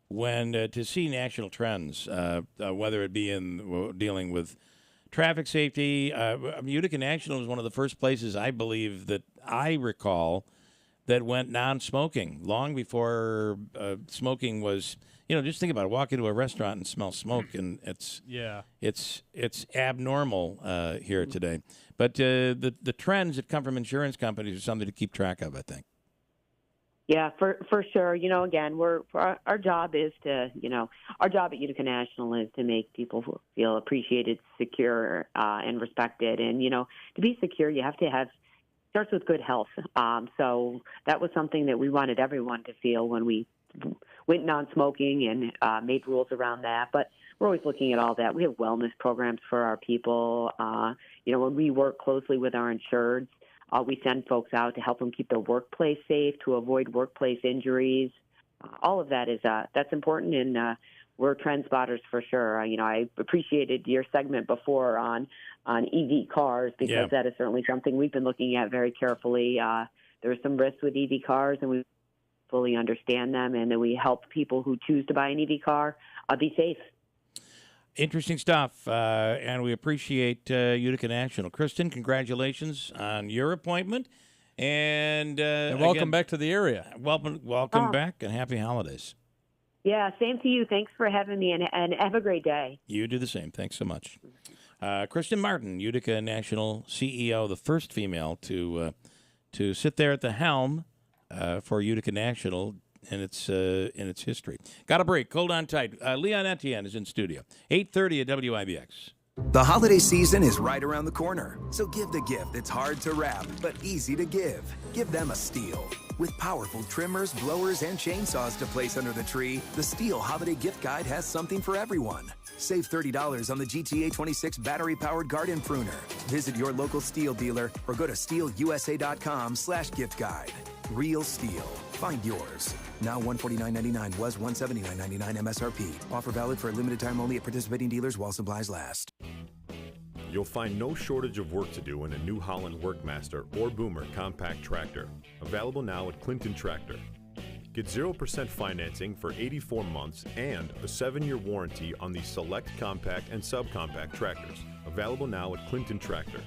when to see national trends, whether it be in dealing with traffic safety. Utica National is one of the first places, I believe, that I recall that went non-smoking long before smoking was. Just think about it. Walk into a restaurant and smell smoke, and it's abnormal here today. But the trends that come from insurance companies are something to keep track of, I think. Yeah, for sure. Again, our job is to, our job at Utica National is to make people feel appreciated, secure, and respected. And, to be secure, you have to starts with good health. So that was something that we wanted everyone to feel when we went non-smoking and made rules around that. But we're always looking at all that. We have wellness programs for our people. When we work closely with our insureds, we send folks out to help them keep their workplace safe, to avoid workplace injuries. All of that that's important, and we're trend spotters for sure. I appreciated your segment before on EV cars because that is certainly something we've been looking at very carefully. There are some risks with EV cars, and we fully understand them, and then we help people who choose to buy an EV car be safe. Interesting stuff, and we appreciate Utica National. Kristen, congratulations on your appointment, and welcome again, back to the area. Welcome back, and happy holidays. Yeah, same to you. Thanks for having me, and have a great day. You do the same. Thanks so much. Kristen Martin, Utica National CEO, the first female to sit there at the helm for Utica National in its history. Got a break. Hold on tight. Leon Etienne is in studio. 8:30 at WIBX. The holiday season is right around the corner, so give the gift that's hard to wrap but easy to give. Give them a Stihl. With powerful trimmers, blowers, and chainsaws to place under the tree, the Stihl Holiday Gift Guide has something for everyone. Save $30 on the GTA 26 battery-powered garden pruner. Visit your local Stihl dealer or go to stihlusa.com/gift guide. Real Stihl. Find yours. Now $149.99 was $179.99 MSRP. Offer valid for a limited time only at participating dealers while supplies last. You'll find no shortage of work to do in a New Holland Workmaster or Boomer compact tractor. Available now at Clinton Tractor. Get 0% financing for 84 months and a 7-year warranty on the select compact and subcompact tractors. Available now at Clinton Tractor.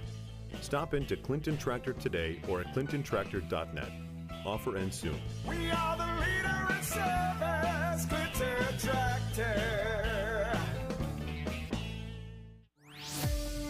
Stop into Clinton Tractor today or at clintontractor.net. Offer ends soon. We are the leader in service, Clinton Tractor.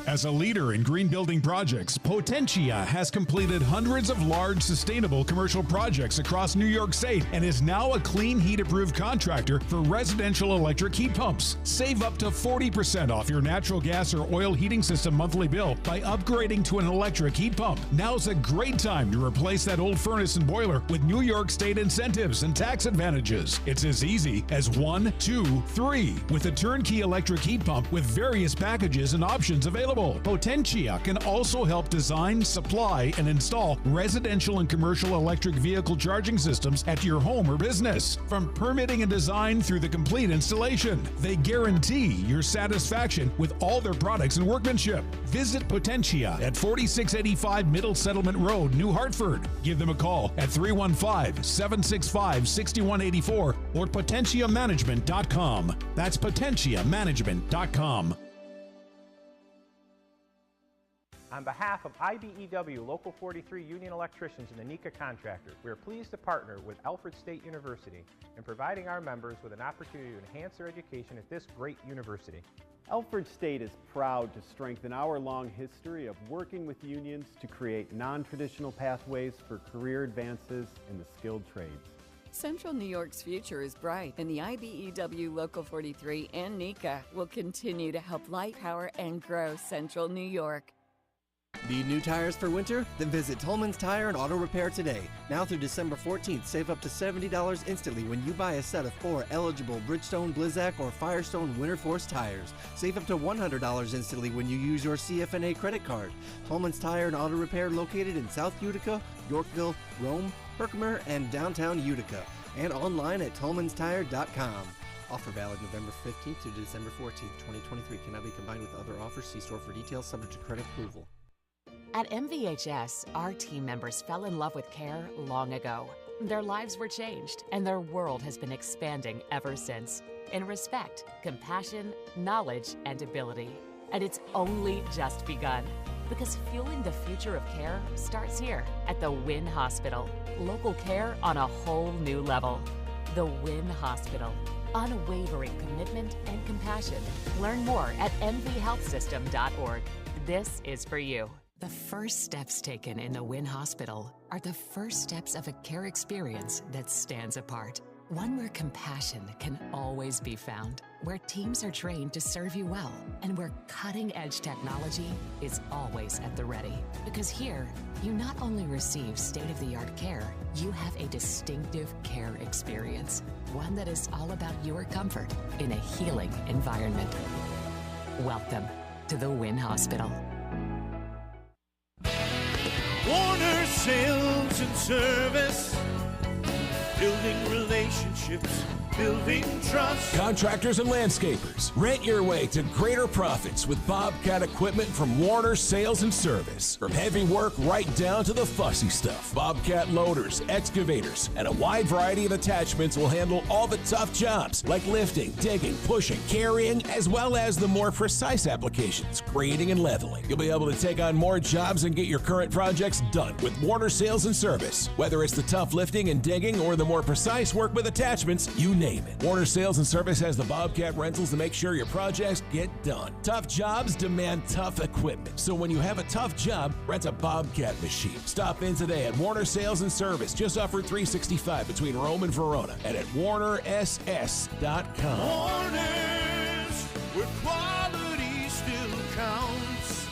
As a leader in green building projects, Potentia has completed hundreds of large, sustainable commercial projects across New York State and is now a clean heat approved contractor for residential electric heat pumps. Save up to 40% off your natural gas or oil heating system monthly bill by upgrading to an electric heat pump. Now's a great time to replace that old furnace and boiler with New York State incentives and tax advantages. It's as easy as 1, 2, 3 with a turnkey electric heat pump with various packages and options available. Potentia can also help design, supply, and install residential and commercial electric vehicle charging systems at your home or business. From permitting and design through the complete installation, they guarantee your satisfaction with all their products and workmanship. Visit Potentia at 4685 Middle Settlement Road, New Hartford. Give them a call at 315-765-6184 or potentiamanagement.com. That's potentiamanagement.com. On behalf of IBEW Local 43 Union Electricians and the NECA Contractor, we are pleased to partner with Alfred State University in providing our members with an opportunity to enhance their education at this great university. Alfred State is proud to strengthen our long history of working with unions to create non-traditional pathways for career advances in the skilled trades. Central New York's future is bright, and the IBEW Local 43 and NECA will continue to help light, power, and grow Central New York. Need new tires for winter? Then visit Tolman's Tire and Auto Repair today. Now through December 14th, save up to $70 instantly when you buy a set of 4 eligible Bridgestone, Blizzak, or Firestone Winter Force tires. Save up to $100 instantly when you use your CFNA credit card. Tolman's Tire and Auto Repair located in South Utica, Yorkville, Rome, Herkimer, and downtown Utica. And online at tolmanstire.com. Offer valid November 15th to December 14th, 2023. Cannot be combined with other offers. See store for details, subject to credit approval. At MVHS, our team members fell in love with care long ago. Their lives were changed, and their world has been expanding ever since. In respect, compassion, knowledge, and ability. And it's only just begun. Because fueling the future of care starts here at the Wynn Hospital. Local care on a whole new level. The Wynn Hospital. Unwavering commitment and compassion. Learn more at mvhealthsystem.org. This is for you. The first steps taken in the Wynn Hospital are the first steps of a care experience that stands apart. One where compassion can always be found, where teams are trained to serve you well, and where cutting-edge technology is always at the ready. Because here, you not only receive state-of-the-art care, you have a distinctive care experience, one that is all about your comfort in a healing environment. Welcome to the Wynn Hospital. Warner Sales and Service, building relationships, building trust. Contractors and landscapers, rent your way to greater profits with Bobcat equipment from Warner Sales and Service. From heavy work right down to the fussy stuff, Bobcat loaders, excavators, and a wide variety of attachments will handle all the tough jobs like lifting, digging, pushing, carrying, as well as the more precise applications, grading and leveling. You'll be able to take on more jobs and get your current projects done with Warner Sales and Service. Whether it's the tough lifting and digging or the more precise work with attachments, you name it. Warner Sales and Service has the Bobcat rentals to make sure your projects get done. Tough jobs demand tough equipment. So when you have a tough job, rent a Bobcat machine. Stop in today at Warner Sales and Service, just off Route 365 between Rome and Verona, and at warnerss.com. Warner's, where quality still counts.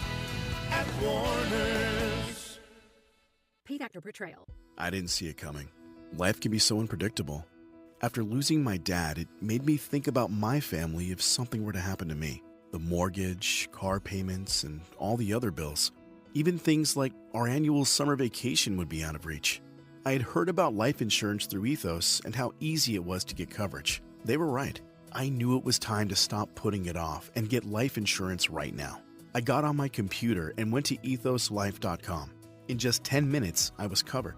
At Warner's. Paid actor portrayal. I didn't see it coming. Life can be so unpredictable. After losing my dad, it made me think about my family if something were to happen to me. The mortgage, car payments, and all the other bills. Even things like our annual summer vacation would be out of reach. I had heard about life insurance through Ethos and how easy it was to get coverage. They were right. I knew it was time to stop putting it off and get life insurance right now. I got on my computer and went to ethoslife.com. In just 10 minutes, I was covered.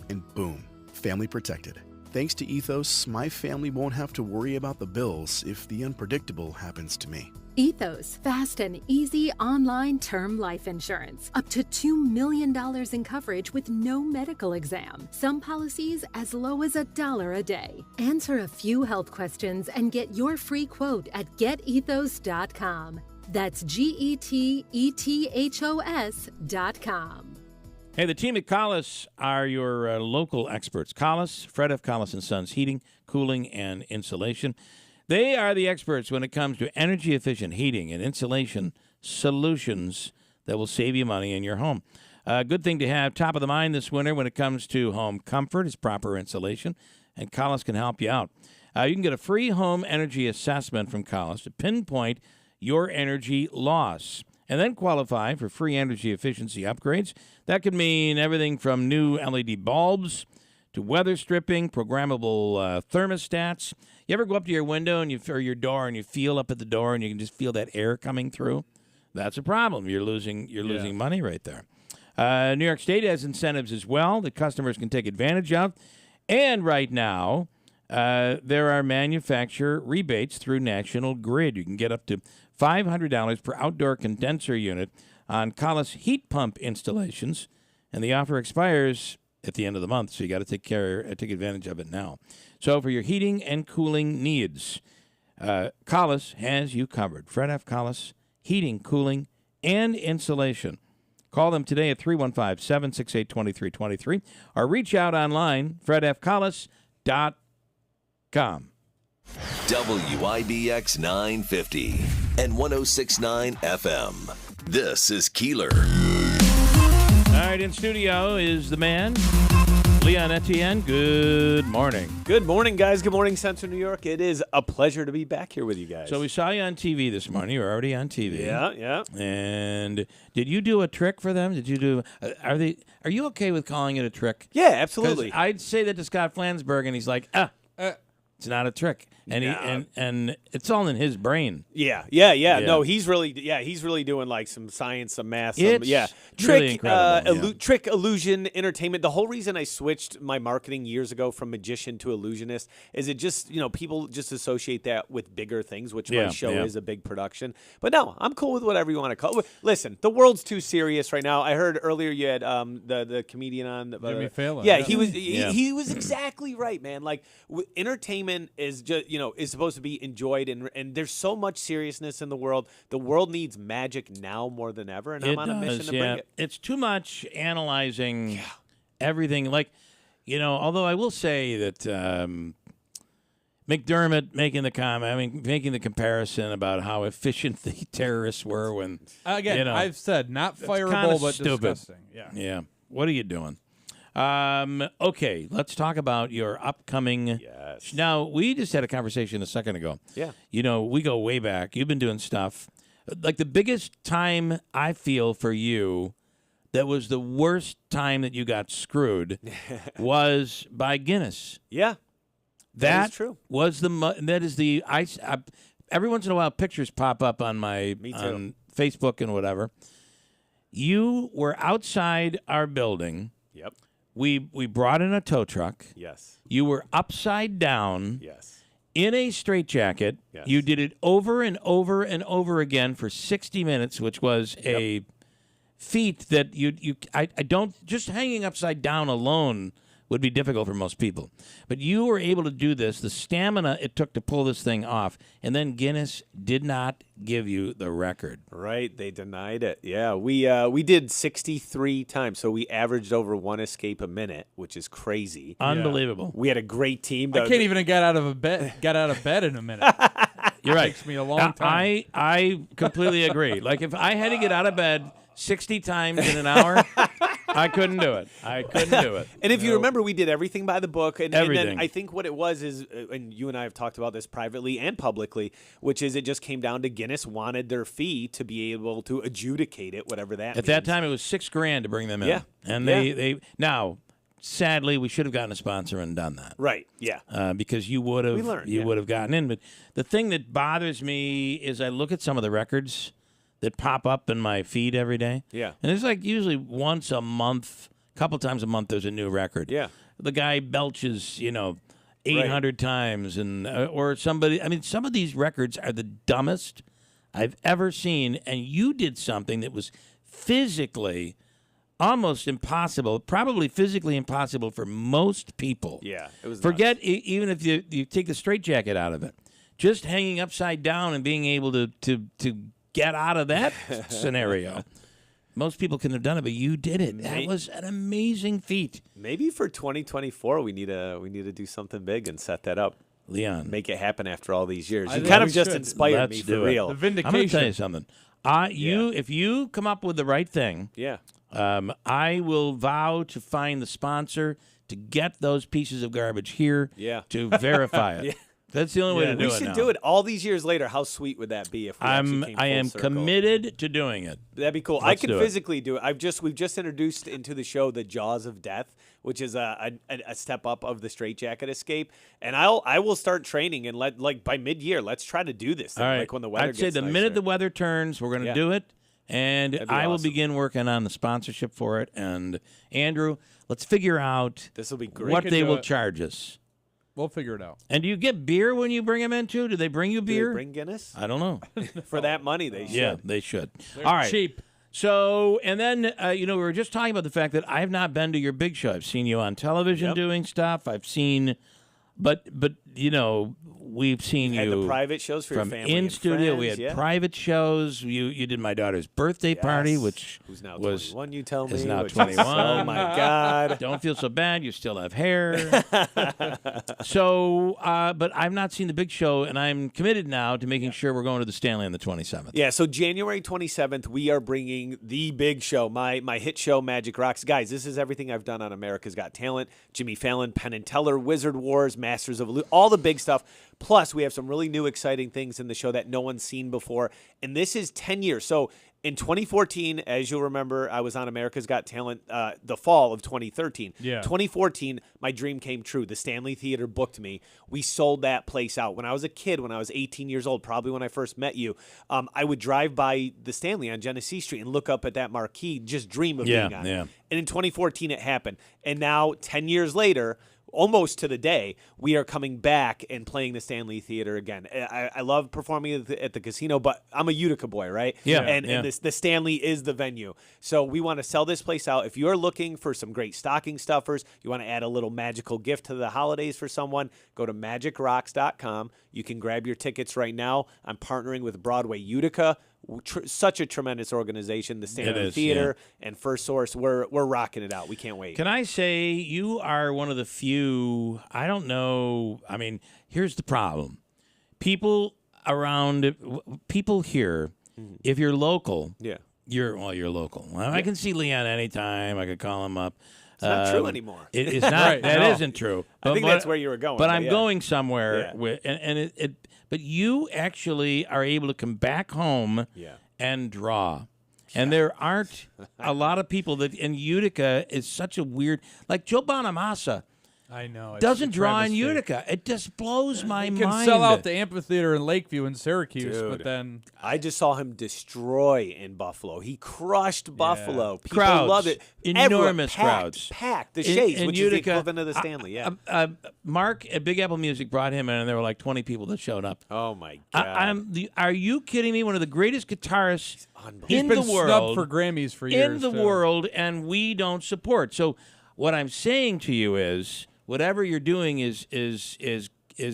And boom, family protected. Thanks to Ethos, my family won't have to worry about the bills if the unpredictable happens to me. Ethos, fast and easy online term life insurance. Up to $2 million in coverage with no medical exam. Some policies as low as $1 a day. Answer a few health questions and get your free quote at getethos.com. That's GETETHOS.com. Hey, the team at Collis are your local experts. Collis, Fred F. Collis & Sons Heating, Cooling, and Insulation. They are the experts when it comes to energy-efficient heating and insulation solutions that will save you money in your home. A good thing to have top of the mind this winter when it comes to home comfort is proper insulation, and Collis can help you out. You can get a free home energy assessment from Collis to pinpoint your energy loss, and then qualify for free energy efficiency upgrades. That could mean everything from new LED bulbs to weather stripping, programmable thermostats. You ever go up to your window or your door and you feel up at the door and you can just feel that air coming through? That's a problem. You're losing money right there. New York State has incentives as well that customers can take advantage of. And right now, there are manufacturer rebates through National Grid. You can get up to $500 per outdoor condenser unit on Collis heat pump installations, and the offer expires at the end of the month, so you got to take advantage of it now. So for your heating and cooling needs, Collis has you covered. Fred F. Collis, heating, cooling, and insulation. Call them today at 315-768-2323 or reach out online, fredfcollis.com. WIBX 950 and 106.9 FM. This is Keeler. All right, in studio is the man, Leon Etienne. Good morning. Good morning, guys. Good morning, Central New York. It is a pleasure to be back here with you guys. So we saw you on TV this morning. You were already on TV. Yeah. And did you do a trick for them? Did you do? Are you okay with calling it a trick? Yeah, absolutely. 'Cause I'd say that to Scott Flansburgh, and he's like, it's not a trick, and and it's all in his brain. Yeah. No, he's really doing like some science, some math, It's trick, really incredible, trick, illusion, entertainment. The whole reason I switched my marketing years ago from magician to illusionist is it just people just associate that with bigger things, which my show is a big production. But no, I'm cool with whatever you want to call it. Listen, the world's too serious right now. I heard earlier you had the comedian on Jimmy Fallon. Yeah, he was exactly right, man. Like entertainment is just is supposed to be enjoyed, and there's so much seriousness in the world. The world needs magic now more than ever, and I'm on a mission to bring it. It's too much analyzing everything. Like, although I will say that McDermott making the comparison about how efficient the terrorists were when I've said not fireable but stupid. Disgusting. Yeah. What are you doing? Okay, let's talk about your upcoming. Yes. Now, we just had a conversation a second ago. Yeah. We go way back. You've been doing stuff. Like the biggest time I feel for you that was the worst time that you got screwed was by Guinness. Yeah. That is true. Was that is the every once in a while pictures pop up on my on Facebook and whatever. You were outside our building. Yep. We brought in a tow truck. Yes. You were upside down. Yes. In a straitjacket. Yes. You did it over and over and over again for 60 minutes, which was a feat that I don't, just hanging upside down alone would be difficult for most people. But you were able to do this, the stamina it took to pull this thing off, and then Guinness did not give you the record. Right, they denied it. Yeah, we did 63 times, so we averaged over one escape a minute, which is crazy. Unbelievable. We had a great team. I can't even get out of bed in a minute. You're right. It takes me a long time. I completely agree. Like if I had to get out of bed 60 times in an hour, I couldn't do it. And if you remember, we did everything by the book. And Everything. then I think what it was is, and you and I have talked about this privately and publicly, which is it just came down to Guinness wanted their fee to be able to adjudicate it, whatever that means. At that time, it was $6,000 to bring them in. Yeah. And they now, sadly, we should have gotten a sponsor and done that. Right, yeah. Because you would have would have gotten in. But the thing that bothers me is I look at some of the records that pop up in my feed every day. Yeah. And it's like usually once a month, a couple times a month, there's a new record. Yeah. The guy belches, 800 times, and or somebody. I mean, some of these records are the dumbest I've ever seen, and you did something that was physically almost impossible, probably physically impossible for most people. Yeah, it was. Forget even if you take the straitjacket out of it, just hanging upside down and being able to get out of that scenario. Most people couldn't have done it, but you did it. That was an amazing feat. Maybe for 2024, we need to do something big and set that up. Leon, make it happen after all these years. You kind of just inspired me for real. The vindication. I'm going to tell you something. If you come up with the right thing, I will vow to find the sponsor to get those pieces of garbage here to verify it. That's the only way to do it. We should do it all these years later. How sweet would that be if we actually came I full am circle? committed to doing it. That'd be cool. I can physically do it. We've just introduced into the show the Jaws of Death, which is a step up of the straitjacket escape. And I will start training and by mid-year, let's try to do this thing, all right. like when the weather I'd say gets the nicer. minute the weather turns, we're going to do it. And I will begin working on the sponsorship for it. And Andrew, let's figure out this will be great. What they will charge us. We'll figure it out. And do you get beer when you bring them in, too? Do they bring you beer? Do they bring Guinness? I don't know. For that money, they should. Yeah, they should. They're all right. cheap. So, and then, we were just talking about the fact that I have not been to your big show. I've seen you on television doing stuff. I've seen, but we've seen you. You had the private shows for your from family in and studio. friends, We had private shows. You did my daughter's birthday party, which who's now was 21. You tell me is now which 21. Oh my God! Don't feel so bad. You still have hair. So, but I've not seen the big show, and I'm committed now to making sure we're going to the Stanley on the 27th. Yeah. So January 27th, we are bringing the big show, my hit show, Magic Rocks. Guys, this is everything I've done on America's Got Talent, Jimmy Fallon, Penn and Teller, Wizard Wars, Masters of all the big stuff. Plus, we have some really new, exciting things in the show that no one's seen before. And this is 10 years. So in 2014, as you'll remember, I was on America's Got Talent the fall of 2013. Yeah. 2014, my dream came true. The Stanley Theater booked me. We sold that place out. When I was a kid, when I was 18 years old, probably when I first met you, I would drive by the Stanley on Genesee Street and look up at that marquee, just dream of being on it. And in 2014, it happened. And now, 10 years later, almost to the day, we are coming back and playing the Stanley Theater again. I love performing at the casino, but I'm a Utica boy, right? Yeah. And the Stanley is the venue. So we want to sell this place out. If you're looking for some great stocking stuffers, you want to add a little magical gift to the holidays for someone, go to magicrocks.com. You can grab your tickets right now. I'm partnering with Broadway Utica. Such a tremendous organization, the Stanley Theater and First Source. We're rocking it out. We can't wait. Can I say you are one of the few, I don't know, I mean, here's the problem. People here, if you're local, you're local. Well, I can see Leon anytime. I could call him up. It's not true anymore. It's not. Right, that no. isn't true. I think that's where you were going. But I'm going somewhere with, but you actually are able to come back home and draw. And there aren't a lot of people that in Utica is such a weird, like Joe Bonamassa. I know. Doesn't draw in Utica. It just blows my mind. He can sell out the amphitheater in Lakeview and Syracuse, Dude. but then I just saw him destroy in Buffalo. He crushed Buffalo. People crowds, love it. enormous Everywhere, crowds, packed. The Shades, in which Utica, is the equivalent of the Stanley. Mark at Big Apple Music brought him in, and there were like 20 people that showed up. Oh my God! Are you kidding me? One of the greatest guitarists he's in been the world snubbed for Grammys for years. in the world, and we don't support. So what I'm saying to you is, whatever you're doing is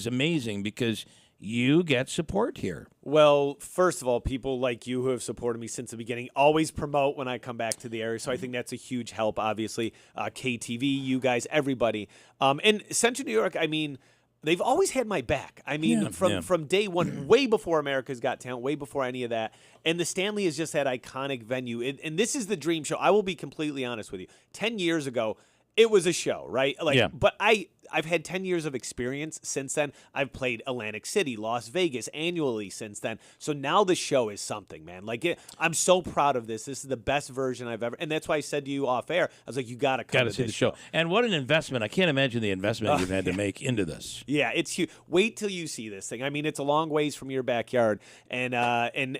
amazing because you get support here. Well, first of all, people like you who have supported me since the beginning always promote when I come back to the area. So I think that's a huge help, obviously. KTV, you guys, everybody. And Central New York, I mean, they've always had my back. I mean, from day one, way before America's Got Talent, way before any of that. And the Stanley is just that iconic venue. And this is the dream show. I will be completely honest with you. 10 years ago, it was a show, right? But I've had 10 years of experience since then. I've played Atlantic City, Las Vegas annually since then. So now the show is something, man. I'm so proud of this. This is the best version I've ever. And that's why I said to you off air, I was like, you got to come to see this the show. And what an investment. I can't imagine the investment you've had to make into this. Yeah, it's huge. Wait till you see this thing. I mean, it's a long ways from your backyard. And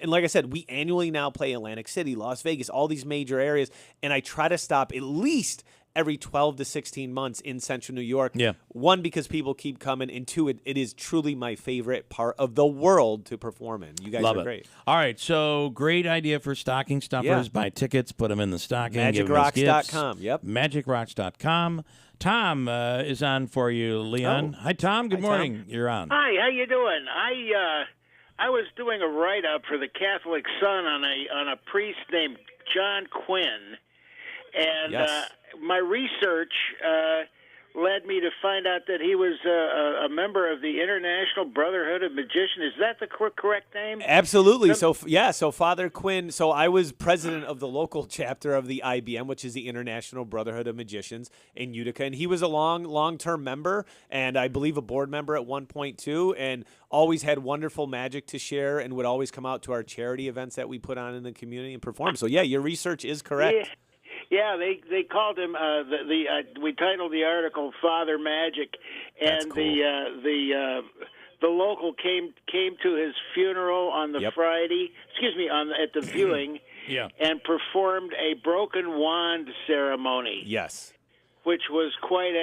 like I said, we annually now play Atlantic City, Las Vegas, all these major areas. And I try to stop at least every 12 to 16 months in Central New York. Yeah. One, because people keep coming, and two, it is truly my favorite part of the world to perform in. You guys Love are it. great. All right, so great idea for stocking stuffers. Yeah. Buy tickets, put them in the stocking. give them as MagicRocks.com. gifts. Yep. MagicRocks.com. Tom is on for you, Leon. Oh. Hi, Tom. Good Hi, morning. Tom. You're on. Hi, how you doing? I was doing a write-up for the Catholic Sun on a priest named John Quinn, and my research led me to find out that he was a member of the International Brotherhood of Magicians. Is that the correct name? Absolutely. So Father Quinn, so I was president of the local chapter of the IBM, which is the International Brotherhood of Magicians in Utica, and he was a long-term member, and I believe a board member at one point too, and always had wonderful magic to share and would always come out to our charity events that we put on in the community and perform. So yeah, your research is correct. Yeah. Yeah, they called him we titled the article "Father Magic," and cool. the local came to his funeral on the Friday. At the viewing, and performed a broken wand ceremony. Yes, which was quite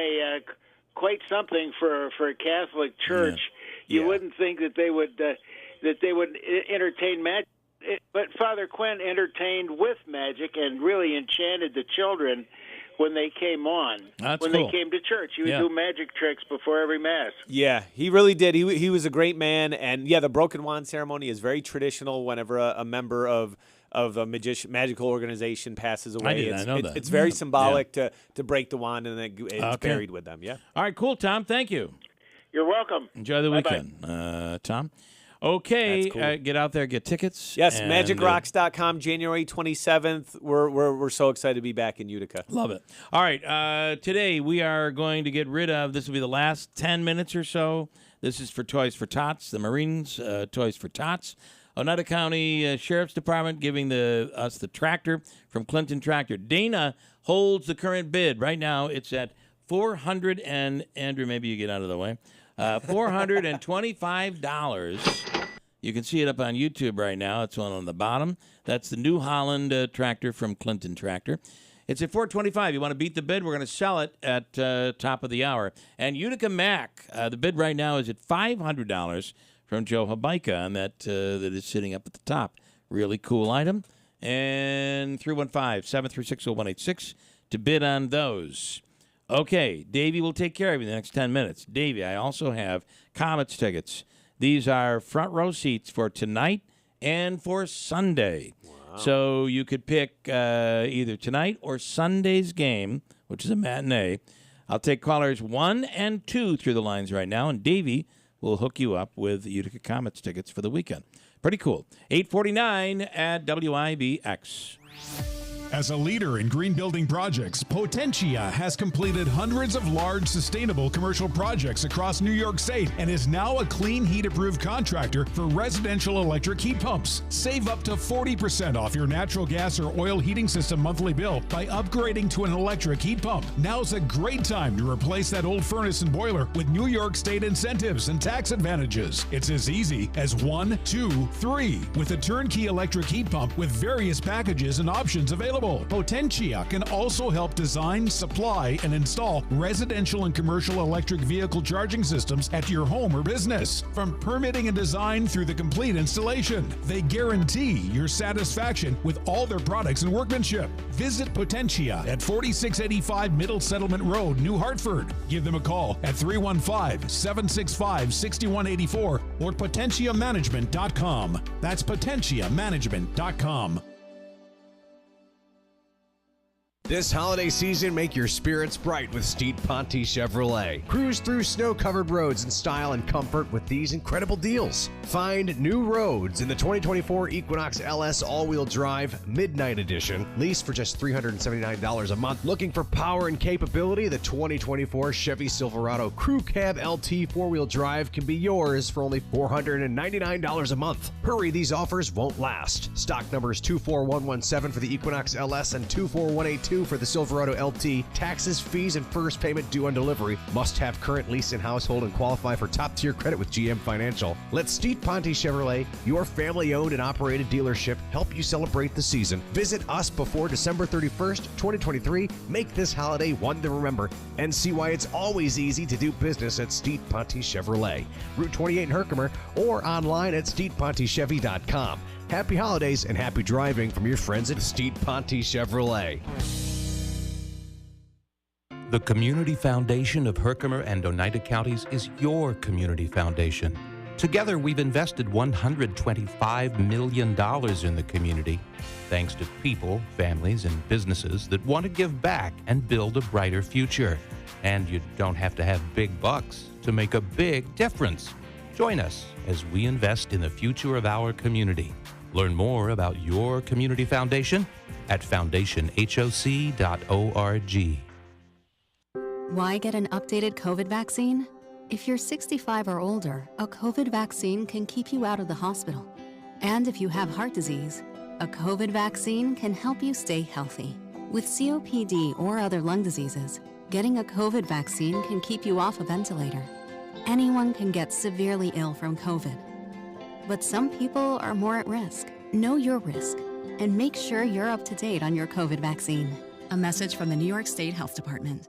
something for a Catholic church. You wouldn't think that they would entertain magic. But Father Quinn entertained with magic and really enchanted the children when they came on. That's when cool. They came to church. He would do magic tricks before every Mass. Yeah, he really did. He was a great man. And, the broken wand ceremony is very traditional whenever a member of a magical organization passes away. I know that. It's very symbolic to break the wand and then it's buried with them. Yeah. All right, cool, Tom. Thank you. You're welcome. Enjoy the weekend, Tom. Okay, cool. Get out there, get tickets. Yes, MagicRocks.com, January 27th. We're so excited to be back in Utica. Love it. All right, today we are going to get rid of, this will be the last 10 minutes or so. This is for Toys for Tots, the Marines Toys for Tots. Oneida County Sheriff's Department giving us the tractor from Clinton Tractor. Dana holds the current bid. Right now it's at $400, and Andrew, maybe you get out of the way. $425. You can see it up on YouTube right now. It's one on the bottom. That's the New Holland tractor from Clinton Tractor. It's at $425. You want to beat the bid? We're going to sell it at top of the hour. And Utica Mac, the bid right now is at $500 from Joe Habaika, and that is sitting up at the top. Really cool item. And 315-736-0186 to bid on those. Okay, Davey will take care of you in the next 10 minutes. Davey, I also have Comets tickets. These are front row seats for tonight and for Sunday. Wow. So you could pick either tonight or Sunday's game, which is a matinee. I'll take callers 1 and 2 through the lines right now, and Davey will hook you up with Utica Comets tickets for the weekend. Pretty cool. 849 at WIBX. As a leader in green building projects, Potentia has completed hundreds of large sustainable commercial projects across New York State and is now a clean heat approved contractor for residential electric heat pumps. Save up to 40% off your natural gas or oil heating system monthly bill by upgrading to an electric heat pump. Now's a great time to replace that old furnace and boiler with New York State incentives and tax advantages. It's as easy as 1, 2, 3 with a turnkey electric heat pump with various packages and options available. Potentia can also help design, supply, and install residential and commercial electric vehicle charging systems at your home or business. From permitting and design through the complete installation, they guarantee your satisfaction with all their products and workmanship. Visit Potentia at 4685 Middle Settlement Road, New Hartford. Give them a call at 315-765-6184 or potentiamanagement.com. That's potentiamanagement.com. This holiday season, make your spirits bright with Steed Ponte Chevrolet. Cruise through snow-covered roads in style and comfort with these incredible deals. Find new roads in the 2024 Equinox LS all-wheel drive Midnight Edition. Lease for just $379 a month. Looking for power and capability? The 2024 Chevy Silverado Crew Cab LT four-wheel drive can be yours for only $499 a month. Hurry, these offers won't last. Stock numbers 24117 for the Equinox LS and 24182 for the Silverado LT. Taxes, fees, and first payment due on delivery. Must have current lease in household and qualify for top-tier credit with GM Financial. Let Steed Ponte Chevrolet, your family-owned and operated dealership, help you celebrate the season. Visit us before December 31st, 2023. Make this holiday one to remember and see why it's always easy to do business at Steed Ponte Chevrolet. Route 28 in Herkimer or online at SteedPonteChevy.com. Happy holidays and happy driving from your friends at Steed Ponte Chevrolet. The Community Foundation of Herkimer and Oneida Counties is your community foundation. Together, we've invested $125 million in the community, thanks to people, families, and businesses that want to give back and build a brighter future. And you don't have to have big bucks to make a big difference. Join us as we invest in the future of our community. Learn more about your community foundation at foundationhoc.org. Why get an updated COVID vaccine? If you're 65 or older, a COVID vaccine can keep you out of the hospital. And if you have heart disease, a COVID vaccine can help you stay healthy. With COPD or other lung diseases, getting a COVID vaccine can keep you off a ventilator. Anyone can get severely ill from COVID. But some people are more at risk. Know your risk and make sure you're up to date on your COVID vaccine. A message from the New York State Health Department.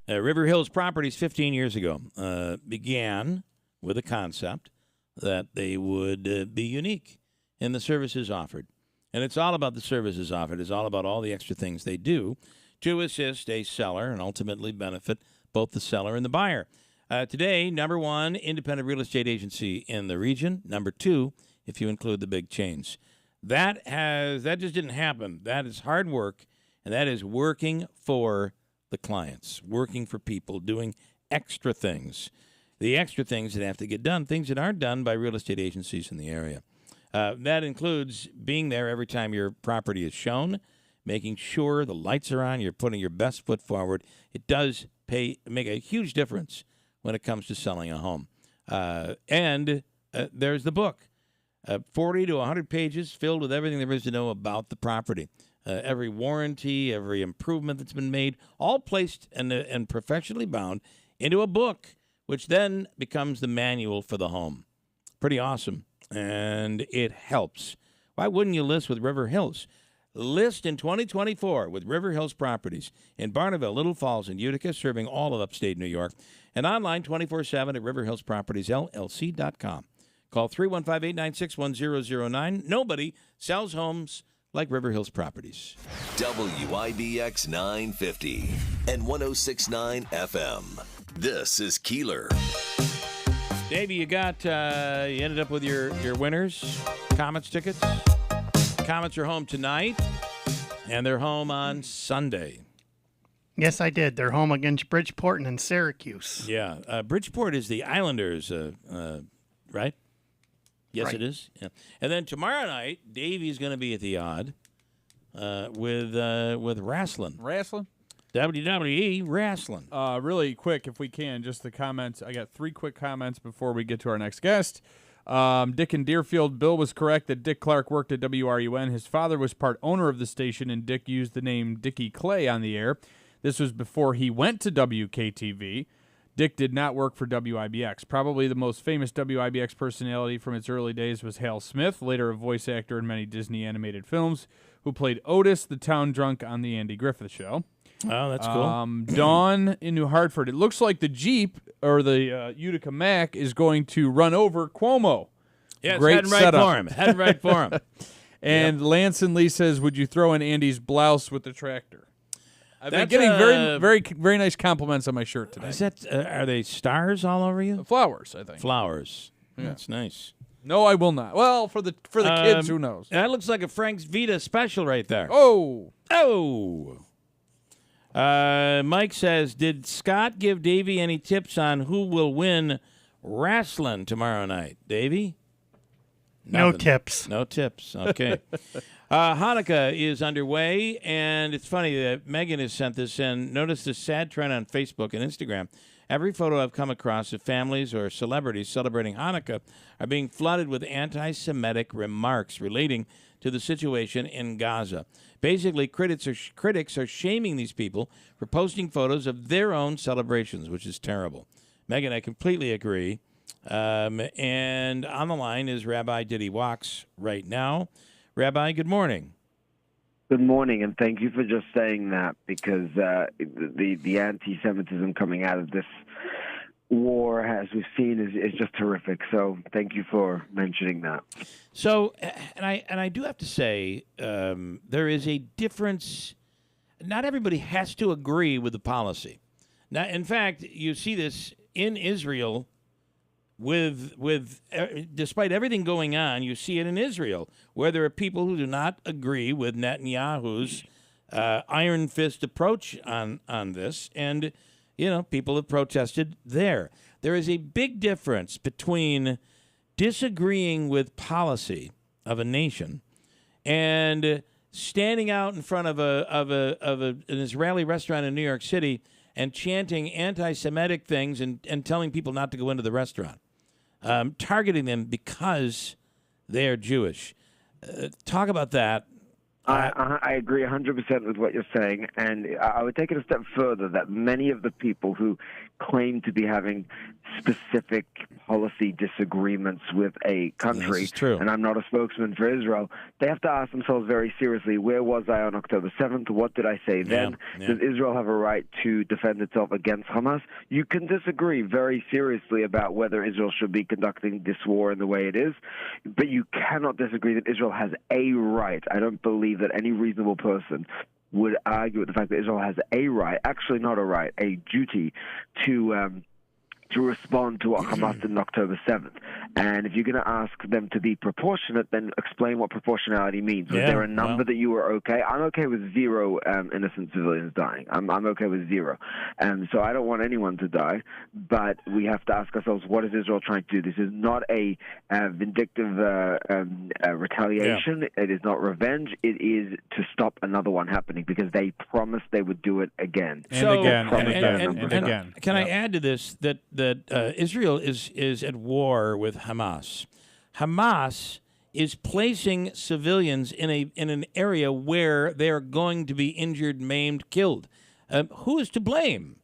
River Hills Properties 15 years ago began with a concept that they would be unique in the services offered. And it's all about the services offered. It's all about all the extra things they do to assist a seller and ultimately benefit both the seller and the buyer. Today, number one, independent real estate agency in the region. Number two, if you include the big chains. That just didn't happen. That is hard work, and that is working for the clients, working for people, doing extra things. The extra things that have to get done, things that aren't done by real estate agencies in the area. That includes being there every time your property is shown, making sure the lights are on, you're putting your best foot forward. It does make a huge difference when it comes to selling a home. And there's the book, 40 to 100 pages filled with everything there is to know about the property. Every warranty, every improvement that's been made, all placed and professionally bound into a book, which then becomes the manual for the home. Pretty awesome, and it helps. Why wouldn't you list with River Hills? List in 2024 with River Hills Properties in Barneville, Little Falls, and Utica, serving all of upstate New York, and online 24/7 at riverhillspropertiesllc.com. Call 315-896-1009. Nobody sells homes like River Hills Properties. WIBX 950 and 106.9 FM. This is Keeler. Davey, you ended up with your winners, Comets tickets. Comets are home tonight, and they're home on Sunday. Yes, I did. They're home against Bridgeport and in Syracuse. Yeah, Bridgeport is the Islanders, right? Yes, right. It is. Yeah. And then tomorrow night, Davey's going to be at the Odd with wrestling. Wrestling? WWE wrestling. Really quick, if we can, just the comments. I got 3 quick comments before we get to our next guest. Dick in Deerfield. Bill was correct that Dick Clark worked at WRUN. His father was part owner of the station, and Dick used the name Dickie Clay on the air. This was before he went to WKTV. Dick did not work for WIBX. Probably the most famous WIBX personality from its early days was Hal Smith, later a voice actor in many Disney animated films, who played Otis, the town drunk on The Andy Griffith Show. Oh, that's cool. Dawn in New Hartford. It looks like the Jeep, or the Utica Mac, is going to run over Cuomo. Yeah, Great it's heading right setup. for him. Heading right for him. And yep. Lance and Lee says, would you throw in Andy's blouse with the tractor? I've been getting very nice compliments on my shirt today. Is that are they stars all over you? Flowers, I think. Flowers. Yeah. That's nice. No, I will not. Well, for the kids, who knows? That looks like a Frank's Vita special right there. Oh. Mike says, did Scott give Davey any tips on who will win wrestling tomorrow night? Davey? No tips. No tips. Okay. Hanukkah is underway, and it's funny that Megan has sent this in. Notice this sad trend on Facebook and Instagram. Every photo I've come across of families or celebrities celebrating Hanukkah are being flooded with anti-Semitic remarks relating to the situation in Gaza. Basically, critics are shaming these people for posting photos of their own celebrations, which is terrible. Megan, I completely agree. And on the line is Rabbi Diddy Wachs right now. Rabbi, good morning. Good morning, and thank you for just saying that, because the anti-Semitism coming out of this war, as we've seen, is just horrific. So thank you for mentioning that. So, and I do have to say, there is a difference. Not everybody has to agree with the policy. Now, in fact, you see this in Israel despite everything going on, you see it in Israel, where there are people who do not agree with Netanyahu's iron fist approach on this, and people have protested there. There is a big difference between disagreeing with policy of a nation and standing out in front of an Israeli restaurant in New York City and chanting anti-Semitic things and telling people not to go into the restaurant, targeting them because they are Jewish. Talk about that. I agree 100% with what you're saying, and I would take it a step further that many of the people who claim to be having specific policy disagreements with a country, this is true. And I'm not a spokesman for Israel, they have to ask themselves very seriously, where was I on October 7th? What did I say then? Yeah. Does Israel have a right to defend itself against Hamas? You can disagree very seriously about whether Israel should be conducting this war in the way it is, but you cannot disagree that Israel has a right. I don't believe that any reasonable person would argue with the fact that Israel has a right, actually not a right, a duty to respond to what Hamas did on October 7th. And if you're going to ask them to be proportionate, then explain what proportionality means. Was there a number that you were okay? I'm okay with 0 innocent civilians dying. I'm okay with 0. So I don't want anyone to die, but we have to ask ourselves, what is Israel trying to do? This is not a vindictive retaliation. Yeah. It is not revenge. It is to stop another one happening because they promised they would do it again. And again. Can I add to this that Israel is at war with Hamas. Hamas is placing civilians in an area where they are going to be injured, maimed, killed. Who is to blame?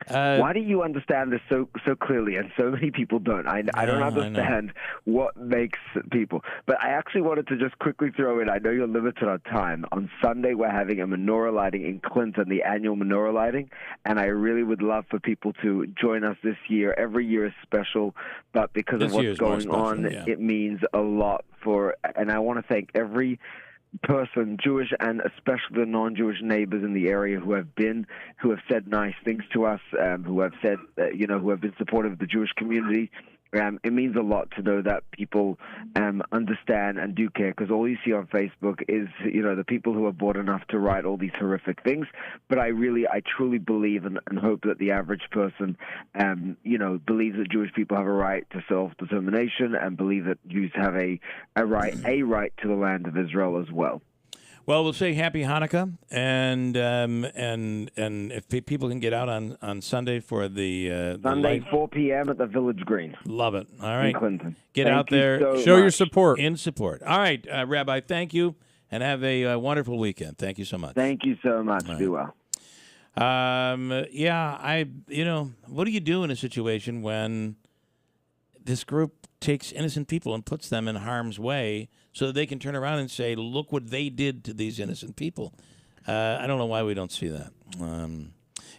Why do you understand this so clearly, and so many people don't? I don't understand what makes people. But I actually wanted to just quickly throw in, I know you're limited on time. On Sunday, we're having a menorah lighting in Clinton, the annual menorah lighting, and I really would love for people to join us this year. Every year is special, but because of what's going on, it means a lot and I want to thank every person, Jewish and especially the non-Jewish neighbors in the area who have said nice things to us, who have said, who have been supportive of the Jewish community. It means a lot to know that people understand and do care, because all you see on Facebook is, the people who are bored enough to write all these horrific things. But I truly believe and hope that the average person, believes that Jewish people have a right to self-determination and believe that Jews have a right to the land of Israel as well. Well, we'll say Happy Hanukkah, and if people can get out on Sunday for the Sunday 4 p.m. at the Village Green. Love it. All right, in Clinton. Get out there, show your support. In support. All right, Rabbi, thank you, and have a wonderful weekend. Thank you so much. Thank you so much. Right. Be well. What do you do in a situation when this group takes innocent people and puts them in harm's way so that they can turn around and say, look what they did to these innocent people? I don't know why we don't see that.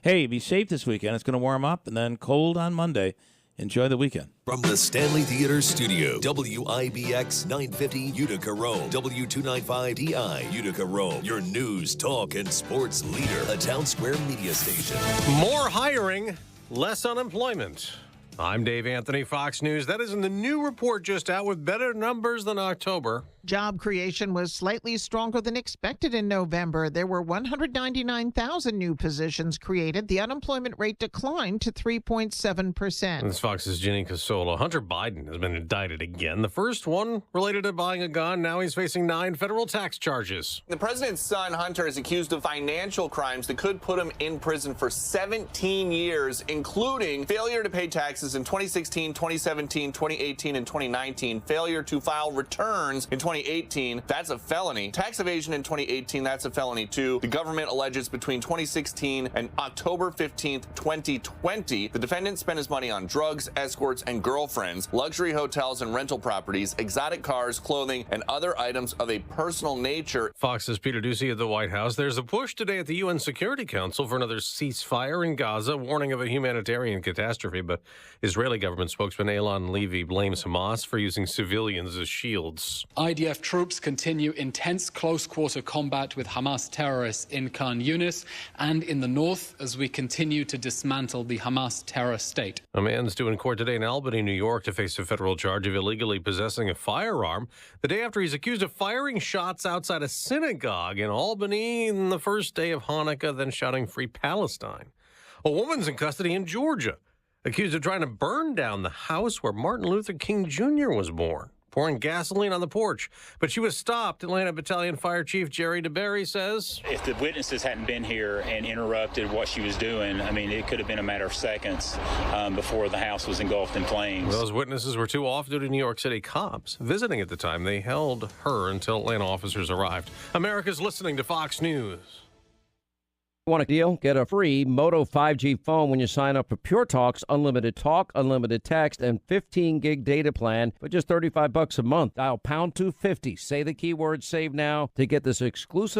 Hey, be safe this weekend. It's going to warm up and then cold on Monday. Enjoy the weekend. From the Stanley Theater Studio, WIBX 950 Utica Rome, W295DI Utica Rome, your news, talk, and sports leader, a Town Square media station. More hiring, less unemployment. I'm Dave Anthony, Fox News. That is in the new report just out with better numbers than October. Job creation was slightly stronger than expected in November. There were 199,000 new positions created. The unemployment rate declined to 3.7%. This is Fox's Ginny Casola. Hunter Biden has been indicted again. The first one related to buying a gun. Now he's facing 9 federal tax charges. The president's son, Hunter, is accused of financial crimes that could put him in prison for 17 years, including failure to pay taxes in 2016, 2017, 2018, and 2019, failure to file returns in 2018, that's a felony. Tax evasion in 2018, that's a felony too. The government alleges between 2016 and October 15th, 2020, the defendant spent his money on drugs, escorts, and girlfriends, luxury hotels and rental properties, exotic cars, clothing, and other items of a personal nature. Fox's Peter Doocy at the White House. There's a push today at the UN Security Council for another ceasefire in Gaza, warning of a humanitarian catastrophe, but Israeli government spokesman Eylon Levy blames Hamas for using civilians as shields. IDF troops continue intense close-quarter combat with Hamas terrorists in Khan Yunis and in the north as we continue to dismantle the Hamas terror state. A man's due in court today in Albany, New York, to face a federal charge of illegally possessing a firearm the day after he's accused of firing shots outside a synagogue in Albany on the first day of Hanukkah, then shouting "Free Palestine." A woman's in custody in Georgia, accused of trying to burn down the house where Martin Luther King Jr. was born, pouring gasoline on the porch. But she was stopped. Atlanta Battalion Fire Chief Jerry DeBerry says, if the witnesses hadn't been here and interrupted what she was doing, I mean, it could have been a matter of seconds before the house was engulfed in flames. Those witnesses were two off-duty New York City cops visiting at the time. They held her until Atlanta officers arrived. America's listening to Fox News. Want a deal? Get a free Moto 5G phone when you sign up for Pure Talk's unlimited talk, unlimited text, and 15 gig data plan for just $35 a month. Dial pound 250. Say the keyword "save now" to get this exclusive